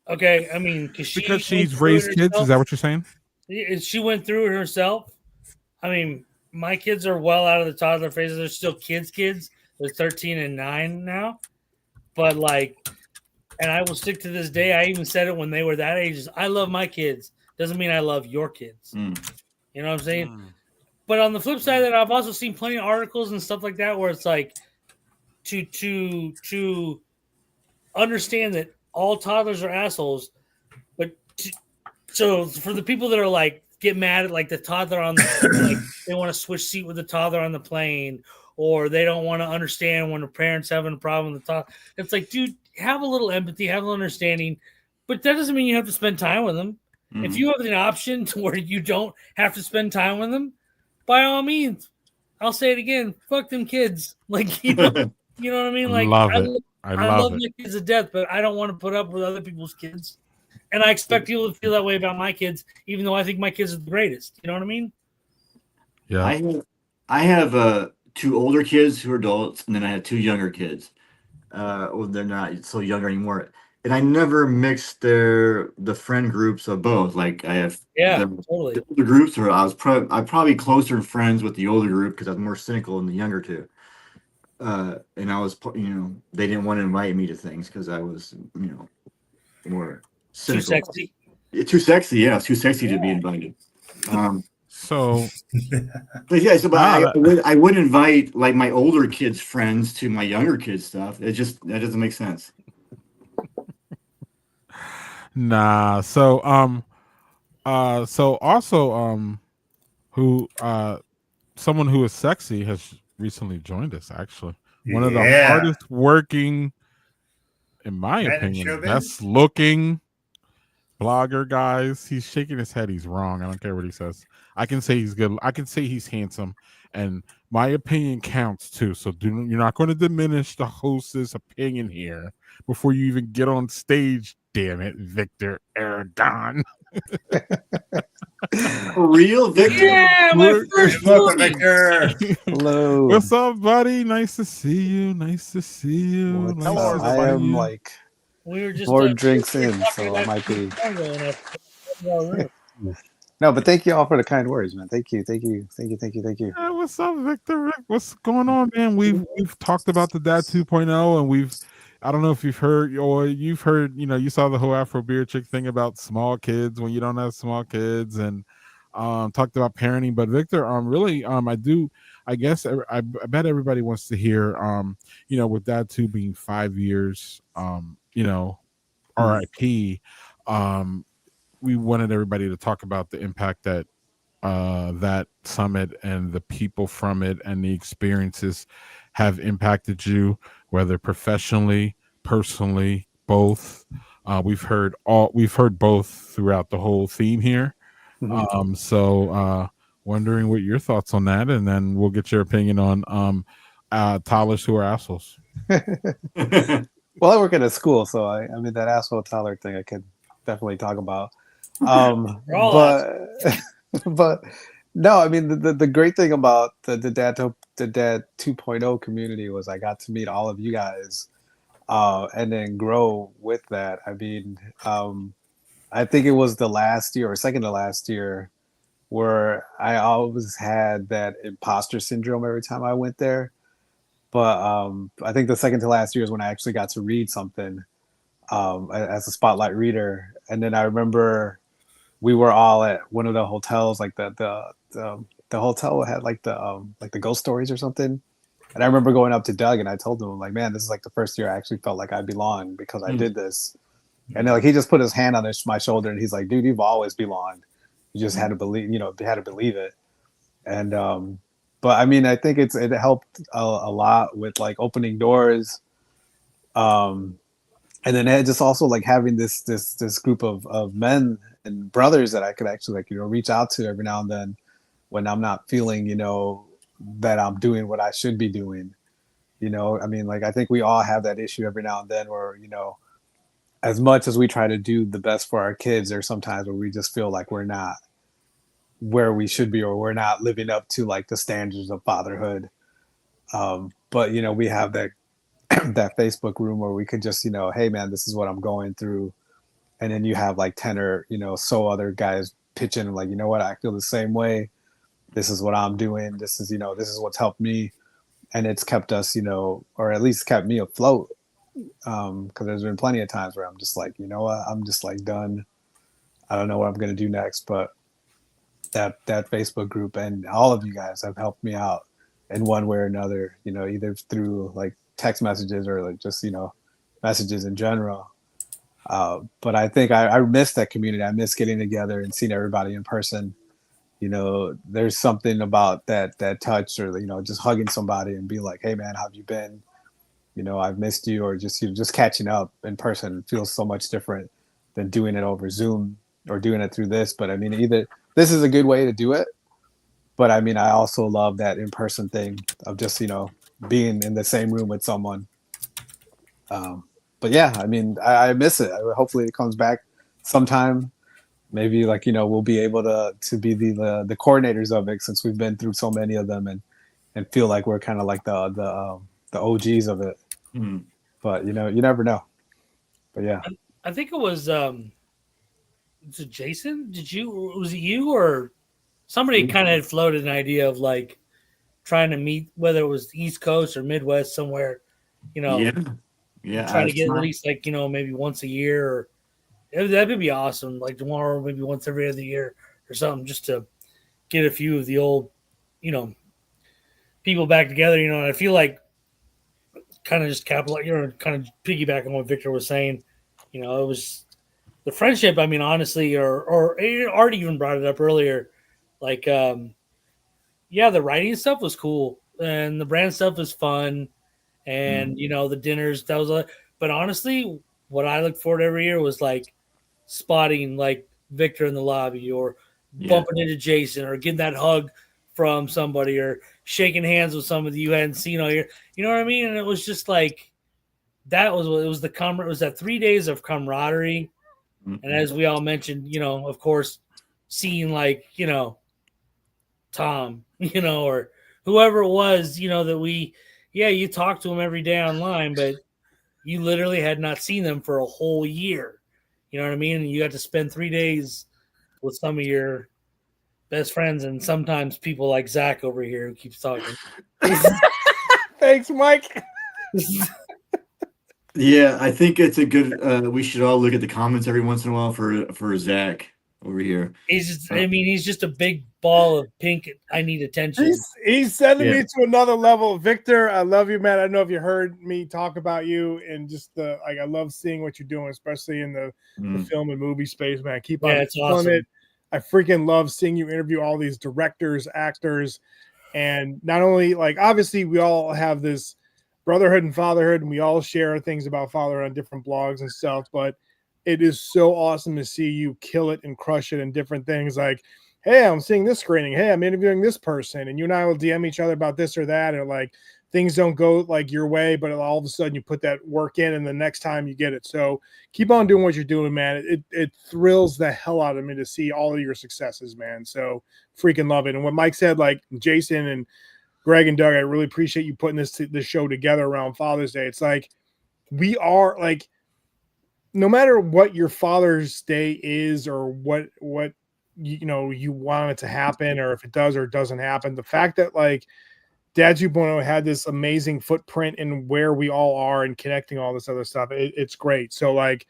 Okay, I mean, because she's raised kids. Is that what you're saying? She went through it herself. I mean, my kids are well out of the toddler phase. They're still kids. They're 13 and 9 now. But like, and I will stick to this day. I even said it when they were that age. I love my kids. Doesn't mean I love your kids. You know what I'm saying? But on the flip side of that, I've also seen plenty of articles and stuff like that where it's like to understand that all toddlers are assholes. But so for the people that are like get mad at like the toddler on the like they want to switch seat with the toddler on the plane, or they don't want to understand when a parent's having a problem with the talk. It's like, dude, have a little empathy, have a little understanding, but that doesn't mean you have to spend time with them. Mhm. If you have an option to where you don't have to spend time with them, by all means, I'll say it again, fuck them kids. Like, you know what I mean? Like, Love it. I love love it. my kids to death, but I don't want to put up with other people's kids. And I expect people to feel that way about my kids, even though I think my kids are the greatest. You know what I mean? Yeah. I have 2 older kids who are adults, and then I have 2 younger kids. Well, they're not so younger anymore. And I never mixed the friend groups of both. Like I have Totally. the older groups, or I'm probably closer friends with the older group because I was more cynical than the younger 2. And I was, they didn't want to invite me to things because I was, more cynical. Too sexy. Too sexy, yeah. It's too sexy to be invited. So, But yeah, I would invite like my older kids' friends to my younger kids' stuff. That doesn't make sense. nah. So also who someone who is sexy has recently joined us. Actually, one of the hardest working, in my opinion, best looking blogger guys. He's shaking his head. He's wrong. I don't care what he says. I can say he's good. I can say he's handsome, and my opinion counts too. So you're not going to diminish the host's opinion here before you even get on stage. Damn it, Victor Aragon. For real, Victor? Yeah, my first Welcome, Victor. Hello. What's up, buddy? Nice to see you. Nice to see you. What's Nice up? to I see am you. like We were just 4 drinks in, so I might be. No, but thank you all for the kind words, man. Thank you. Yeah, what's up, Victor? What's going on, man? We've talked about the Dad 2.0, and I don't know if you've heard, you saw the whole Afro beer chick thing about small kids when you don't have small kids, and talked about parenting. But Victor, really, I guess I bet everybody wants to hear, with Dad 2 being 5 years, RIP. We wanted everybody to talk about the impact that that summit and the people from it and the experiences have impacted you, whether professionally, personally, both. We've heard both throughout the whole theme here. So wondering what your thoughts on that, and then we'll get your opinion on toddlers who are assholes. Well, I work at a school, so I mean that asshole toddler thing I could definitely talk about. But no, I mean the great thing about the Dad 2.0 community was I got to meet all of you guys, and then grow with that. I mean, I think it was the last year or second to last year where I always had that imposter syndrome every time I went there. But I think the second to last year is when I actually got to read something as a spotlight reader. And then I remember we were all at one of the hotels, like the hotel had like the ghost stories or something. And I remember going up to Doug and I told him, like, man, this is like the first year I actually felt like I belonged because I did this. And then, like, he just put his hand on my shoulder and he's like, dude, you've always belonged. You just had to believe, it. And but I mean, I think it helped a lot with like opening doors. And then it just also like having this group of men and brothers that I could actually reach out to every now and then when I'm not feeling, that I'm doing what I should be doing. I mean, like, I think we all have that issue every now and then where, as much as we try to do the best for our kids, there's sometimes where we just feel like we're not where we should be, or we're not living up to like the standards of fatherhood. But, we have that Facebook room where we could just, hey man, this is what I'm going through. And then you have like 10 or, so other guys pitch in like, you know what, I feel the same way. This is what I'm doing. This is, this is what's helped me. And it's kept us, or at least kept me afloat. Because there's been plenty of times where I'm just like, you know what, I'm just like done. I don't know what I'm going to do next, but that Facebook group and all of you guys have helped me out in one way or another, either through like text messages or like just, messages in general. But I think I miss that community. I miss getting together and seeing everybody in person. there's something about that touch, or just hugging somebody and being like, hey man, how have you been? I've missed you, or just catching up in person feels so much different than doing it over Zoom or doing it through this. But I mean, either this is a good way to do it, but I mean, I also love that in-person thing of just, being in the same room with someone. But yeah, I mean, I miss it. Hopefully it comes back sometime. Maybe we'll be able to be the coordinators of it, since we've been through so many of them, and feel like we're kind of like the OGs of it. Mm. But you never know. But yeah, I think it was Jason? Was it you or somebody kind of had floated an idea of like trying to meet, whether it was East Coast or Midwest somewhere, Yeah. trying to get at least like, maybe once a year, or that would be awesome. Like tomorrow, maybe once every other year or something, just to get a few of the old, people back together, and I feel like kind of just kind of piggyback on what Victor was saying, it was the friendship. I mean, honestly, or Art even brought it up earlier, like, the writing stuff was cool, and the brand stuff was fun, and the dinners, that was but honestly, what I look forward to every year was like spotting like Victor in the lobby, or bumping into Jason, or getting that hug from somebody, or shaking hands with somebody you hadn't seen all year. You know what I mean? And it was just like, that was what it was. It was that 3 days of camaraderie. And as we all mentioned, of course, seeing like, Tom, or whoever it was, that you talked to him every day online, but you literally had not seen them for a whole year. You know what I mean? And you got to spend 3 days with some of your best friends, and sometimes people like Zach over here who keeps talking. Thanks, Mike. Yeah, I think it's a good. We should all look at the comments every once in a while for Zach over here. He's just a big ball of pink. I need attention. He's sending me to another level. Victor, I love you, man. I don't know if you heard me talk about you, and just I love seeing what you're doing, especially in the film and movie space, man. Keep on it's awesome. it. I freaking love seeing you interview all these directors, actors, and not only obviously we all have this brotherhood and fatherhood, and we all share things about fatherhood on different blogs and stuff, but it is so awesome to see you kill it and crush it in different things. Like, hey, I'm seeing this screening. Hey, I'm interviewing this person, and you and I will DM each other about this or that, or like things don't go like your way, but all of a sudden you put that work in, and the next time you get it. So keep on doing what you're doing, man. It thrills the hell out of me to see all of your successes, man. So freaking love it. And what Mike said, like Jason and Greg and Doug, I really appreciate you putting this show together around Father's Day. It's like, we are like, no matter what your Father's Day is, or what you want it to happen, or if it does or doesn't happen, the fact that like Dad 2.0 had this amazing footprint in where we all are and connecting all this other stuff, it's great. So like,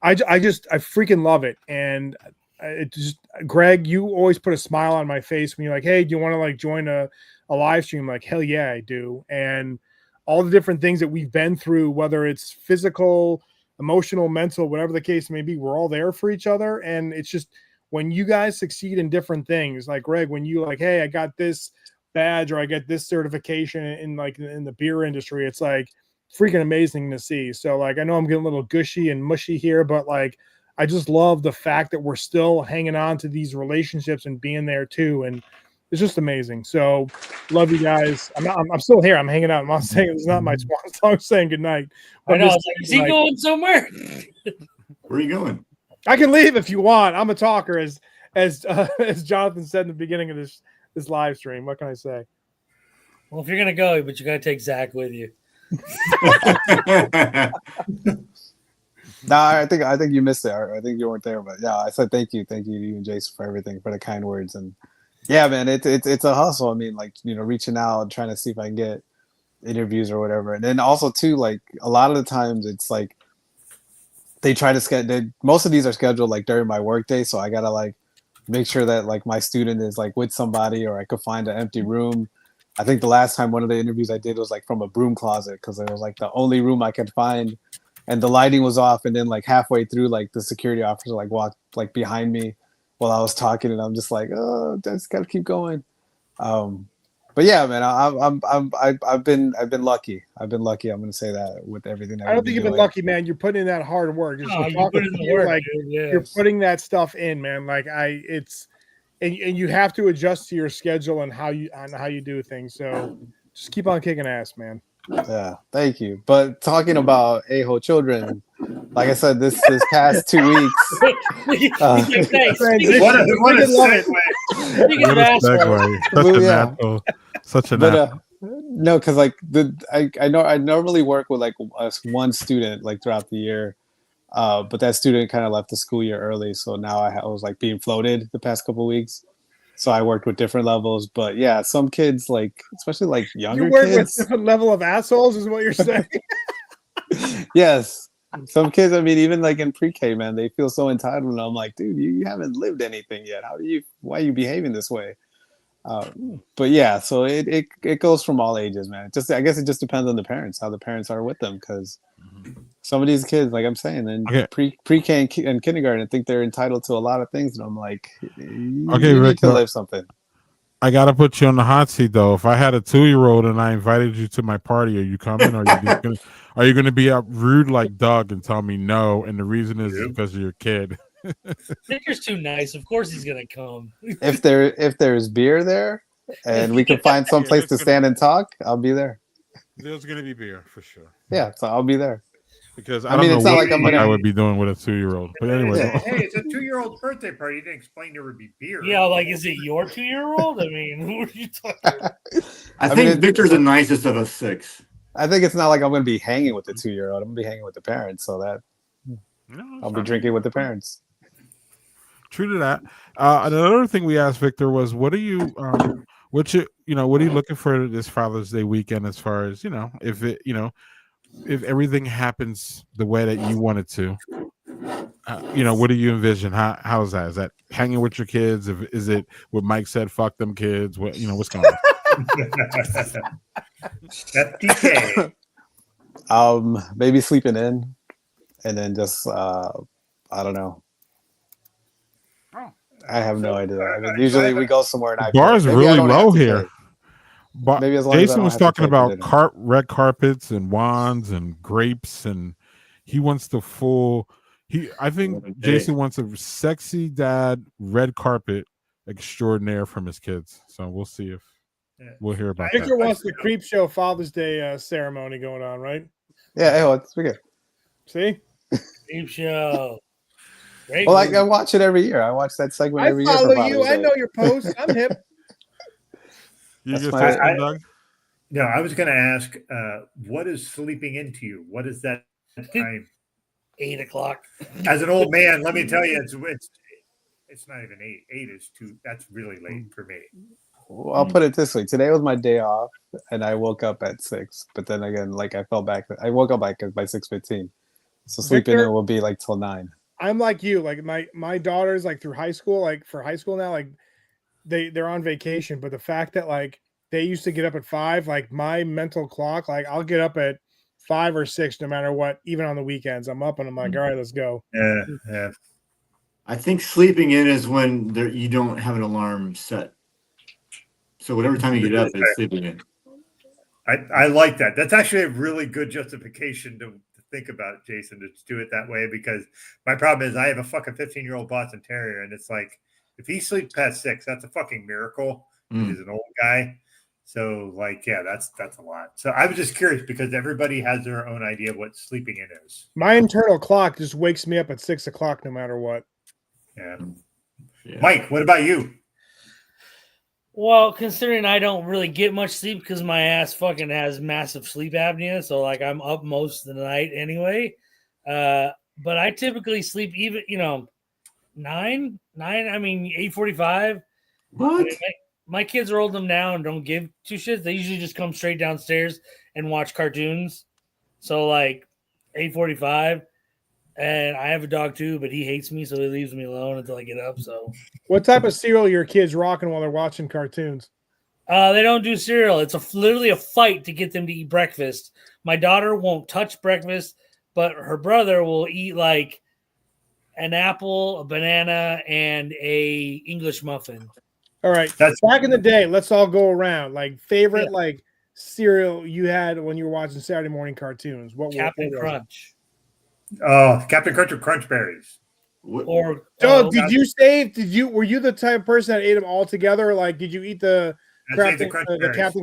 I freaking love it. And it just, Greg, you always put a smile on my face when you're like, hey, do you want to like join a live stream? Like, hell yeah, I do. And all the different things that we've been through, whether it's physical, emotional, mental, whatever the case may be, we're all there for each other. And it's just, when you guys succeed in different things, like Greg, when you like, hey, I got this badge, or I get this certification in the beer industry, it's like freaking amazing to see. So like, I know I'm getting a little gushy and mushy here, but like, I just love the fact that we're still hanging on to these relationships and being there too. And it's just amazing. So love you guys. I'm still here. I'm hanging out. I'm not saying it's not my swan song saying goodnight. I know. Is he going somewhere? Where are you going? I can leave if you want. I'm a talker, as Jonathan said in the beginning of this live stream. What can I say? Well, if you're gonna go, but you gotta take Zach with you. No, I think you missed it. I think you weren't there, but yeah, I said thank you to you and Jason for everything, for the kind words, and yeah, man, it's a hustle. I mean, like, reaching out and trying to see if I can get interviews or whatever, and then also too, like, a lot of the times it's like they try to schedule. Most of these are scheduled like during my workday, so I gotta like make sure that like my student is like with somebody, or I could find an empty room. I think the last time one of the interviews I did was like from a broom closet, because it was like the only room I could find, and the lighting was off. And then like halfway through, like the security officer like walked like behind me while I was talking, and I'm just like, oh, I just gotta keep going. But yeah, man, I've been lucky. I've been lucky. I'm gonna say that with everything that I don't we've think been you've been doing. lucky, man. You're putting in that hard work. Just Oh, from you talking put in to the you, work, like dude. you're Yes. putting that stuff in, man. Like and you have to adjust to your schedule and how you do things. So just keep on kicking ass, man. Yeah, thank you. But talking about a-hole children, like I said, this past 2 weeks. Hey, Transition. What a Freaking love it. segue. speaking of What a assholes, segue. Such a Yeah. natural. Such a But natural. no, because like I know I normally work with like one student like throughout the year, but that student kind of left the school year early, so now I was like being floated the past couple weeks. So I worked with different levels, but yeah, some kids like, especially like You younger work with kids. different level of assholes, is what you're saying. Yes, some kids. I mean, even like in pre-K, man, they feel so entitled, and I'm like, dude, you haven't lived anything yet. Why are you behaving this way? But yeah, so it goes from all ages, man. I guess it just depends on the parents, how the parents are with them, because some of these kids, like I'm saying, in Okay. pre-K and kindergarten, think they're entitled to a lot of things, and I'm like, Okay, you need Rick, to but live something. I gotta put you on the hot seat though. If I had a 2-year-old and I invited you to my party, are you coming? Or are you gonna be rude like Doug and tell me no? And the reason is because of your kid. Victor's too nice. Of course he's gonna come. If there's beer there and we can find some place to stand and talk, I'll be there. There's gonna be beer for sure. Yeah, so I'll be there. Because I mean, don't it's know not what like I'm the fuck gonna. I would be doing with a 2-year-old. But anyway, Yeah. Hey, it's a 2-year-old birthday party. You didn't explain there would be beer. Yeah, like is it your 2-year-old? I mean, who are you talking about? I think Victor's the nicest of us 6. I think it's not like I'm going to be hanging with the 2-year-old. I'm going to be hanging with the parents, so that I'll be drinking with the parents. True to that. Another thing we asked Victor was, what are you, what are you looking for this Father's Day weekend? As far as if everything happens the way that you want it to, what do you envision? How's that? Is that hanging with your kids? Is it what Mike said? Fuck them kids. What's going on? FTK. Maybe sleeping in, and then just I don't know. I have no idea. I mean, usually we go somewhere and the bar is really low here. But maybe as long as I Jason don't was have to talking pay for about dinner. red carpets and wands and grapes, and he wants the full. I think Jason wants a sexy dad red carpet extraordinaire from his kids. So we'll see if we'll hear about Victor that. wants the creep show Father's Day ceremony going on, right? Yeah, it's good. See, creep show. Great well, movie. I watch it every year. I watch that segment every year. I for follow you. Father's I Day. know your posts. I'm hip. You That's just my- text him, Doug? No, I was going to ask, what is sleeping into you? What is that time? 8 o'clock. As an old man, let me tell you, it's not even 8. 8 is too. That's really late for me. Well, I'll put it this way: today was my day off, and I woke up at 6. But then again, like I fell back. I woke up by 6:15. So sleeping Victor, in will be like till 9. I'm like you. Like my daughters, like through high school, like for high school now, like they're on vacation. But the fact that like they used to get up at 5, like my mental clock, like I'll get up at 5 or 6 no matter what. Even on the weekends, I'm up and I'm like, all right, let's go. Yeah. I think sleeping in is when you don't have an alarm set. So whatever time you get up, it's sleeping in. I like that. That's actually a really good justification to think about it, Jason, to do it that way, because my problem is I have a fucking 15-year-old Boston Terrier, and it's like if he sleeps past 6, that's a fucking miracle. He's an old guy. So like, yeah, that's a lot. So I was just curious because everybody has their own idea of what sleeping in is. My internal clock just wakes me up at 6 o'clock no matter what. Yeah. Mike, what about you? Well, considering I don't really get much sleep because my ass fucking has massive sleep apnea, so like I'm up most of the night anyway. But I typically sleep even 9. I mean 8:45. What? I mean, my kids are old enough now and don't give two shits. They usually just come straight downstairs and watch cartoons. So like 8:45. And I have a dog too, but he hates me, so he leaves me alone until I get up. So, what type of cereal are your kids rocking while they're watching cartoons? They don't do cereal. It's literally a fight to get them to eat breakfast. My daughter won't touch breakfast, but her brother will eat like an apple, a banana, and a English muffin. All right. That's- Back in the day, let's all go around. Like favorite like cereal you had when you were watching Saturday morning cartoons. What Captain was it? Crunch. Oh, Captain Crunch or Crunch Berries. Or So were you the type of person that ate them all together? Like did you eat the Captain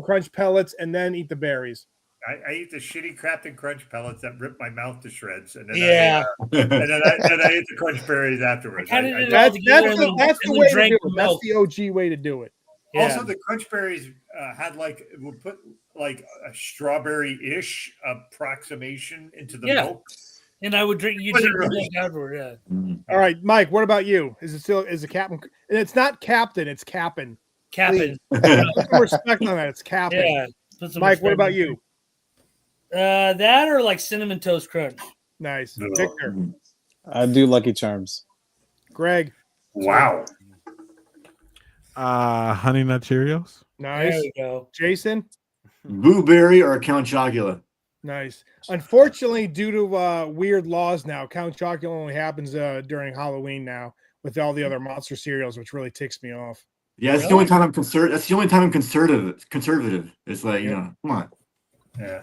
Crunch pellets and then eat the berries? I eat the shitty Captain Crunch pellets that rip my mouth to shreds, and then Yeah. I ate the Crunch Berries afterwards. That's the way to do it. That's the OG way to do it. Also, the Crunch Berries had would put like a strawberry-ish approximation into the milk. And I would drink. You drink the milk afterward. Yeah. All right, Mike. What about you? Is it Captain? And it's not Captain. It's Cap'n. Cap'n. Put some respect on that. It's Cap'n. Yeah. Mike, what about you? That or like Cinnamon Toast Crunch. Nice. Victor. I do Lucky Charms. Greg. Wow. Honey Nut Cheerios. Nice. There we go. Jason. Blueberry or Count Chocula. Nice. Unfortunately, due to weird laws now, Count Chocula only happens during Halloween now with all the other monster cereals, which really ticks me off. Yeah, that's the only time I'm concerned. That's the only time I'm conservative. It's like, come on. Yeah.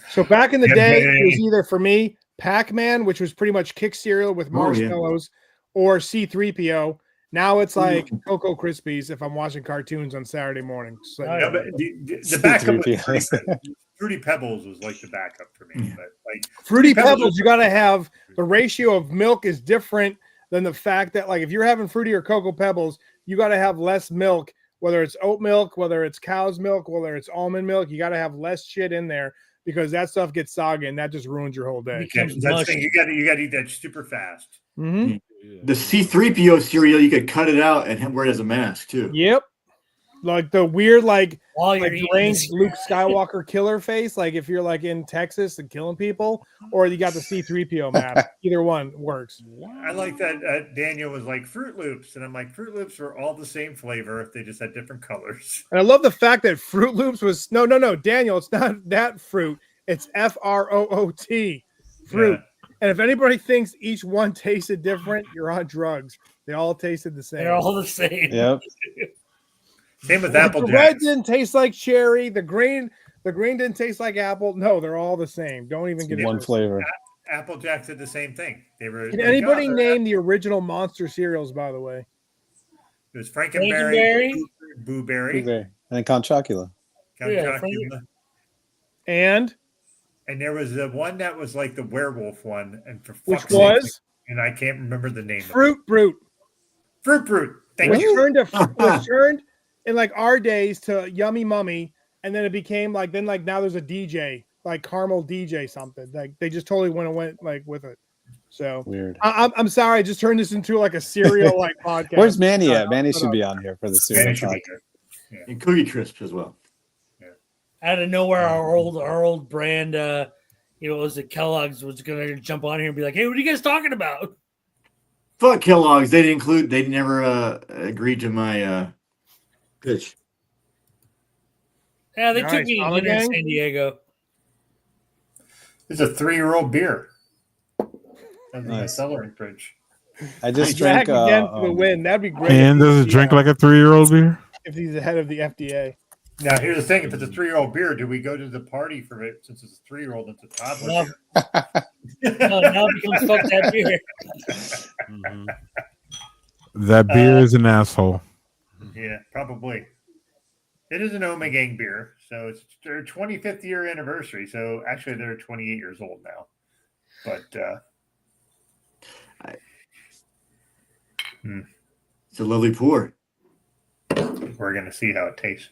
So back in the day, it was either for me, Pac-Man, which was pretty much kick cereal with marshmallows, or C-3PO. Now it's like Cocoa Krispies if I'm watching cartoons on Saturday morning. So, but the backup was Fruity Pebbles was like the backup for me. But like Fruity Pebbles, you got to have the ratio of milk is different than the fact that like if you're having Fruity or Cocoa Pebbles, you got to have less milk, whether it's oat milk, whether it's cow's milk, whether it's almond milk. You got to have less shit in there because that stuff gets soggy and that just ruins your whole day. that's the thing. You got to eat that super fast. Mm-hmm. The C-3PO cereal, you could cut it out and wear it as a mask too. Yep. Like the weird, like eating deranged Luke Skywalker killer face, like if you're like in Texas and killing people, or you got the C-3PO map. Either one works. I like that Daniel was like Fruit Loops, and I'm like, Fruit Loops are all the same flavor if they just had different colors. And I love the fact that Fruit Loops was no, Daniel, it's not that fruit, it's F-R-O-O-T, fruit. Yeah. And if anybody thinks each one tasted different, you're on drugs. They all tasted the same. They're all the same. Yep. Same with Apple Jacks. The red didn't taste like cherry. The green didn't taste like apple. No, they're all the same. Don't even get one flavor. Apple Jacks did the same thing. They were. Can anybody name the original monster cereals? By the way, it was Frankenberry, Blueberry, and then Count Chocula. And there was the one that was like the werewolf one, and which was, and I can't remember the name. Fruit Brute. Fruit Brute. Thank you. Was turned in like our days to Yummy Mummy, and then it became like now there's a DJ like Caramel DJ something. Like they just totally went like with it. So weird. I'm sorry, I just turned this into like a cereal like podcast. Where's Manny at? Manny should be on here for the cereal podcast. Yeah. And Cookie Crisp as well. Out of nowhere, our old brand, was it Kellogg's was gonna jump on here and be like, "Hey, what are you guys talking about?" Fuck Kellogg's. They never agreed to my pitch. Yeah, they took me in San Diego. It's a 3-year-old beer. Nice. Celery fridge. I just drank again for the win. That'd be great. And does it drink like a 3-year-old beer? If he's ahead of the FDA. Now, here's the thing. If it's a 3-year-old beer, do we go to the party for it since it's a 3-year-old and it's a toddler beer? No, now it becomes fuck that beer. Mm-hmm. That beer is an asshole. Yeah, probably. It is an Omegang beer. So it's their 25th year anniversary. So actually, they're 28 years old now. But it's a lovely pour. We're going to see how it tastes.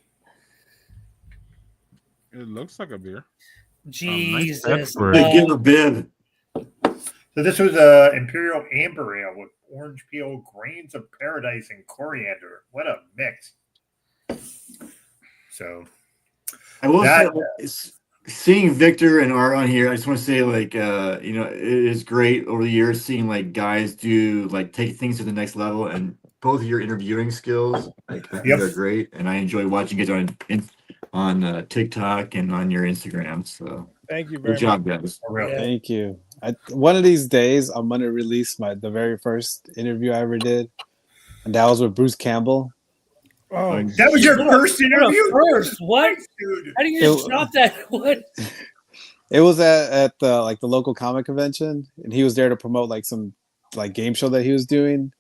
It looks like a beer. Jesus. They give a bib. So this was a Imperial Amber Ale with orange peel, grains of paradise, and coriander. What a mix. So I will say, seeing Victor and Art on here, I just want to say, like, it is great over the years seeing like guys take things to the next level, and both of your interviewing skills, they're great, and I enjoy watching it on TikTok and on your Instagram. So thank you very much. Good job, guys. Thank you. One of these days, I'm gonna release the very first interview I ever did, and that was with Bruce Campbell. Oh, That was your first What a interview? first. What? Dude. How do you just drop that? What? It was at the local comic convention, and he was there to promote like some like game show that he was doing.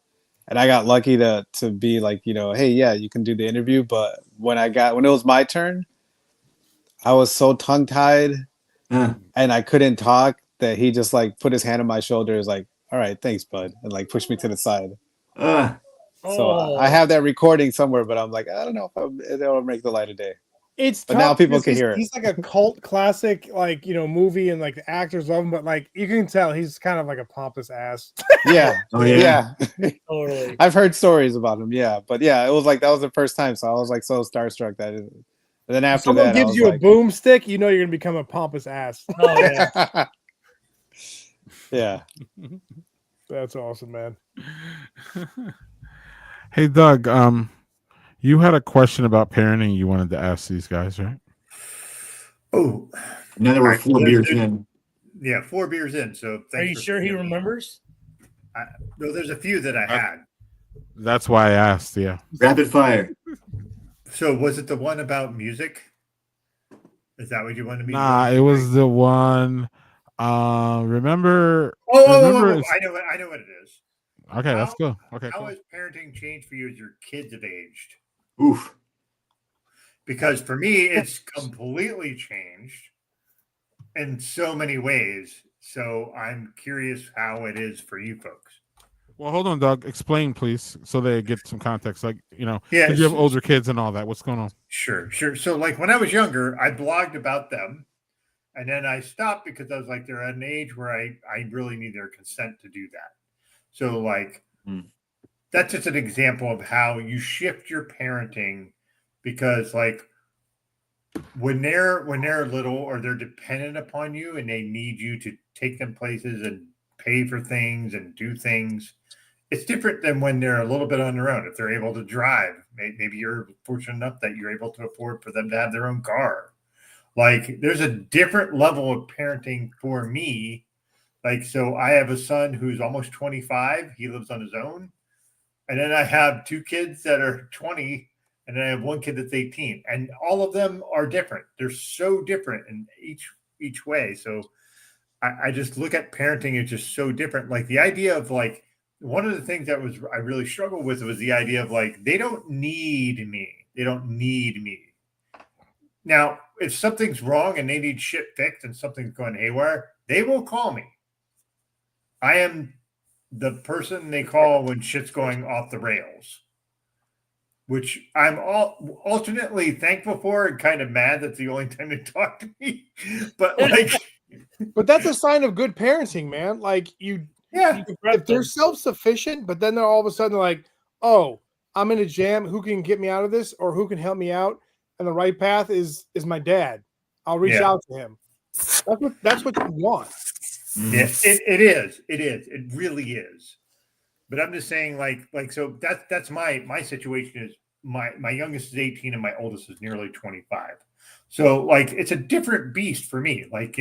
And I got lucky to be like, hey, yeah, you can do the interview. But when it was my turn, I was so tongue tied and I couldn't talk that he just like put his hand on my shoulder, is like, all right, thanks, bud, and like pushed me to the side. So I have that recording somewhere, but I'm like, I don't know if it'll make the light of day. It's but tough now people because can hear it. He's like a cult classic, like movie, and like the actors love him, but like you can tell he's kind of like a pompous ass. Yeah. Yeah. Totally. I've heard stories about him. Yeah, but yeah, it was like that was the first time, so I was like so starstruck that. And then after Someone that, gives you a boomstick, you're gonna become a pompous ass. Oh yeah. Yeah. That's awesome, man. Hey, Doug. You had a question about parenting you wanted to ask these guys, right? Oh, now that we're 4 beers in. Yeah, 4 beers in. So Are you sure he remembers? No, there's a few that I had. That's why I asked. Yeah. Rapid fire. So was it the one about music? Is that what you wanted me to Nah, it was the one. Remember? Oh, I know what it is. Okay, let's go. Okay, how cool. has parenting changed for you as your kids have aged? Oof. Because for me, it's completely changed in so many ways. So I'm curious how it is for you folks. Well, hold on, Doug. Explain, please, so they get some context. Like, Yeah, 'cause you have older kids and all that. What's going on? Sure. So like when I was younger, I blogged about them. And then I stopped because I was like, they're at an age where I really need their consent to do that. So like, that's just an example of how you shift your parenting, because like when they're little or they're dependent upon you and they need you to take them places and pay for things and do things, it's different than when they're a little bit on their own. If they're able to drive, maybe you're fortunate enough that you're able to afford for them to have their own car. Like there's a different level of parenting for me. Like, so I have a son who's almost 25. He lives on his own. And then I have 2 kids that are 20, and then I have 1 kid that's 18. And all of them are different. They're so different in each way. So I just look at parenting as just so different. Like the idea of like, one of the things that I really struggled with was the idea of like, they don't need me. They don't need me. Now, if something's wrong and they need shit fixed and something's going haywire, they will call me. I am the person they call when shit's going off the rails, which I'm alternately thankful for and kind of mad that's the only time they talk to me. But like, but that's a sign of good parenting, man. Like if they're self-sufficient, but then they're all of a sudden like, oh, I'm in a jam. Who can get me out of this, or who can help me out? And the right path is my dad. I'll reach out to him. That's what you want. Yeah, it is. It really is. But I'm just saying, like so that's my situation is my youngest is 18 and my oldest is nearly 25. So like it's a different beast for me. Like,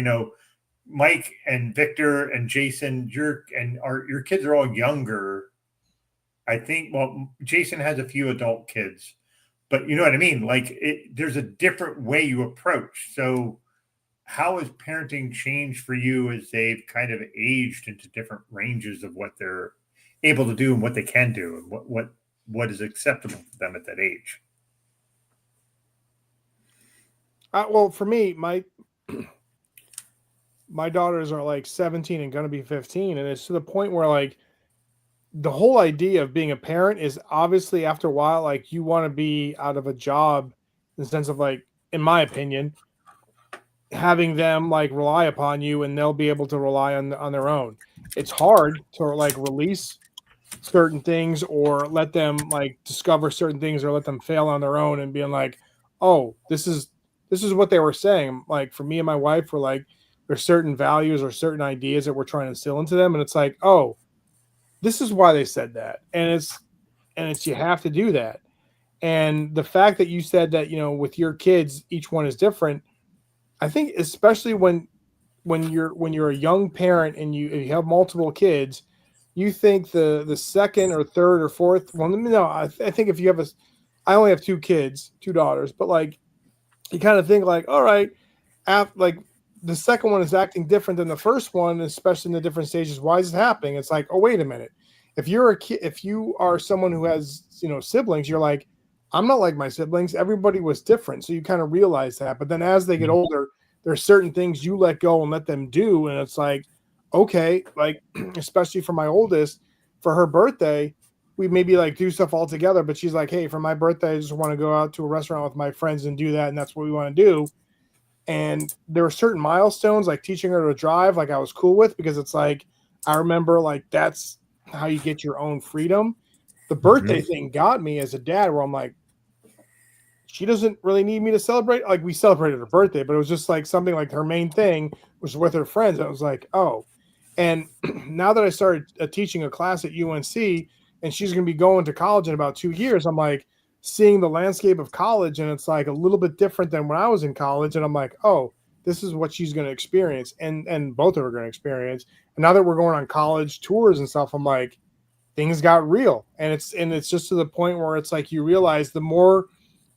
Mike and Victor and Jason, your kids are all younger. I think, well, Jason has a few adult kids. But you know what I mean? Like there's a different way you approach. So how has parenting changed for you as they've kind of aged into different ranges of what they're able to do and what they can do and what is acceptable for them at that age? Well, for me, my daughters are like 17 and going to be 15. And it's to the point where like, the whole idea of being a parent is obviously after a while, like you want to be out of a job in the sense of like, in my opinion, having them like rely upon you and they'll be able to rely on their own. It's hard to like release certain things or let them like discover certain things or let them fail on their own and being like, oh, this is what they were saying. Like for me and my wife, we're like, there's certain values or certain ideas that we're trying to instill into them. And it's like, oh, this is why they said that. And it's, you have to do that. And the fact that you said that, with your kids, each one is different. I think especially when when you're a young parent and you have multiple kids, you think the second or third or fourth. Well, no, I think if you have I only have two kids, two daughters, but like you kind of think like, all right, like the second one is acting different than the first one, especially in the different stages. Why is it happening? It's like, oh, wait a minute. If you're a kid, if you are someone who has, siblings, you're like, I'm not like my siblings. Everybody was different. So you kind of realize that. But then as they get older, there's certain things you let go and let them do. And it's like, okay, like, especially for my oldest, for her birthday, we maybe like do stuff all together. But she's like, hey, for my birthday, I just want to go out to a restaurant with my friends and do that. And that's what we want to do. And there were certain milestones, like teaching her to drive, like I was cool with, because it's like, I remember like that's how you get your own freedom. The birthday thing got me as a dad, where I'm like, she doesn't really need me to celebrate. Like we celebrated her birthday, but it was just like something like her main thing was with her friends. I was like, oh. And now that I started teaching a class at UNC and she's going to be going to college in about 2 years, I'm like seeing the landscape of college, and it's like a little bit different than when I was in college. And I'm like, oh, this is what she's going to experience. And both of her are going to experience. And now that we're going on college tours and stuff, I'm like, things got real. And it's just to the point where it's like, you realize the more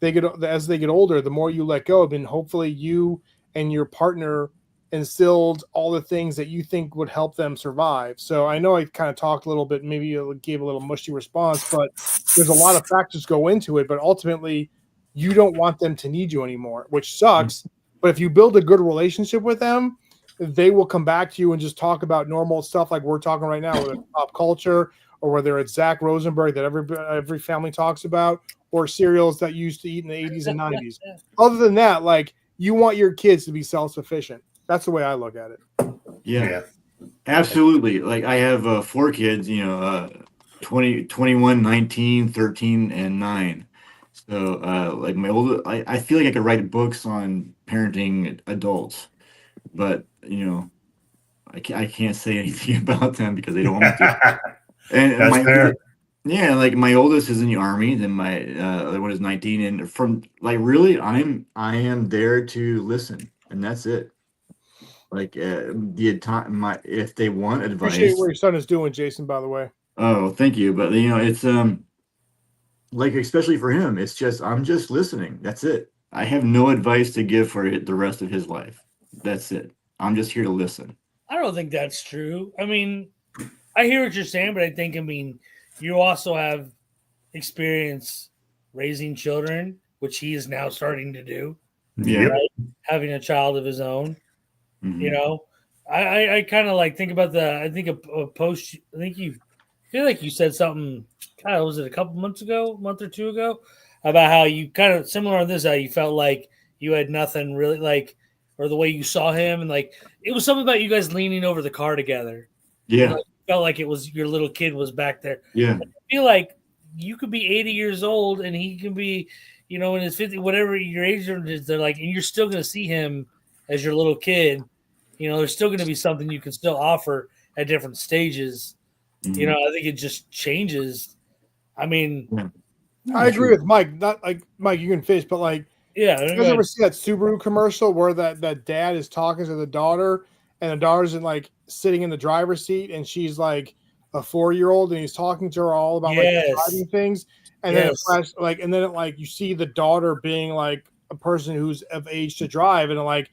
as they get older, the more you let go of, and hopefully you and your partner instilled all the things that you think would help them survive. So I know I kind of talked a little bit, maybe gave a little mushy response, but there's a lot of factors go into it. But ultimately, you don't want them to need you anymore, which sucks. But if you build a good relationship with them, they will come back to you and just talk about normal stuff like we're talking right now, whether it's pop culture or whether it's Zach Rosenberg that every family talks about, or cereals that you used to eat in the 80s and 90s. Other than that, like, you want your kids to be self-sufficient. That's the way I look at it. Yeah. Absolutely. Like I have 4 kids, 20, 21, 19, 13, and 9. So like my older, I feel like I could write books on parenting adults, but I can't say anything about them because they don't want me to. And That's fair. Yeah, like my oldest is in the army, then my other one is 19, and from like really, I am there to listen, and that's it. Like the time, if they want Appreciate advice. what your son is doing, Jason, by the way. Oh, thank you, but it's like especially for him, it's just I'm just listening. That's it. I have no advice to give for the rest of his life. That's it. I'm just here to listen. I don't think that's true. I mean, I hear what you're saying, but I mean, you also have experience raising children, which he is now starting to do. Yeah. Right? Having a child of his own. Mhm. I kind of like think about I think a post. I feel like you said something. God, was it a month or 2 ago, about how you kind of similar on this, how you felt like you had nothing really like, or the way you saw him, and like it was something about you guys leaning over the car together. Yeah. And, like, felt like it was your little kid was back there. Yeah. I feel like you could be 80 years old and he can be, in his 50, whatever your age is. They're like, and you're still going to see him as your little kid. There's still going to be something you can still offer at different stages. Mhm. I think it just changes. I mean, I agree with Mike. Not like Mike, you can finish, but like, yeah. you guys ever see that Subaru commercial where that dad is talking to the daughter, and the daughter's like sitting in the driver's seat, and she's like a 4-year-old, and he's talking to her all about like driving things, and then it flashes and then you see the daughter being like a person who's of age to drive, and like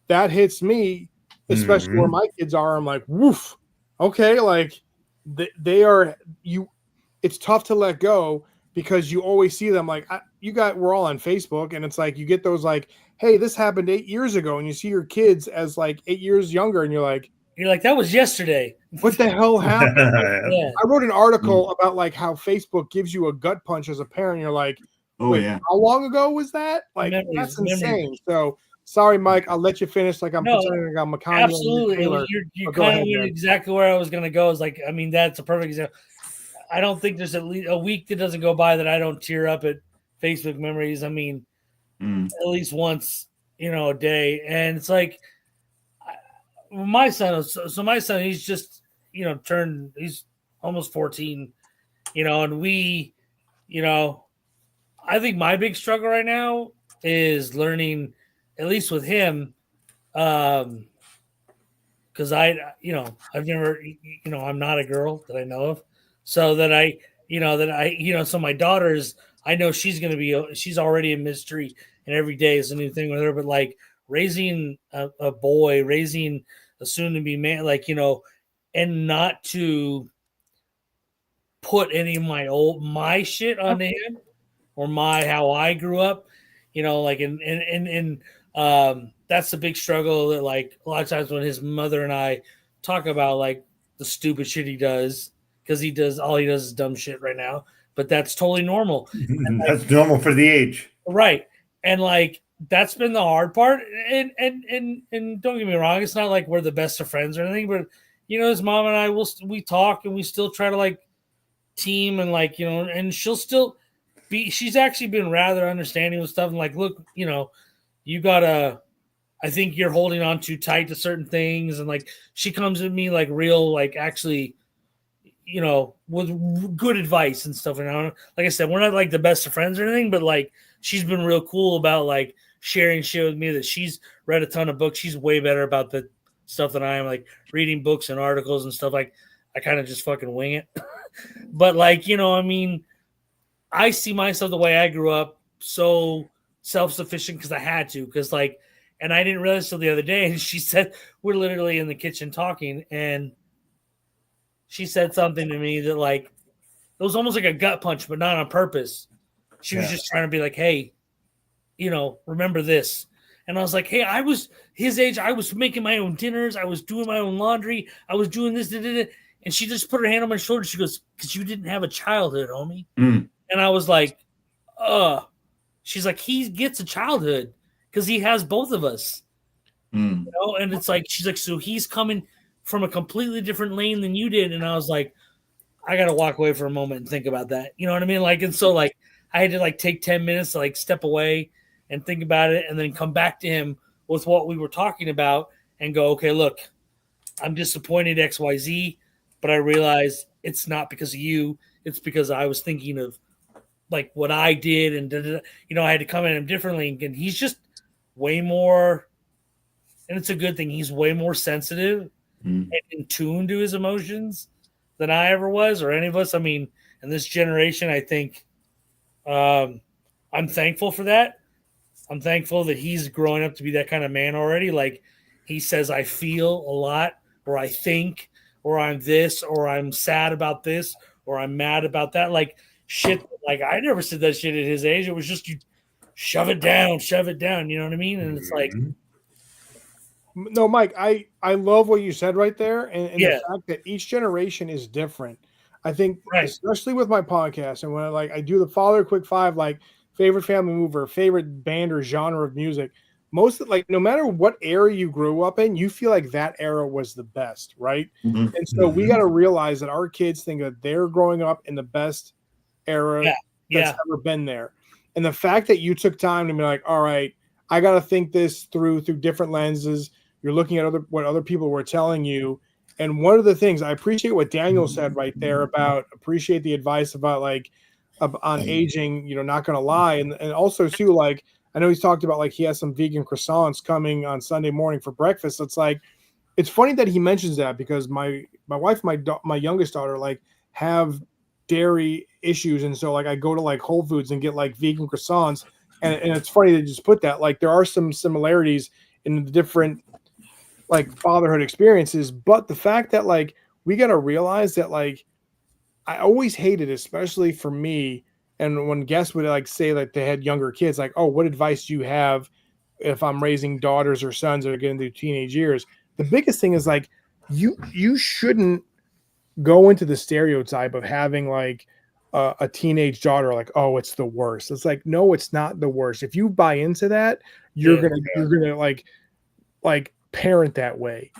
that hits me, especially where my kids are. I'm like, woof, okay, like they are you. It's tough to let go because you always see them like we're all on Facebook, and it's like you get those like, hey, this happened 8 years ago, and you see your kids as like 8 years younger, and you're like that was yesterday. What the hell happened? Yeah. I wrote an article about like how Facebook gives you a gut punch as a parent. You're like, wait, how long ago was that? Like that's insane. So sorry, Mike, I'll let you finish. Like I'm pretending I'm McConaughey. Absolutely, you're kind of exactly where I was going to go. Is like, I mean, that's a perfect example. I don't think there's at least a week that doesn't go by that I don't tear up at Facebook memories. I mean, at least once, a day. And it's like my son. So my son, he's just, he's almost 14, and we, I think my big struggle right now is learning, at least with him, because I've never, I'm not a girl that I know of, so so my daughter's, I know she's already a mystery, and every day is a new thing with her. But like raising a boy, raising a soon-to-be man, and not to put any of my shit on him or how I grew up, and that's the big struggle that like a lot of times when his mother and I talk about like the stupid shit he does, because he does is dumb shit right now, but that's totally normal. That's normal for the age. Right. And like that's been the hard part. And don't get me wrong, it's not like we're the best of friends or anything, but his mom and I we talk and we still try to like team and like, and she'll still she's actually been rather understanding with stuff and like, look, you gotta, I think you're holding on too tight to certain things. And like she comes at me like real, like actually, with good advice and stuff. And like I said, we're not like the best of friends or anything, but like she's been real cool about like sharing shit with me, that she's read a ton of books. She's way better about the stuff than I am, like reading books and articles and stuff. Like I kind of just fucking wing it. But like, I see myself the way I grew up, so self-sufficient because I had to, and I didn't realize till the other day. And she said, we're literally in the kitchen talking, and she said something to me that like, it was almost like a gut punch, but not on purpose. She was just trying to be like, hey, remember this. And I was like, hey, I was his age. I was making my own dinners. I was doing my own laundry. I was doing this. And she just put her hand on my shoulder. She goes, because you didn't have a childhood, homie. Mm. And I was like, she's like, he gets a childhood because he has both of us. Mm. And it's like, she's like, so he's coming from a completely different lane than you did. And I was like, I got to walk away for a moment and think about that. You know what I mean? Like, and so like, I had to like take 10 minutes to like step away and think about it and then come back to him with what we were talking about and go, okay, look, I'm disappointed XYZ, but I realize it's not because of you. It's because I was thinking of like what I did and I had to come at him differently. And he's just way more, and it's a good thing. He's way more sensitive and in tune to his emotions than I ever was, or any of us. I mean, in this generation, I think I'm thankful for that. I'm thankful that he's growing up to be that kind of man already. Like he says, I feel a lot, or I think, or I'm this, or I'm sad about this, or I'm mad about that. Like shit. Like I never said that shit at his age. It was just you shove it down. You know what I mean? And it's like, no, Mike, I love what you said right there. And Yeah. the fact that each generation is different. I think, Right. especially with my podcast and when I do the Father Quick Five, like favorite family mover, favorite band or genre of music, no matter what era you grew up in, you feel like that era was the best, right? Mhm. And so we got to realize that our kids think that they're growing up in the best era that's ever been there. And the fact that you took time to be like, all right, I got to think this through different lenses. You're looking at what other people were telling you. And one of the things I appreciate what Daniel said right there about appreciate the advice about like on aging, not going to lie. And also too, like, I know he's talked about like he has some vegan croissants coming on Sunday morning for breakfast. It's like, it's funny that he mentions that because my wife, my youngest daughter, like have dairy issues. And so like I go to like Whole Foods and get like vegan croissants. And it's funny to just put that, like there are some similarities in the different like fatherhood experiences, but the fact that like we got to realize that like I always hated, especially for me, and when guests would like say that they had younger kids, like, oh, what advice do you have if I'm raising daughters or sons that are getting through teenage years? The biggest thing is like you shouldn't go into the stereotype of having like a teenage daughter, like, oh, it's the worst. It's like, no, it's not the worst. If you buy into that, you're gonna like parent that way.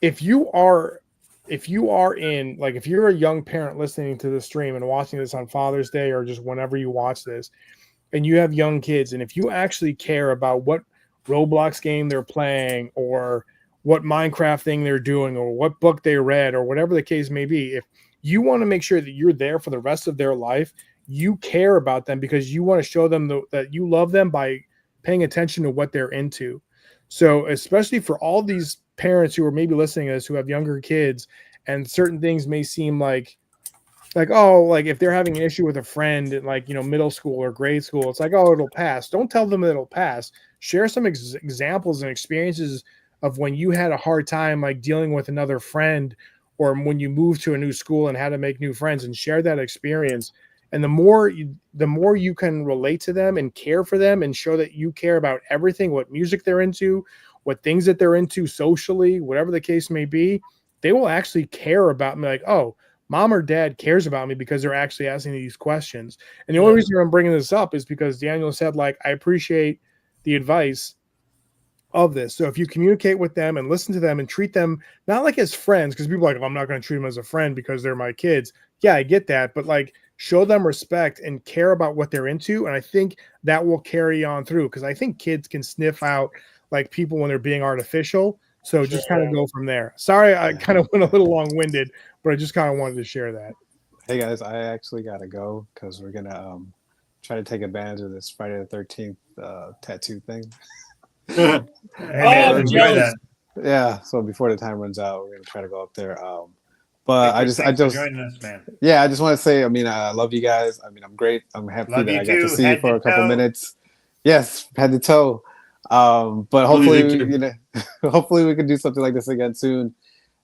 If you are in like, if you're a young parent listening to the stream and watching this on Father's Day or just whenever you watch this, and you have young kids, and if you actually care about what Roblox game they're playing or what Minecraft thing they're doing or what book they read or whatever the case may be, if you want to make sure that you're there for the rest of their life, you care about them because you want to show them that you love them by paying attention to what they're into. So especially for all these parents who are maybe listening to this who have younger kids, and certain things may seem like oh, like if they're having an issue with a friend in middle school or grade school, it's like, oh, it'll pass. Don't tell them it'll pass. Share some examples and experiences of when you had a hard time dealing with another friend, or when you moved to a new school and had to make new friends, and share that experience. And the more you can relate to them and care for them and show that you care about everything, what music they're into, what things that they're into socially, whatever the case may be, they will actually care about me. Oh, mom or dad cares about me because they're actually asking these questions. And the only reason I'm bringing this up is because Daniel said, I appreciate the advice of this. So if you communicate with them and listen to them and treat them not as friends, because people are I'm not going to treat them as a friend because they're my kids. Yeah, I get that. But show them respect and care about what they're into. And I think that will carry on through, because I think kids can sniff out people when they're being artificial. So just kind of go from there. Sorry, I kind of went a little long-winded, but I just kind of wanted to share that. Hey guys, I actually gotta go because we're gonna try to take advantage of this Friday the 13th tattoo thing. Enjoy that. Yeah, so before the time runs out, we're gonna try to go up there. But thanks for joining us, man. Yeah, I just want to say, I love you guys. I'm great. I'm happy that I got to see you for a couple minutes. Yes, head to toe. But hopefully, hopefully we can do something like this again soon.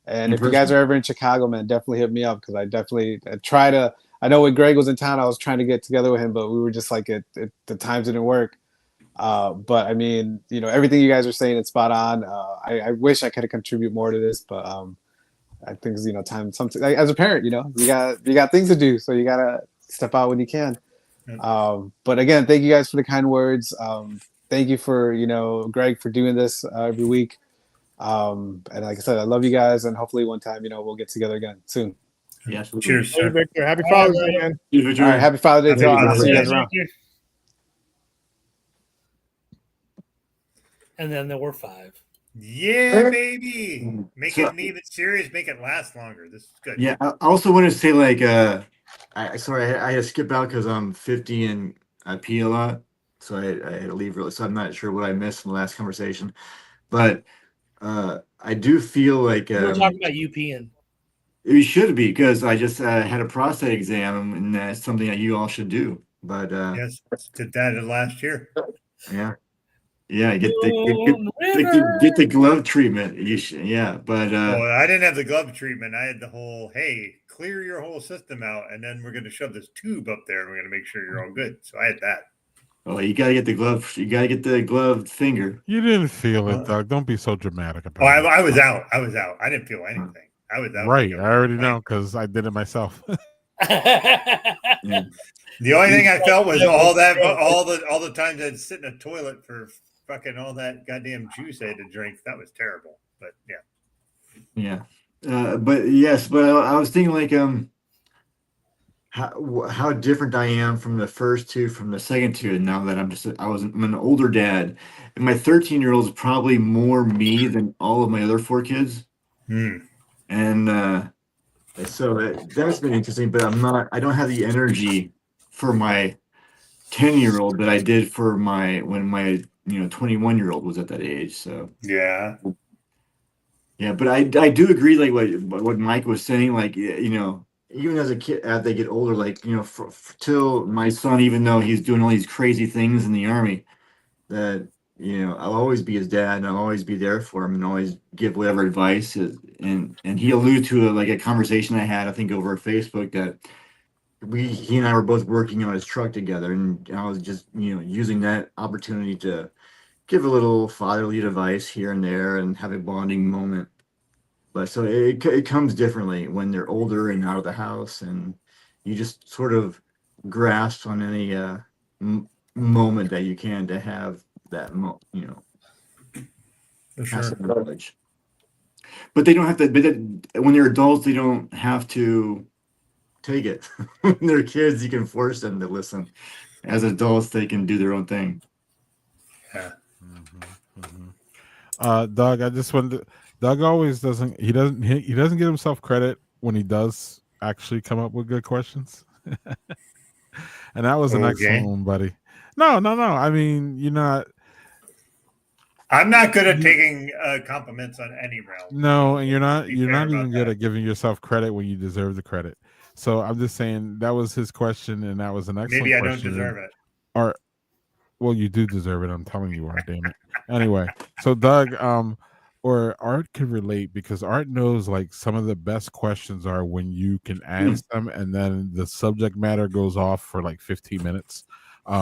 And if you guys are ever in Chicago, man, definitely hit me up, because I definitely try to. I know when Greg was in town, I was trying to get together with him, but we were just the times didn't work. But everything you guys are saying is spot on. I wish I could contribute more to this, but I think time. Something as a parent, you got things to do, so you gotta step out when you can. But again, thank you guys for the kind words. Thank you for Greg for doing this every week. And like I said, I love you guys, and hopefully one time we'll get together again soon. Yes. Cheers, sir. Victor. Happy Father's Day, man. All right, happy Father's Day to all. See you guys around. And then there were 5. Yeah, baby. Make it even serious. Make it last longer. This is good. Yeah, I also want to say I had to skip out because I'm 50 and I pee a lot, so I had to leave early. So I'm not sure what I missed in the last conversation, but I do feel like we're talking about you peeing. It should be, because I just had a prostate exam, and that's something that you all should do. But yes, did that last year. Yeah, get the glove treatment. You should, but well, I didn't have the glove treatment. I had the whole, hey, clear your whole system out, and then we're going to shove this tube up there, and we're going to make sure you're all good. So I had that. Oh, you gotta get the glove. You gotta get the gloved finger. You didn't feel it, Doug. Don't be so dramatic about it. I was out. I didn't feel anything. I was out. Right. I already know, because I did it myself. Yeah. The only thing I felt was all the times I'd sit in a toilet for fucking all that goddamn juice I had to drink. That was terrible. But yeah. But yes, but I was thinking how different I am from the first two, from the second two, and now that I'm an older dad, and my 13-year-old is probably more me than all of my other 4 kids. And so that's been interesting, but I don't have the energy for my 10-year-old that I did for when my 21-year-old was at that age. So yeah, but I do agree, like what Mike was saying, even as a kid, as they get older, till my son, even though he's doing all these crazy things in the Army, that I'll always be his dad, and I'll always be there for him, and always give whatever advice and he alluded to a conversation I had, I think, over Facebook, that he and I were both working on his truck together, and I was just using that opportunity to give a little fatherly advice here and there and have a bonding moment. But so it comes differently when they're older and out of the house, and you just sort of grasp on any moment that you can to have that sure. knowledge. But they don't have to. But when they're adults, they don't have to take it. When they're kids, you can force them to listen. As adults, they can do their own thing. Yeah. Doug, I just wanted to, Doug always doesn't give himself credit when he does actually come up with good questions. And that was an excellent one, buddy. No. I mean, I'm not good at taking compliments on any realm. No, and you're not Be fair even about good that. at giving yourself credit when you deserve the credit. So I'm just saying that was his question, and that was an excellent Maybe I don't question. deserve it. Art, well, you do deserve it. I'm telling you, Art. Damn it. Anyway, so Doug, or Art can relate because Art knows like some of the best questions are when you can ask them, and then the subject matter goes off for like 15 minutes.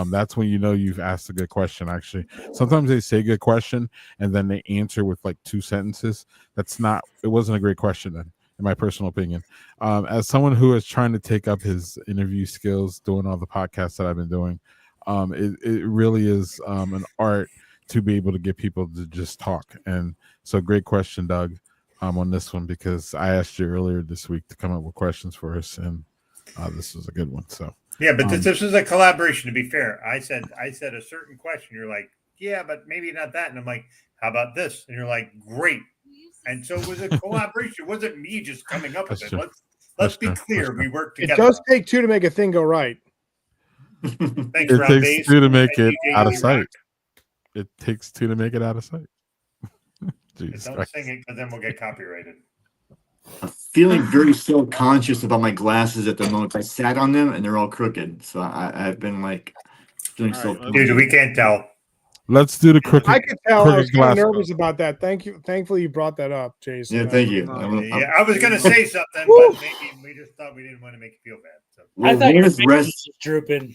That's when you know you've asked a good question. Actually, sometimes they say good question and then they answer with like 2 sentences. It wasn't a great question then, in my personal opinion. As someone who is trying to take up his interview skills, doing all the podcasts that I've been doing, it really is an art to be able to get people to just talk. And so, great question, Doug, on this one, because I asked you earlier this week to come up with questions for us, and this was a good one. So. Yeah, but this was a collaboration. To be fair, I said a certain question. You're like, yeah, but maybe not that. And I'm like, how about this? And you're like, great. And so it was a collaboration. It wasn't me just coming up with That's it. true. Let's be clear. We worked It together. does take 2 to make a thing go right. Thanks, It Round takes Base. 2 to make it DJ out of Rock. sight. It takes 2 to make it out of sight. Jesus Don't Christ. sing it because then we'll get copyrighted. I'm feeling very self-conscious about my glasses at the moment. I sat on them and they're all crooked. So I've been like feeling All right, self-conscious. Dude, we can't tell. Let's do the crooked. I could tell. I was crooked kind of glass nervous about that. Thank you. Thankfully, you brought that up, Jason. Yeah, thank you. Yeah, I was going to say something, but maybe we just thought we didn't want to make you feel bad. So. I Well, thought your one is face was rest. just drooping.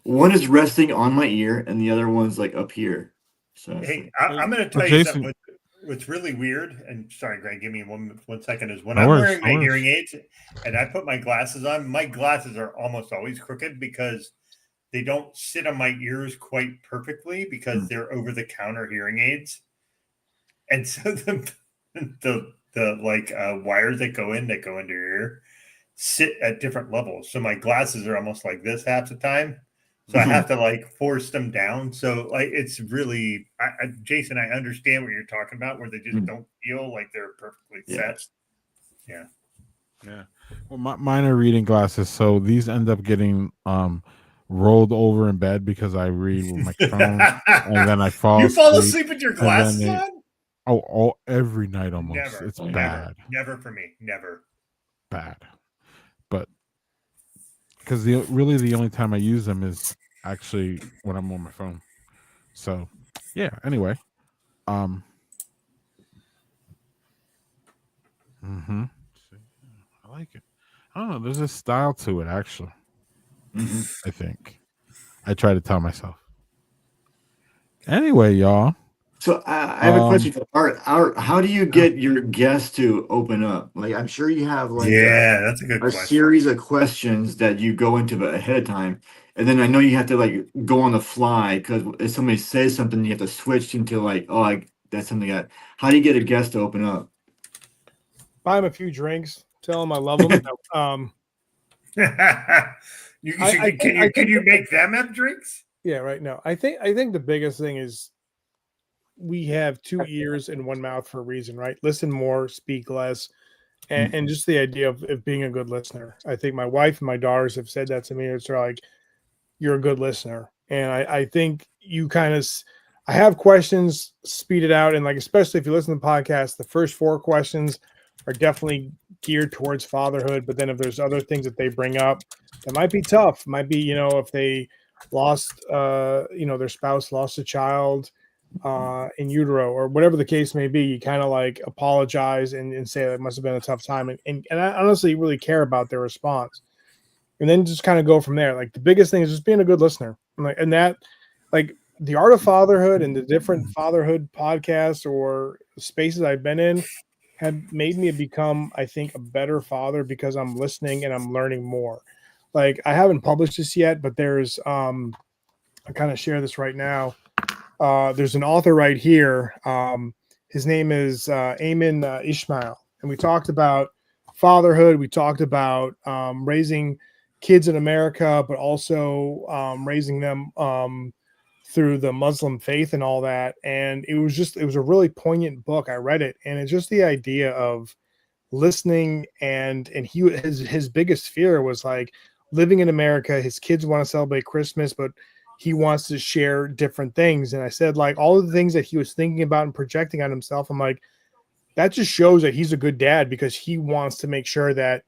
One is resting on my ear, and the other one's like up here. So Hey, I'm going to tell you Jason- something. What's really weird, and sorry, Greg, give me one second, is when No I'm worries, wearing no my worries. hearing aids and I put my glasses on, my glasses are almost always crooked because they don't sit on my ears quite perfectly because they're over-the-counter hearing aids. And so the wires that go into your ear sit at different levels. So my glasses are almost like this half the time. So I have to like force them down. So like it's really, Jason, I understand what you're talking about, where they just don't feel like they're perfectly set. Yeah. Well, mine are reading glasses, so these end up getting rolled over in bed because I read with my phone, and then I fall. You fall asleep with your and then glasses on? Oh, every night almost. Never. It's Never. bad. Never for me. Never. Bad. But because the only time I use them is actually when I'm on my phone. So yeah. Anyway, I like it. I don't know. There's a style to it, actually. I think. I try to tell myself. Anyway, y'all. So I have a question for Art. How do you get your guests to open up? Like, I'm sure you have like that's a good question. Series of questions that you go into ahead of time, and then I know you have to like go on the fly because if somebody says something, you have to switch into like, that's something that. How do you get a guest to open up? Buy them a few drinks. Tell them I love them. Can you make them have drinks? Yeah, right. No, I think the biggest thing is we have 2 ears and 1 mouth for a reason, right? Listen more, speak less, and just the idea of being a good listener. I think my wife and my daughters have said that to me. It's like, you're a good listener, and I think you kind of. I have questions, speed it out, and like especially if you listen to the podcast, the first 4 questions are definitely geared towards fatherhood. But then if there's other things that they bring up that might be tough, might be if they lost their spouse lost a child in utero or whatever the case may be, you kind of like apologize and say that it must have been a tough time, and I honestly really care about their response, and then just kind of go from there. Like the biggest thing is just being a good listener, and that like the art of fatherhood and the different fatherhood podcasts or spaces I've been in have made me become, I think, a better father because I'm listening and I'm learning more. Like I haven't published this yet, but there's I kind of share this right now. There's an author right here. His name is Ayman Ishmael, and we talked about fatherhood. We talked about raising kids in America, but also raising them through the Muslim faith and all that. And it was a really poignant book. I read it, and it's just the idea of listening. And his biggest fear was like living in America. His kids want to celebrate Christmas, but he wants to share different things. And I said, like, all of the things that he was thinking about and projecting on himself, I'm like, that just shows that he's a good dad, because he wants to make sure that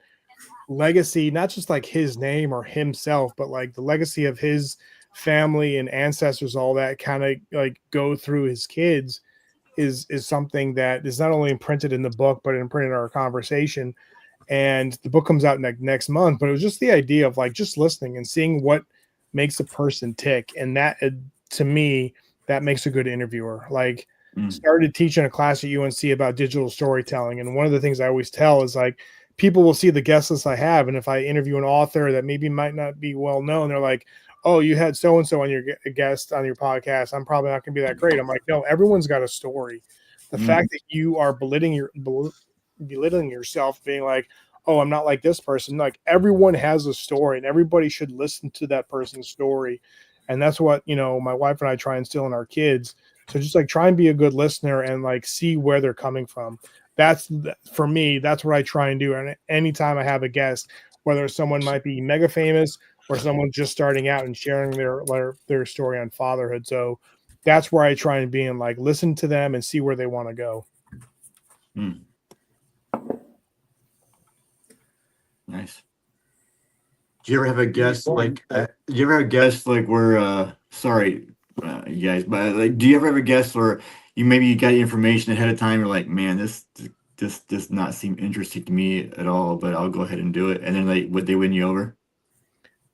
legacy, not just like his name or himself, but like the legacy of his family and ancestors, all that kind of like go through his kids, is something that is not only imprinted in the book, but imprinted in our conversation. And the book comes out next month. But it was just the idea of like just listening and seeing what makes a person tick, and that to me, that makes a good interviewer. Like, started teaching a class at UNC about digital storytelling, and one of the things I always tell is like, people will see the guest list I have, and if I interview an author that maybe might not be well known, they're like, oh, you had so and so on your guest on your podcast, I'm probably not going to be that great. I'm like, no, everyone's got a story. The fact that you are belittling yourself, being like, oh, I'm not like this person. Like, everyone has a story, and everybody should listen to that person's story. And that's what, my wife and I try and instill in our kids. So just like try and be a good listener and like see where they're coming from. That's, for me, that's what I try and do. And anytime I have a guest, whether someone might be mega famous or someone just starting out and sharing their story on fatherhood. So that's where I try and be, and like listen to them and see where they want to go. Nice. Do you ever have a guest like? Do you ever have a guest like where? Sorry, you guys, but like, do you ever have a guest or you got information ahead of time? You're like, man, this does not seem interesting to me at all, but I'll go ahead and do it. And then like, would they win you over?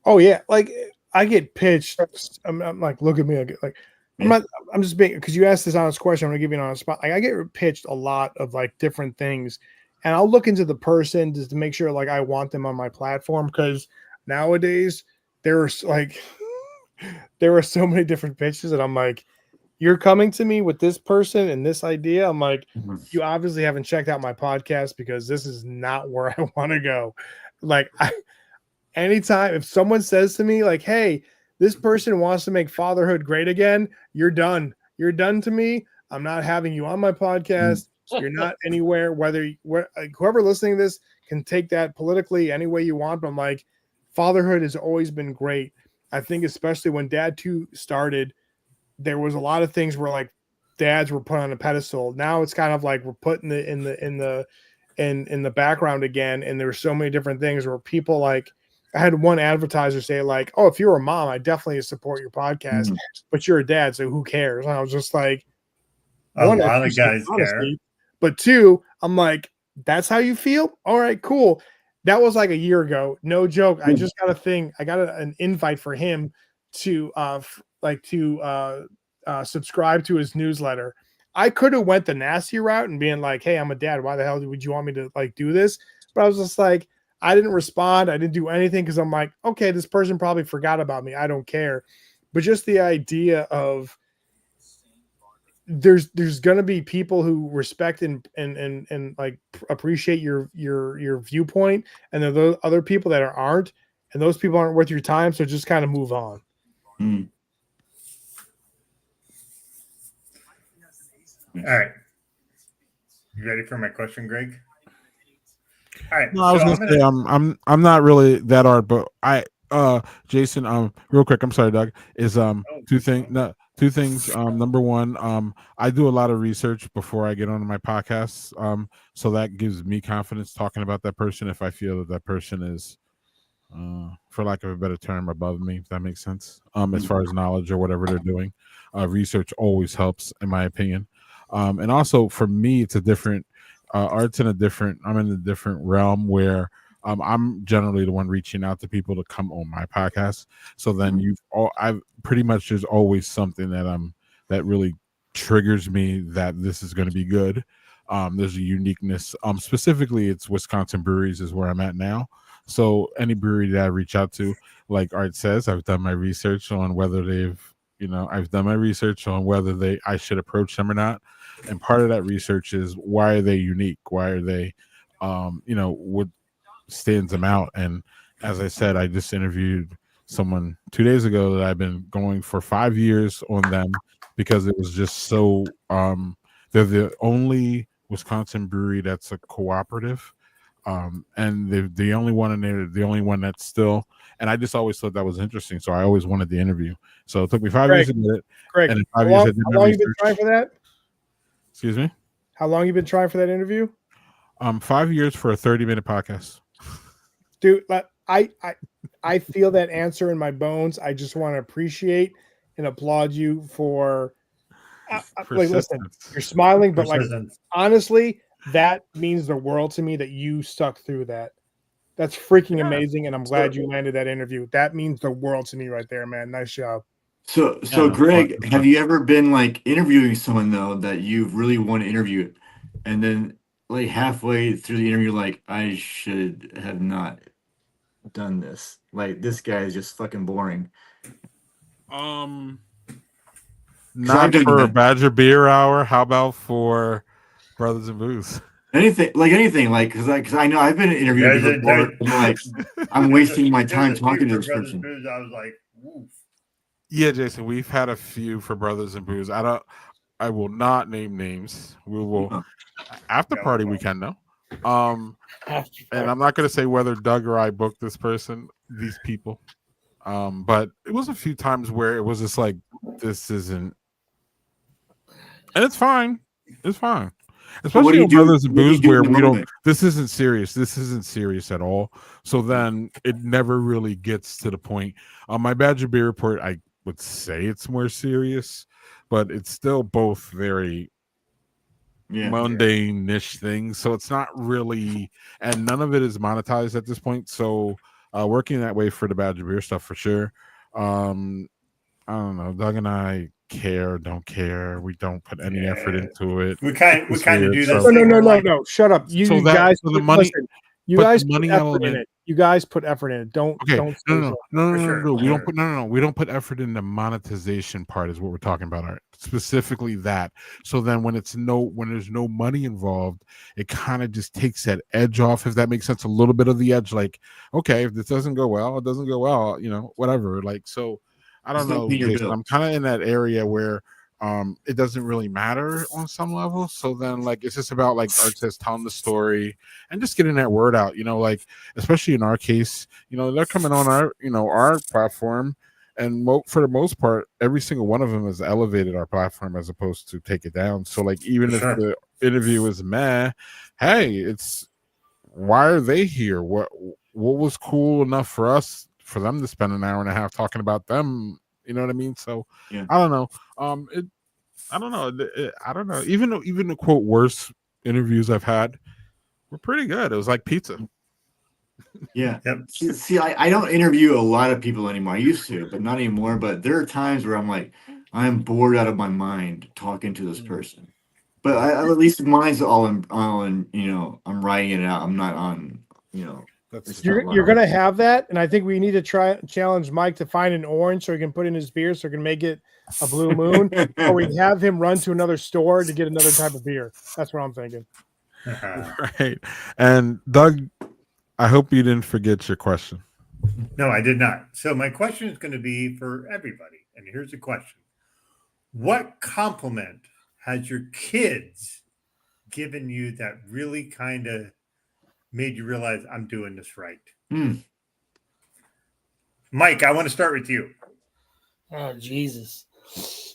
Oh yeah, like I get pitched. I'm like, look at me. I get like, I'm just being, because you asked this honest question. I'm gonna give you an honest spot. Like, I get pitched a lot of like different things, and I'll look into the person just to make sure like I want them on my platform, because nowadays there are so many different pitches, and I'm like, you're coming to me with this person and this idea. I'm like, you obviously haven't checked out my podcast, because this is not where I want to go. Like, anytime if someone says to me like, hey, this person wants to make fatherhood great again, you're done. You're done to me. I'm not having you on my podcast. You're not anywhere. Whoever listening to this can take that politically any way you want. But I'm like, fatherhood has always been great. I think especially when Dad 2 started, there was a lot of things where like dads were put on a pedestal. Now it's kind of like we're put in the background again. And there were so many different things where people like, I had one advertiser say like, oh, if you're a mom, I definitely support your podcast, but you're a dad, so who cares? And I was just like, a lot of guys care. But two, I'm like, that's how you feel? All right, cool. That was like a year ago. No joke. I just got a thing. I got an invite for him to subscribe to his newsletter. I could have went the nasty route and being like, hey, I'm a dad. Why the hell would you want me to like do this? But I was just like, I didn't respond. I didn't do anything, because I'm like, okay, this person probably forgot about me. I don't care. But just the idea of there's going to be people who respect and like appreciate your viewpoint, and there are those other people that aren't, and those people aren't worth your time. So just kind of move on. All right. You ready for my question, Greg? All right. No, I was gonna say I'm not really that hard, but Jason, real quick, I'm sorry, Doug, is two things. Number one, I do a lot of research before I get onto my podcasts. So that gives me confidence talking about that person if I feel that person is, for lack of a better term, above me, if that makes sense. As far as knowledge or whatever they're doing. Research always helps, in my opinion. And also for me, it's a different art's in a different, I'm in a different realm where I'm generally the one reaching out to people to come on my podcast. So then I've pretty much, there's always something that really triggers me that this is going to be good. There's a uniqueness. Specifically, it's Wisconsin breweries is where I'm at now. So any brewery that I reach out to, like Art says, I've done my research on whether I should approach them or not. And part of that research is, why are they unique? Why are they, what stands them out? And as I said, I just interviewed someone 2 days ago that I've been going for 5 years on them, because it was just so, they're the only Wisconsin brewery that's a cooperative. And they're the only one, and they're the only one that's still and I just always thought that was interesting. So I always wanted the interview. So it took me 5 Greg, years to get it, Greg, and in how 5 years long, I did how my long you been research. trying for that? Excuse me. How long you been trying for that interview? 5 years for a 30-minute podcast. Dude, I feel that answer in my bones. I just want to appreciate and applaud you for like, listen, you're smiling, but like honestly, that means the world to me that you stuck through that. That's freaking amazing, and I'm glad you landed that interview. That means the world to me right there, man. Nice job. So Yeah, Greg, fun. have you ever been like interviewing someone though that you really want to interview, and then like halfway through the interview, like I should have not done this. Like this guy is just fucking boring. Not done for a that. Badger Beer Hour. How about for Brothers and Booze? Anything, because I know I've been interviewed before. I'm like, I'm wasting my time talking to this person. I was like, oof. Yeah, Jason, we've had a few for Brothers and Booze. I will not name names. We will after party we can though. And I'm not going to say whether Doug or I booked these people. But it was a few times where it was just like, this isn't, and it's fine. It's fine. Especially on Brothers and Booze where we don't, this isn't serious. This isn't serious at all. So then it never really gets to the point. My Badger Beer Report, I would say it's more serious, but it's still both very mundane-ish things. So it's not really, and none of it is monetized at this point. So working that way for the Badger Beer stuff for sure. I don't know. Doug and I don't care. We don't put any effort into it. We kind of do this. No. Shut up. You guys put effort in it. You guys put effort in it. Don't. No. We don't put effort in the monetization part. Is what we're talking about. Art. Specifically that. So then when there's no money involved, it kind of just takes that edge off. If that makes sense, a little bit of the edge. Like, okay, if this doesn't go well, it doesn't go well. Whatever. Like so. I don't know. Jason, I'm kind of in that area where it doesn't really matter on some level. So then like it's just about like artists telling the story and just getting that word out, like especially in our case, they're coming on our platform, and for the most part, every single one of them has elevated our platform as opposed to take it down. So like even if the interview is meh, hey, it's why are they here? What was cool enough for them to spend an hour and a half talking about them, you know what I mean? So I don't know. I don't know. Even the quote worst interviews I've had were pretty good. It was like pizza. Yeah. See, I don't interview a lot of people anymore. I used to, but not anymore. But there are times where I'm like, I'm bored out of my mind talking to this person. But at least mine's all in, I'm writing it out. I'm not on, You're gonna have that, and I think we need to try challenge Mike to find an orange so he can put in his beer, so he can make it a blue moon, or we have him run to another store to get another type of beer. That's what I'm thinking. Right. And Doug, I hope you didn't forget your question. No, I did not. So my question is going to be for everybody, and here's the question: what compliment has your kids given you that really kind of made you realize I'm doing this right? Mike, I want to start with you. Oh, Jesus.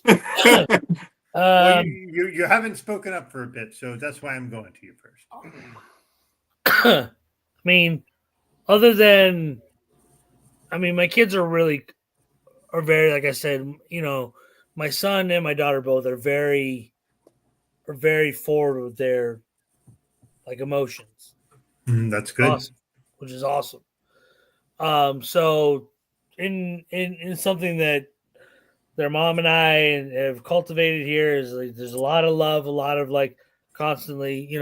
Well, you haven't spoken up for a bit, so that's why I'm going to you first. I mean, my kids are very, like I said, my son and my daughter both are very forward with their like emotions. That's good. Awesome, which is awesome. So in something that their mom and I have cultivated here is like there's a lot of love, a lot of like constantly,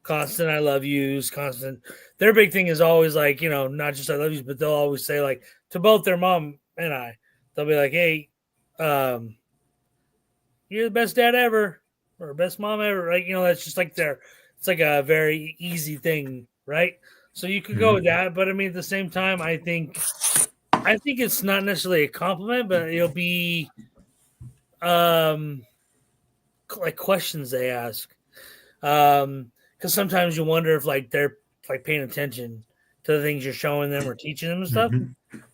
constant I love yous, constant. Their big thing is always like, not just I love yous, but they'll always say like to both their mom and I, they'll be like, hey, you're the best dad ever or best mom ever, right? That's just like it's like a very easy thing, right? So you could go with that, but I mean, at the same time, I think it's not necessarily a compliment, but it'll be like questions they ask. Because sometimes you wonder if like they're like paying attention to the things you're showing them or teaching them and stuff.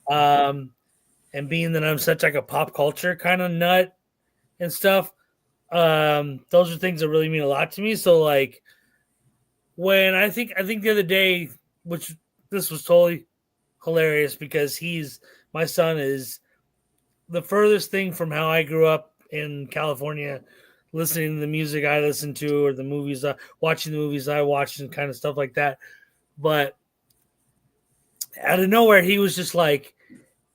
Mhm. And being that I'm such like a pop culture kind of nut and stuff, those are things that really mean a lot to me. So like when I think the other day, which this was totally hilarious because my son is the furthest thing from how I grew up in California, listening to the music I listened to or the movies, watching the movies I watched and kind of stuff like that. But out of nowhere, he was just like,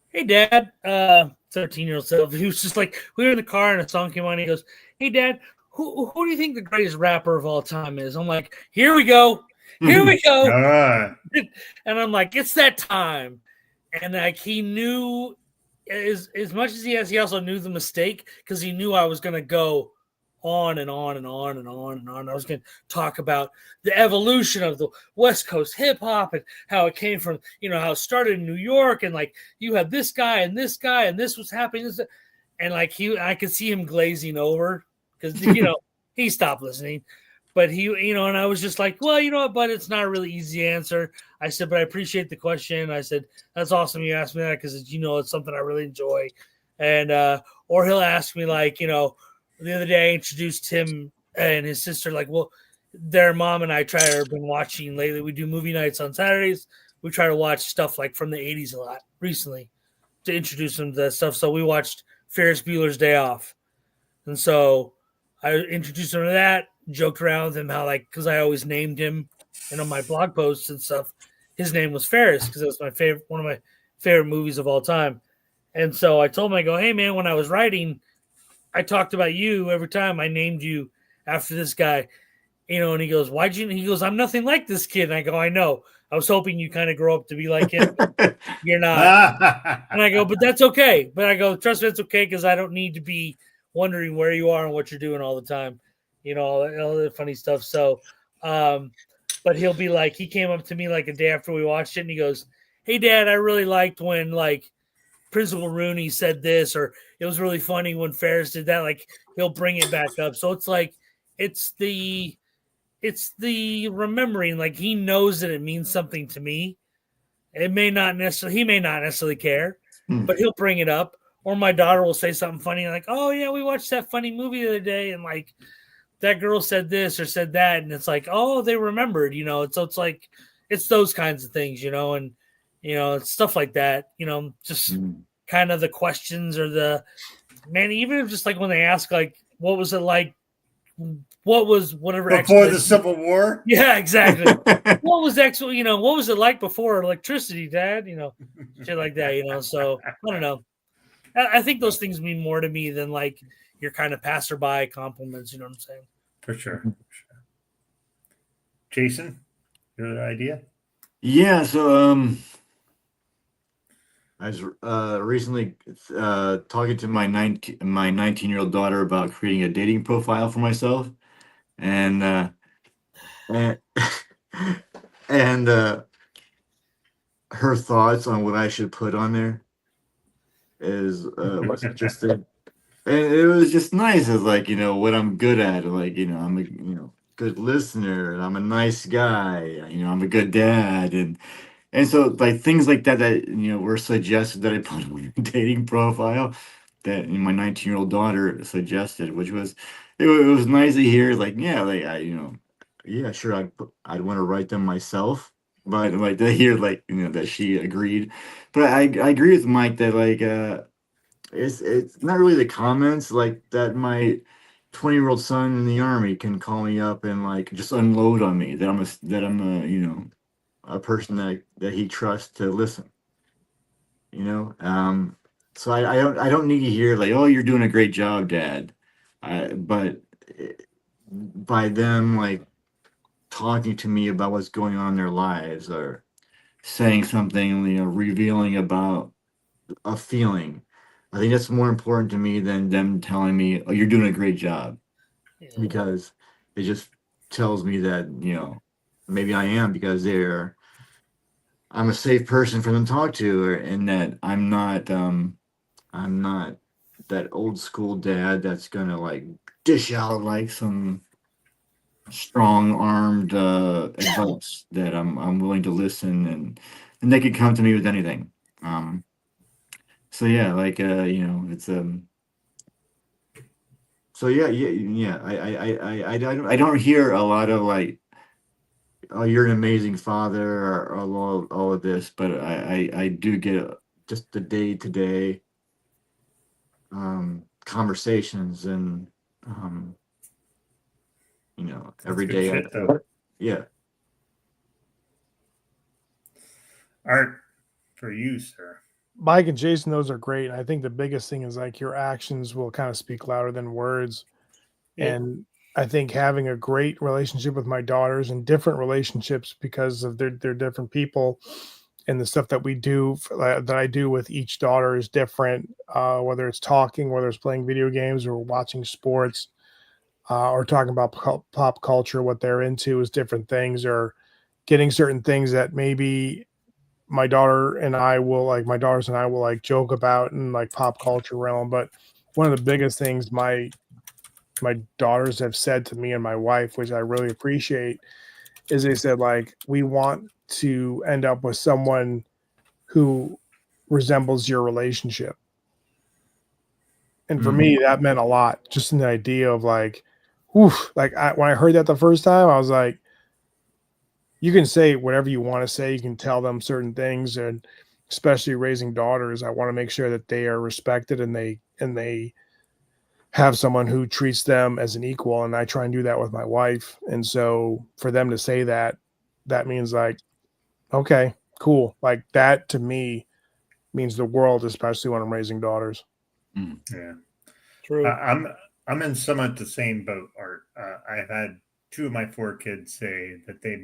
"Hey, Dad," 13-year-old self. He was just like, we were in the car and a song came on. And he goes, "Hey, Dad, who do you think the greatest rapper of all time is?" I'm like, "Here we go, here we go," and I'm like, "It's that time." And like he knew as much as he also knew the mistake because he knew I was gonna go on and on and on and on and on. I was going to talk about the evolution of the West Coast hip hop and how it came from, how it started in New York and like you had this guy and this guy and this was happening. And like I could see him glazing over because, he stopped listening. But and I was just like, well, you know what, but it's not a really easy answer. I said, but I appreciate the question. I said, that's awesome you asked me that because, it's something I really enjoy. And, or he'll ask me like, the other day I introduced him and his sister, like, well, their mom and I been watching lately. We do movie nights on Saturdays. We try to watch stuff like from the 80s a lot recently to introduce them to that stuff. So we watched Ferris Bueller's Day Off. And so I introduced him to that, joked around with him how, like, because I always named him and on my blog posts and stuff, his name was Ferris because it was one of my favorite movies of all time. And so I told him, I go, hey, man, when I was writing, I talked about you every time I named you after this guy, and he goes, he goes, I'm nothing like this kid. And I go, I know. I was hoping you kind of grow up to be like him. You're not. And I go, but that's okay. But I go, trust me, it's okay because I don't need to be wondering where you are and what you're doing all the time. All the funny stuff. So, but he'll be like, he came up to me like a day after we watched it and he goes, hey, Dad, I really liked when like Principal Rooney said this, or it was really funny when Ferris did that. Like he'll bring it back up. So it's like it's the remembering. Like he knows that it means something to me. He may not necessarily care, but he'll bring it up. Or my daughter will say something funny, like, "Oh yeah, we watched that funny movie the other day, and like that girl said this or said that," and it's like, "Oh, they remembered," So it's like it's those kinds of things, and it's stuff like that, just kind of the questions or the man, even if just like when they ask, like, what was it like? What was whatever before the Civil War? Yeah, exactly. What was what was it like before electricity, Dad? Shit like that, So I don't know. I think those things mean more to me than like your kind of passerby compliments. You know what I'm saying? For sure. Jason, your idea? Yeah, so I was recently talking to my 19-year-old daughter about creating a dating profile for myself, and and, and her thoughts on what I should put on there was interesting, and it was just nice. It's like what I'm good at, like I'm a good listener, and I'm a nice guy. I'm a good dad, and so like things like that were suggested that I put on my dating profile that my 19-year-old daughter suggested, which was it was nice to hear. Like like I yeah, sure, I'd want to write them myself, but like to hear like that she agreed. But I agree with Mike that like it's not really the comments like that my 20-year-old son in the army can call me up and like just unload on me that I'm a person that he trusts to listen. So I don't need to hear like, oh, you're doing a great job, Dad. But by them like talking to me about what's going on in their lives or saying something, revealing about a feeling, I think that's more important to me than them telling me, oh, you're doing a great job, because it just tells me that maybe I am, because I'm a safe person for them to talk to, and that I'm not that old school dad that's gonna like dish out like some strong-armed advice that I'm willing to listen, and they could come to me with anything. So yeah, like it's so yeah. I don't hear a lot of like, oh, you're an amazing father, or all of this, but I do get just the day-to-day conversations, and every That's good day. shit, though. Yeah. Art for you, sir. Mike and Jason, those are great. I think the biggest thing is like your actions will kind of speak louder than words. Yeah. And I think having a great relationship with my daughters, and different relationships because of they're different people, and the stuff that we do that I do with each daughter is different. Whether it's talking, whether it's playing video games or watching sports, or talking about pop culture, what they're into is different things, or getting certain things that maybe my daughters and I will like joke about in like pop culture realm. But one of the biggest things my daughters have said to me and my wife, which I really appreciate, is they said, like, we want to end up with someone who resembles your relationship. And for me, that meant a lot. Just in the idea of like, oof, like when I heard that the first time, I was like, you can say whatever you want to say. You can tell them certain things, and especially raising daughters, I want to make sure that they are respected, and they have someone who treats them as an equal. And I try and do that with my wife. And so for them to say that, that means like, okay, cool. Like that to me means the world, especially when I'm raising daughters. Yeah. True. I'm in somewhat the same boat, Art. I've had 2 of my 4 kids say that they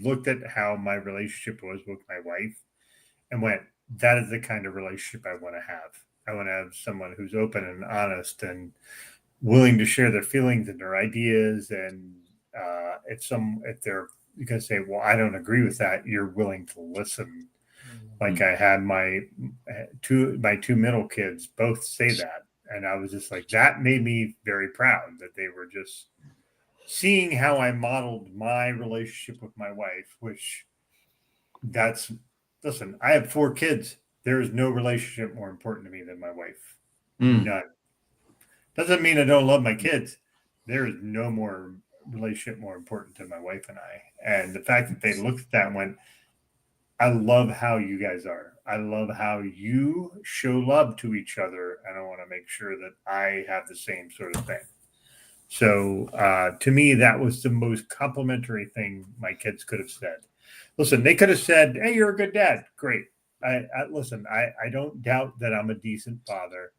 looked at how my relationship was with my wife and went, that is the kind of relationship I want to have. I want to have someone who's open and honest and willing to share their feelings and their ideas. And if they're going to say, well, I don't agree with that, you're willing to listen. Like I had my 2 middle kids both say that. And I was just like, that made me very proud that they were just seeing how I modeled my relationship with my wife, which listen, I have 4 kids. There is no relationship more important to me than my wife. None. Doesn't mean I don't love my kids. There is no more relationship more important than my wife and I. And the fact that they looked at that and went, I love how you guys are. I love how you show love to each other, and I want to make sure that I have the same sort of thing. So to me, that was the most complimentary thing my kids could have said. Listen, they could have said, hey, you're a good dad. Great. Listen, I don't doubt that I'm a decent father.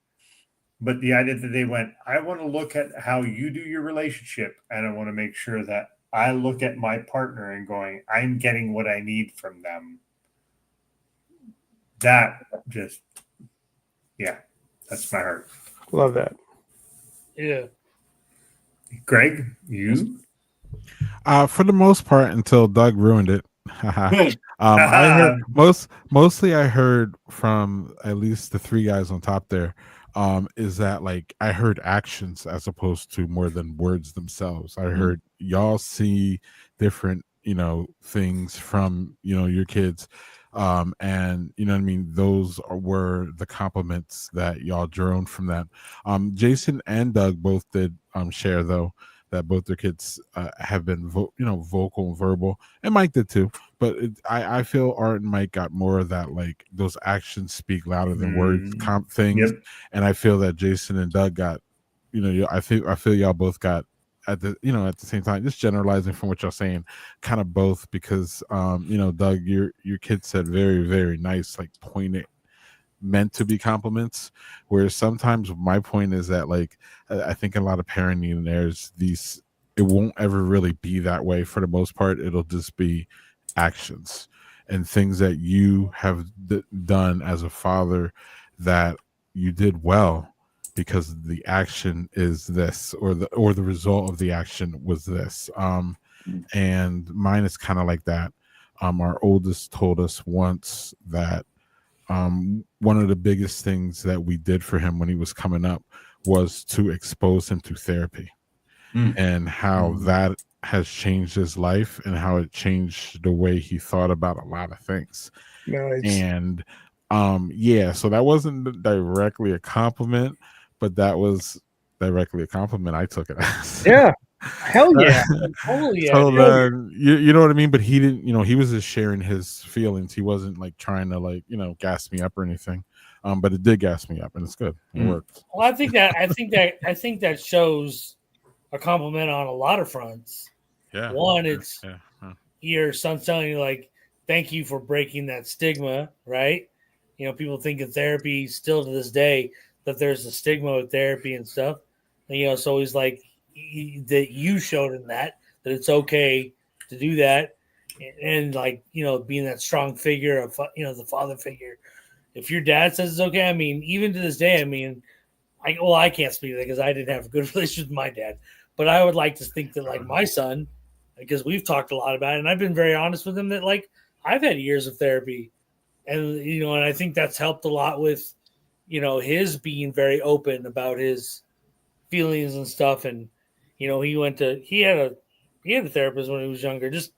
But the idea that they went, I want to look at how you do your relationship, and I want to make sure that I look at my partner and going, I'm getting what I need from them. That just, yeah, that's my heart. Love that. Yeah. Greg, you? For the most part, until Doug ruined it. I heard mostly I heard from at least the 3 guys on top there, is that like I heard actions as opposed to more than words themselves. I heard y'all see different, things from, your kids. And you know what I mean? Those were the compliments that y'all drew from that. Jason and Doug both did share though that both their kids have been vocal and verbal, and Mike did too. But I feel Art and Mike got more of that, like those actions speak louder than words things. Yep. And I feel that Jason and Doug got, I feel y'all both got at the same time, just generalizing from what y'all saying, kind of both, because Doug, your kid said very, very nice, like pointed, meant to be compliments, whereas sometimes my point is that, like, I think a lot of parenting, there's these, it won't ever really be that way. For the most part, it'll just be actions and things that you have done as a father that you did well because the action is this, or the result of the action was this. And mine is kind of like that. Our oldest told us once that one of the biggest things that we did for him when he was coming up was to expose him to therapy. and how that has changed his life and how it changed the way he thought about a lot of things. Nice. And so that wasn't directly a compliment, but that was directly a compliment. I took it as. Yeah. Hell yeah. Totally. Yeah. So dude. then, you know what I mean? But he didn't, he was just sharing his feelings. He wasn't like trying to gas me up or anything. But it did gas me up, and it's good. It worked. Well, I think that shows a compliment on a lot of fronts. Yeah. One, it's your son's telling you like, thank you for breaking that stigma, right? People think in therapy still to this day that there's a stigma with therapy and stuff. And, so he's like that you showed him that it's okay to do that. And being that strong figure of, the father figure. If your dad says it's okay, I mean, even to this day, I mean, I can't speak to that because I didn't have a good relationship with my dad. But I would like to think that like my son, because we've talked a lot about it, and I've been very honest with him that like I've had years of therapy, and and I think that's helped a lot with his being very open about his feelings and stuff. And he had a therapist when he was younger, just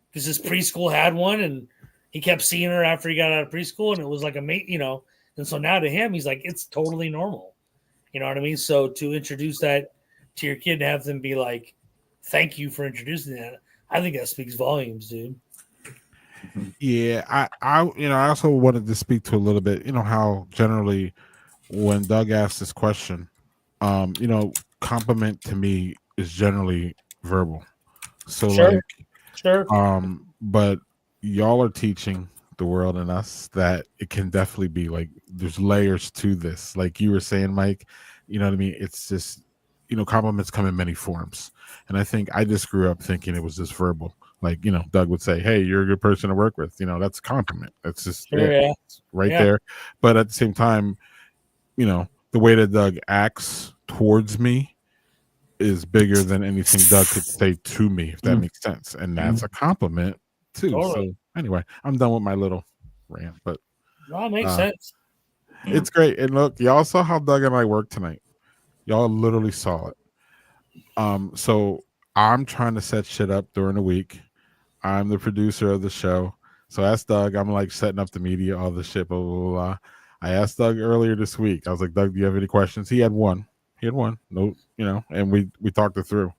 because his preschool had one, and he kept seeing her after he got out of preschool, and it was like a mate, and so now to him he's like, it's totally normal, you know what I mean? So to introduce that to your kid, to have them be like, thank you for introducing that, I think that speaks volumes, dude. Yeah, I also wanted to speak to a little bit, how generally when Doug asked this question, compliment to me is generally verbal. So Sure. But y'all are teaching the world and us that it can definitely be like there's layers to this. Like you were saying, Mike, you know what I mean? It's just, compliments come in many forms. And I think I just grew up thinking it was just verbal. Like, Doug would say, hey, you're a good person to work with. That's a compliment. That's just there. But at the same time, the way that Doug acts towards me is bigger than anything Doug could say to me, if that makes sense. And that's a compliment too. Totally. So anyway, I'm done with my little rant, but it makes sense. It's great. And look, y'all saw how Doug and I worked tonight. Y'all literally saw it. So I'm trying to set shit up during the week. I'm the producer of the show. So ask Doug. I'm like setting up the media, all the shit, blah, blah, blah. I asked Doug earlier this week. I was like, Doug, do you have any questions? He had one. No, and we talked it through.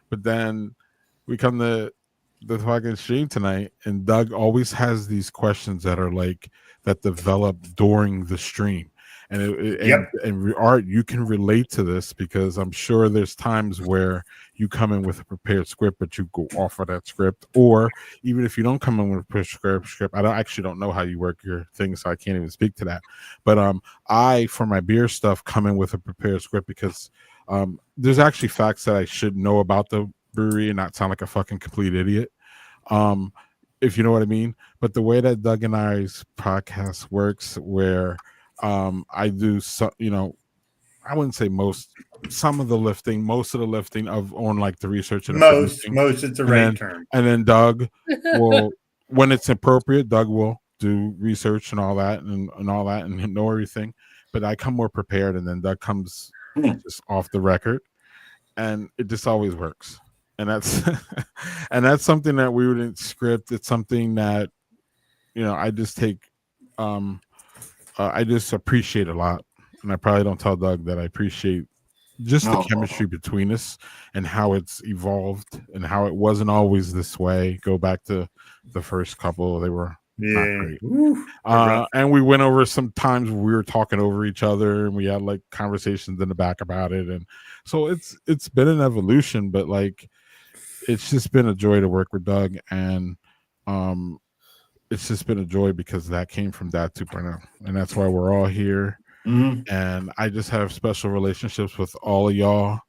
But then we come to the fucking stream tonight, and Doug always has these questions that are like that develop during the stream. And Art, you can relate to this because I'm sure there's times where you come in with a prepared script, but you go off of that script, or even if you don't come in with a prepared script, I don't know how you work your thing, so I can't even speak to that. But I, for my beer stuff, come in with a prepared script because there's actually facts that I should know about the brewery and not sound like a fucking complete idiot. If you know what I mean. But the way that Doug and I's podcast works, where I do I wouldn't say some of the lifting, most of the lifting on like the research and most it's the right term. And then Doug will, when it's appropriate, Doug will do research and all that and know everything. But I come more prepared, and then Doug comes just off the record, and it just always works. And that's and that's something that we wouldn't script. It's something that I just take. I just appreciate a lot, and I probably don't tell Doug that I appreciate just the chemistry between us and how it's evolved and how it wasn't always this way. Go back to the first couple; they were not great. And we went over some times where we were talking over each other, and we had like conversations in the back about it, and so it's been an evolution, but like it's just been a joy to work with Doug, and it's just been a joy because that came from Dad 2.0, and that's why we're all here. And I just have special relationships with all of y'all,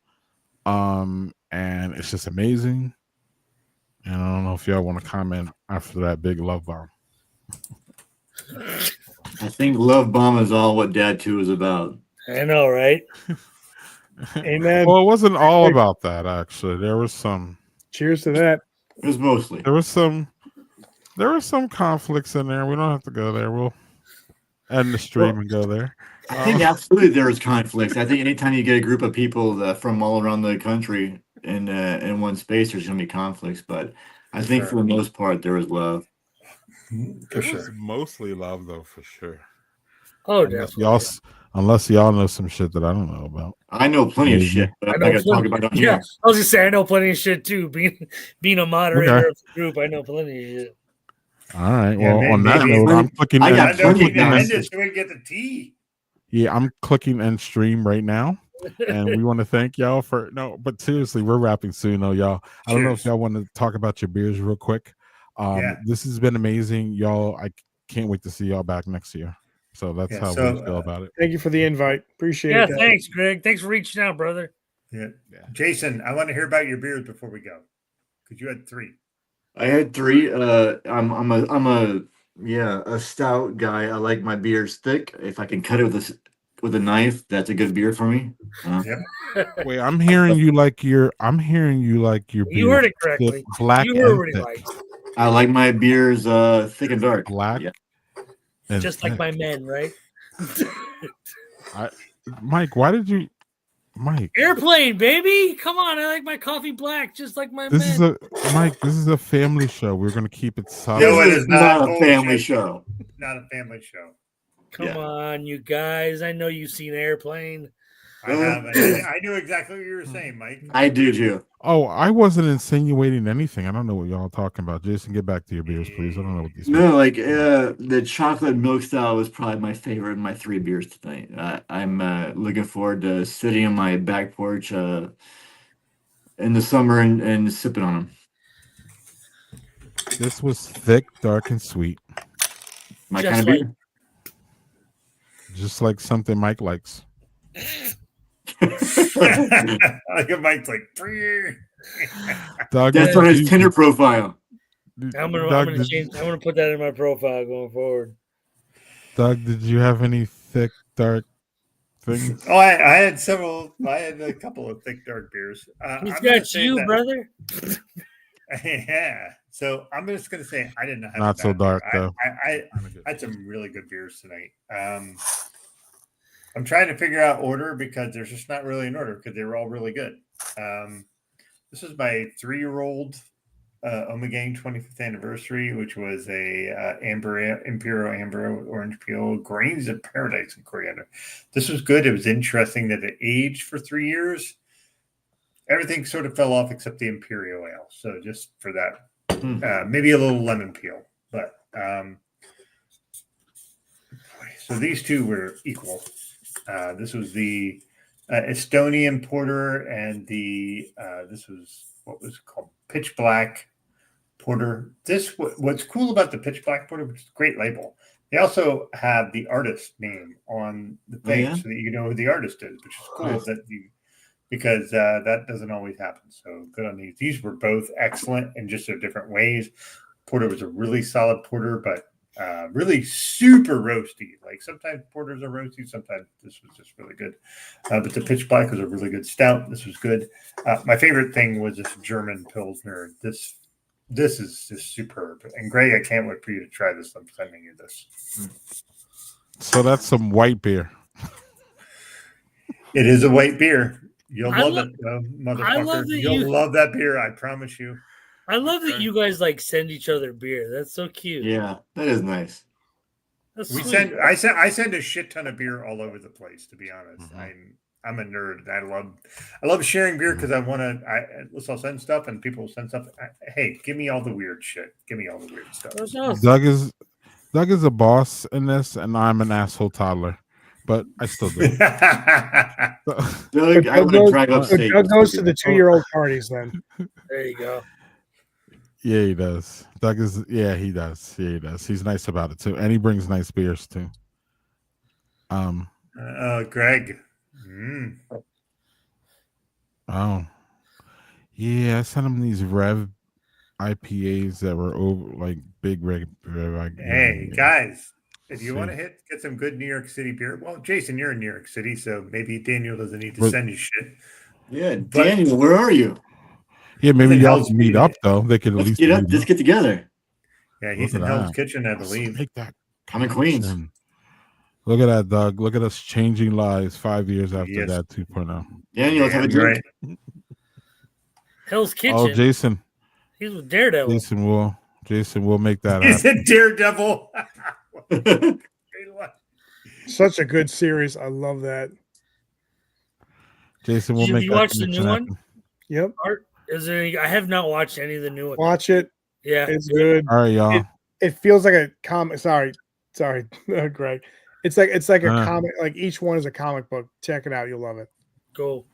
and it's just amazing. And I don't know if y'all want to comment after that big love bomb. I think love bomb is all what Dad 2 is about. I know, right? Amen. Well, it wasn't all about that, actually. There was some. Cheers to that. It was mostly. There were some conflicts in there. We don't have to go there. We'll end the stream and go there. I think absolutely there is conflicts. I think anytime you get a group of people from all around the country in one space, there's going to be conflicts. But I think for the most part, there was love. For It was sure. mostly love, though, for sure. Oh, Unless y'all know some shit that I don't know about. I know plenty of shit, but I'm not going to talk about it on here. I was just saying, I know plenty of shit too. Being a moderator of the group, I know plenty of shit. All right. Yeah, Well, on that note, I'm clicking. I got so we plenty of can get the tea. Yeah, I'm clicking end stream right now, and we want to thank y'all for But seriously, we're wrapping soon, though, y'all. I don't know if y'all want to talk about your beers real quick. This has been amazing, y'all. I can't wait to see y'all back next year. So that's how we feel about it. Thank you for the invite. Appreciate it. Yeah, thanks, Greg. Thanks for reaching out, brother. Yeah. Jason, I want to hear about your beers before we go, because you had 3. I had 3. I'm a stout guy. I like my beers thick. If I can cut it with a knife, that's a good beer for me. Wait, I'm hearing you like your beer. You heard it correctly. Black you heard what and he thick. likes. I like my beers thick and dark. Black. Yeah. Just like my men, right? Mike, why did you, Mike? Airplane, baby. Come on, I like my coffee black, just like my This men. This is a family show. We're gonna keep it solid. No, it is not a family show. Not a family show. Come on, you guys. I know you've seen Airplane. I have. I knew exactly what you were saying, Mike. I do too. Oh, I wasn't insinuating anything. I don't know what y'all are talking about. Jason, get back to your beers, please. I don't know what these. No, like the chocolate milk style was probably my favorite of my 3 beers tonight. I'm looking forward to sitting on my back porch in the summer and sipping on them. This was thick, dark, and sweet. My kind of beer. Just like something Mike likes. I get Mike's like, Doug, that's on his Tinder profile. I'm gonna put that in my profile going forward. Doug, did you have any thick, dark things? Oh, I had several. I had a couple of thick, dark beers. He's got you, brother. Yeah. So I'm just gonna say I didn't have not so dark though. I had some really good beers tonight. I'm trying to figure out order because there's just not really an order because they were all really good. This is my 3-year-old Omegang 25th anniversary, which was a Imperial Amber Orange Peel, Grains of Paradise and Coriander. This was good. It was interesting that it aged for 3 years. Everything sort of fell off except the Imperial Ale. So just for that, maybe a little lemon peel. But so these 2 were equal. This was the Estonian Porter and the this was what was called Pitch Black Porter. What's cool about the Pitch Black Porter, which is a great label. They also have the artist name on the thing so that you know who the artist is, which is cool because that doesn't always happen. So good on these. These were both excellent in just their different ways. Porter was a really solid porter, but really super roasty. Like sometimes porters are roasty, sometimes this was just really good. But the Pitch Black was a really good stout. This was good. My favorite thing was this German Pilsner. This is just superb. And Greg, I can't wait for you to try this. I'm sending you this. So that's some white beer. It is a white beer. You'll love it, motherfucker. You'll love that beer. I promise you. I love that you guys like send each other beer. That's so cute. Yeah, that is nice. I send a shit ton of beer all over the place. To be honest, I'm a nerd. I love sharing beer because I'll send stuff and people will send stuff. Hey, give me all the weird shit. Give me all the weird stuff. Doug is a boss in this, and I'm an asshole toddler. But I still do. Doug, I want to drive upstate. Doug goes to the 2-year-old parties then. There you go. Yeah, he does. Doug is. Yeah, he does. Yeah, he does. He's nice about it too, and he brings nice beers too. Greg. Oh, yeah. I sent him these Rev IPAs that were over like big Rev. Hey guys, if you want to get some good New York City beer, well, Jason, you're in New York City, so maybe Daniel doesn't need to send you shit. Yeah, Daniel, where are you? Yeah, maybe y'all can meet up though. They could at least get up. Let's get together. Yeah, he's in Hell's Kitchen, I believe. Make that. I'm in Queens. Look at that, Doug. Look at us changing lives 5 years after that 2.0. Daniel, let's have a drink. Hell's Kitchen. Oh, Jason. He's with Daredevil. Jason will make that He's happen. a Daredevil. Such a good series. I love that. Jason will You make that watch the connection new happen. one? Yep. Art, is there any, I have not watched any of the new ones. Watch it. Yeah, It's good. All right, y'all. It feels like a comic. Sorry, Greg. It's like a comic. Like each one is a comic book. Check it out. You'll love it. Go.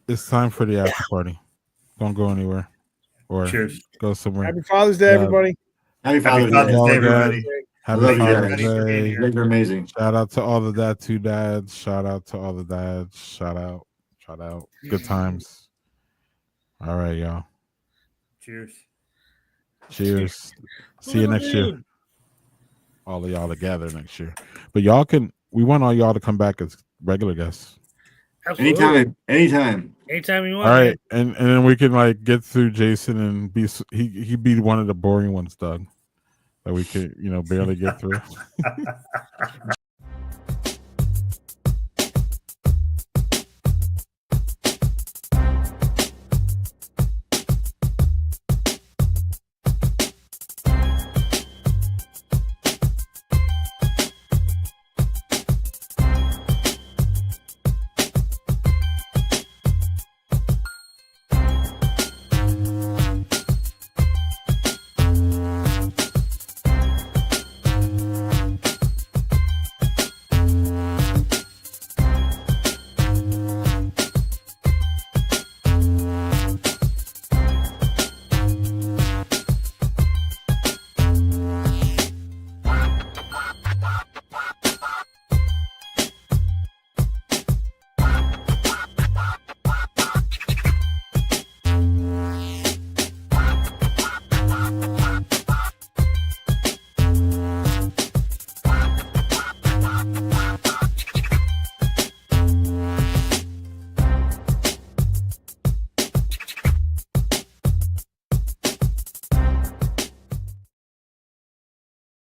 It's time for the after party. Don't go anywhere. Or Cheers. go somewhere. Happy Father's Day, everybody. Happy Happy Father's Father's Day. Day, everybody. Happy love you Father's guys. Day. You guys are amazing. Shout out to all the dads. Shout out to all the dads. Shout out. Good times. All right, y'all. Cheers. Cheers. See you next year. All of y'all together next year. But we want all y'all to come back as regular guests. Absolutely. Anytime. Anytime you want. All right. And then we can like get through Jason and he'd be one of the boring ones, Doug. That we could, barely get through.